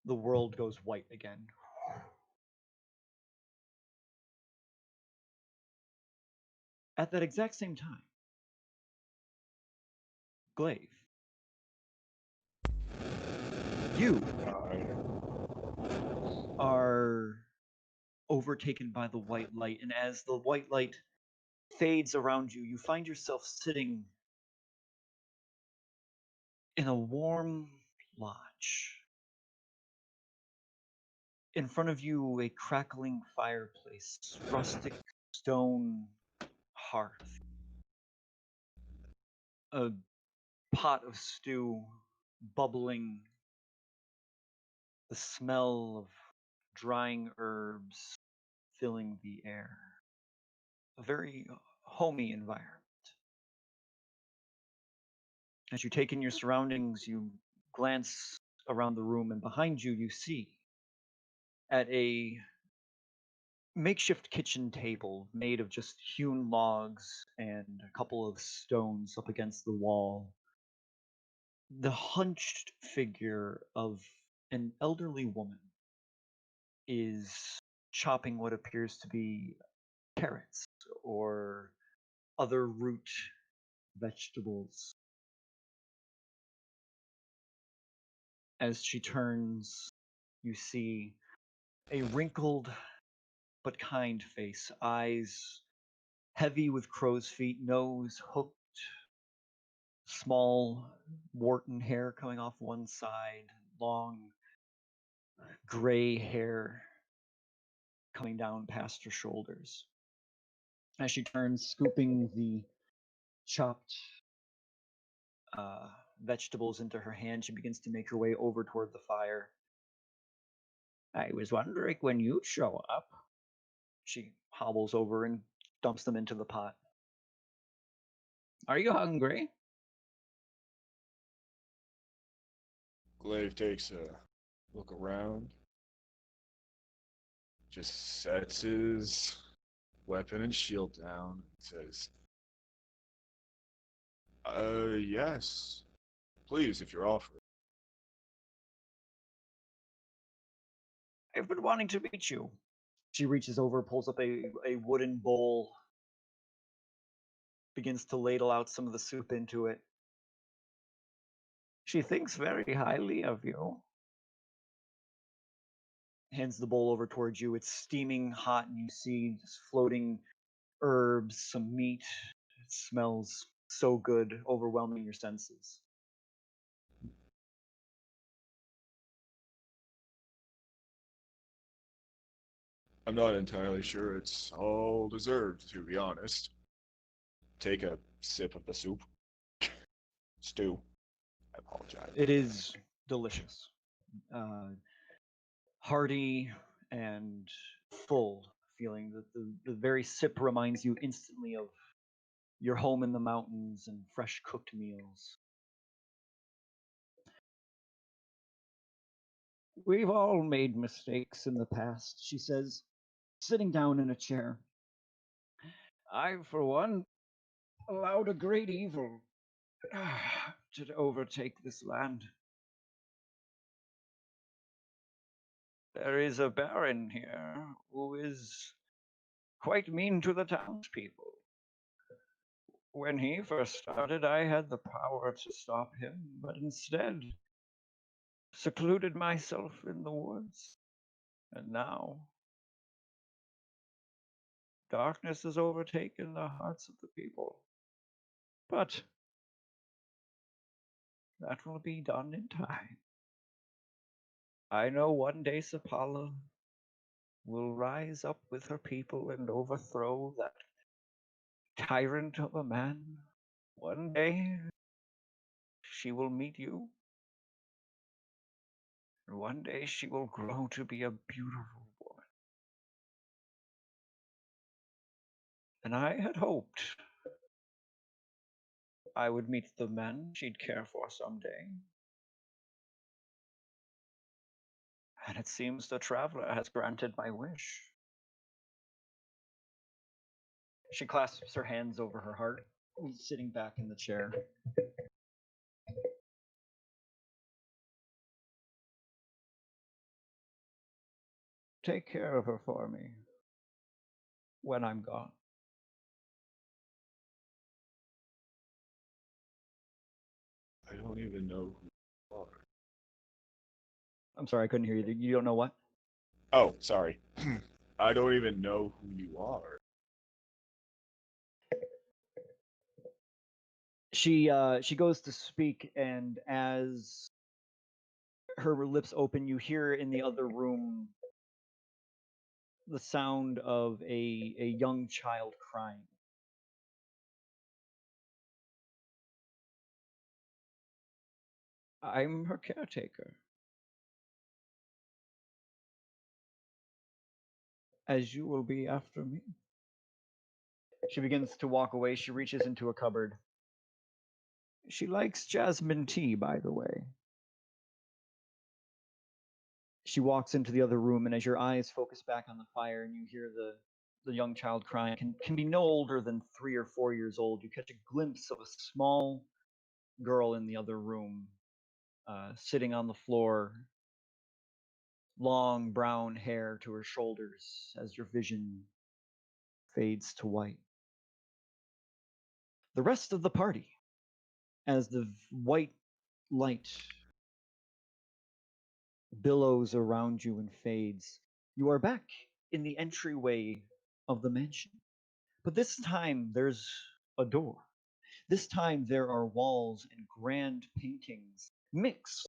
The world goes white again. At that exact same time, Glaive, you are overtaken by the white light, and as the white light fades around you, you find yourself sitting in a warm lodge. In front of you, a crackling fireplace, rustic stone hearth, a pot of stew bubbling, the smell of drying herbs filling the air. A very homey environment. As you take in your surroundings, you glance around the room, and behind you, you see at a makeshift kitchen table made of just hewn logs and a couple of stones up against the wall, the hunched figure of an elderly woman is chopping what appears to be carrots or other root vegetables. As she turns, you see a wrinkled but kind face, eyes heavy with crow's feet, nose hooked, small Wharton hair coming off one side, long gray hair coming down past her shoulders. As she turns, scooping the chopped vegetables into her hand, she begins to make her way over toward the fire. I was wondering when you'd show up. She hobbles over and dumps them into the pot. Are you hungry? Glaive takes a look around, just sets his weapon and shield down, and says, yes. Please, if you're offering. I've been wanting to meet you. She reaches over, pulls up a wooden bowl, begins to ladle out some of the soup into it. She thinks very highly of you. Hands the bowl over towards you. It's steaming hot, and you see just floating herbs, some meat. It smells so good, overwhelming your senses. I'm not entirely sure it's all deserved, to be honest. Take a sip of the soup. Stew. I apologize. It is delicious. Uh, hearty and full feeling. The very sip reminds you instantly of your home in the mountains and fresh cooked meals. We've all made mistakes in the past, she says, sitting down in a chair. I, for one, allowed a great evil to overtake this land. There is a baron here who is quite mean to the townspeople. When he first started, I had the power to stop him, but instead secluded myself in the woods. And now, darkness has overtaken the hearts of the people. But that will be done in time. I know one day Sapala will rise up with her people and overthrow that tyrant of a man. One day she will meet you. And one day she will grow to be a beautiful woman. And I had hoped I would meet the men she'd care for someday. And it seems the traveler has granted my wish. She clasps her hands over her heart, sitting back in the chair. Take care of her for me when I'm gone. I don't even know who you are. I'm sorry, I couldn't hear you. You don't know what? Oh, sorry. I don't even know who you are. She goes to speak, and as her lips open, you hear in the other room the sound of a young child crying. I'm her caretaker. As you will be after me. She begins to walk away. She reaches into a cupboard. She likes jasmine tea, by the way. She walks into the other room, and as your eyes focus back on the fire and you hear the young child crying, can be no older than 3 or 4 years old, you catch a glimpse of a small girl in the other room, sitting on the floor, long brown hair to her shoulders as your vision fades to white. The rest of the party, as the white light billows around you and fades, you are back in the entryway of the mansion. But this time there's a door. This time there are walls and grand paintings mixed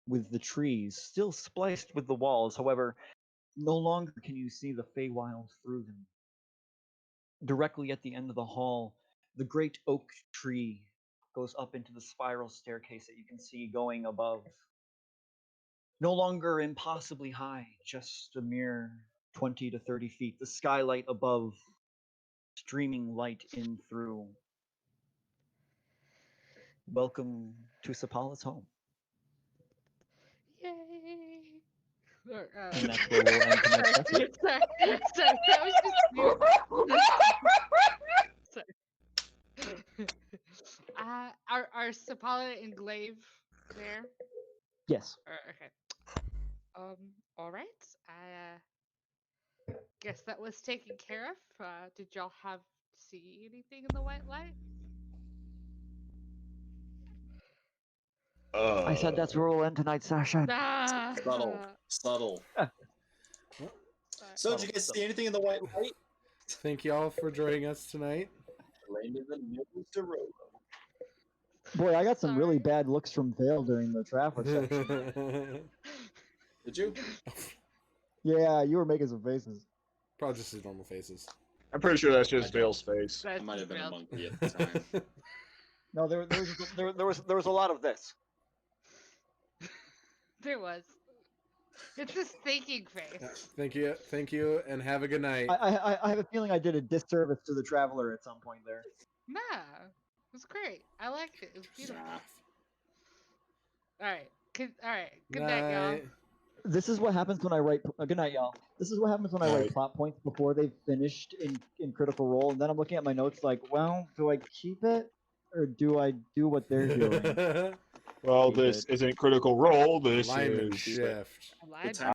with the trees, still spliced with the walls. However, no longer can you see the Feywild through them. Directly at the end of the hall, the great oak tree goes up into the spiral staircase that you can see going above. No longer impossibly high, just a mere 20 to 30 feet. The skylight above, streaming light in through. Welcome to Sapala's home. Yay! Or, And that's where we'll end tonight's session. sorry, that was just you. Sorry. Are Sapala and Glaive there? Yes. Okay. All right. I guess that was taken care of. Did y'all see anything in the white light? I said that's where we'll end tonight's session. Ah. Subtle. Subtle. So, did you guys see anything in the white light? Thank y'all for joining us tonight. Lane in the nose to road. Boy, I got some really Sorry. bad looks from Vale during the traffic section. Did you? Yeah, you were making some faces. Probably just his normal faces. I'm pretty sure that's just Vale's face. I That's might have been a real. monkey at the time. No, there was a lot of this. There was. It's his thinking face. Yeah, thank you, and have a good night. I have a feeling I did a disservice to the traveler at some point there. Nah, it was great. I liked it. It was beautiful. Nah. All right. All right. Good night, y'all. This is what happens when I write. Good night, y'all. This is what happens when I write plot points before they've finished in Critical Role, and then I'm looking at my notes like, well, do I keep it or do I do what they're doing? Well, Keep this it. isn't Critical Role. This Alignment is shift. I lied. Good time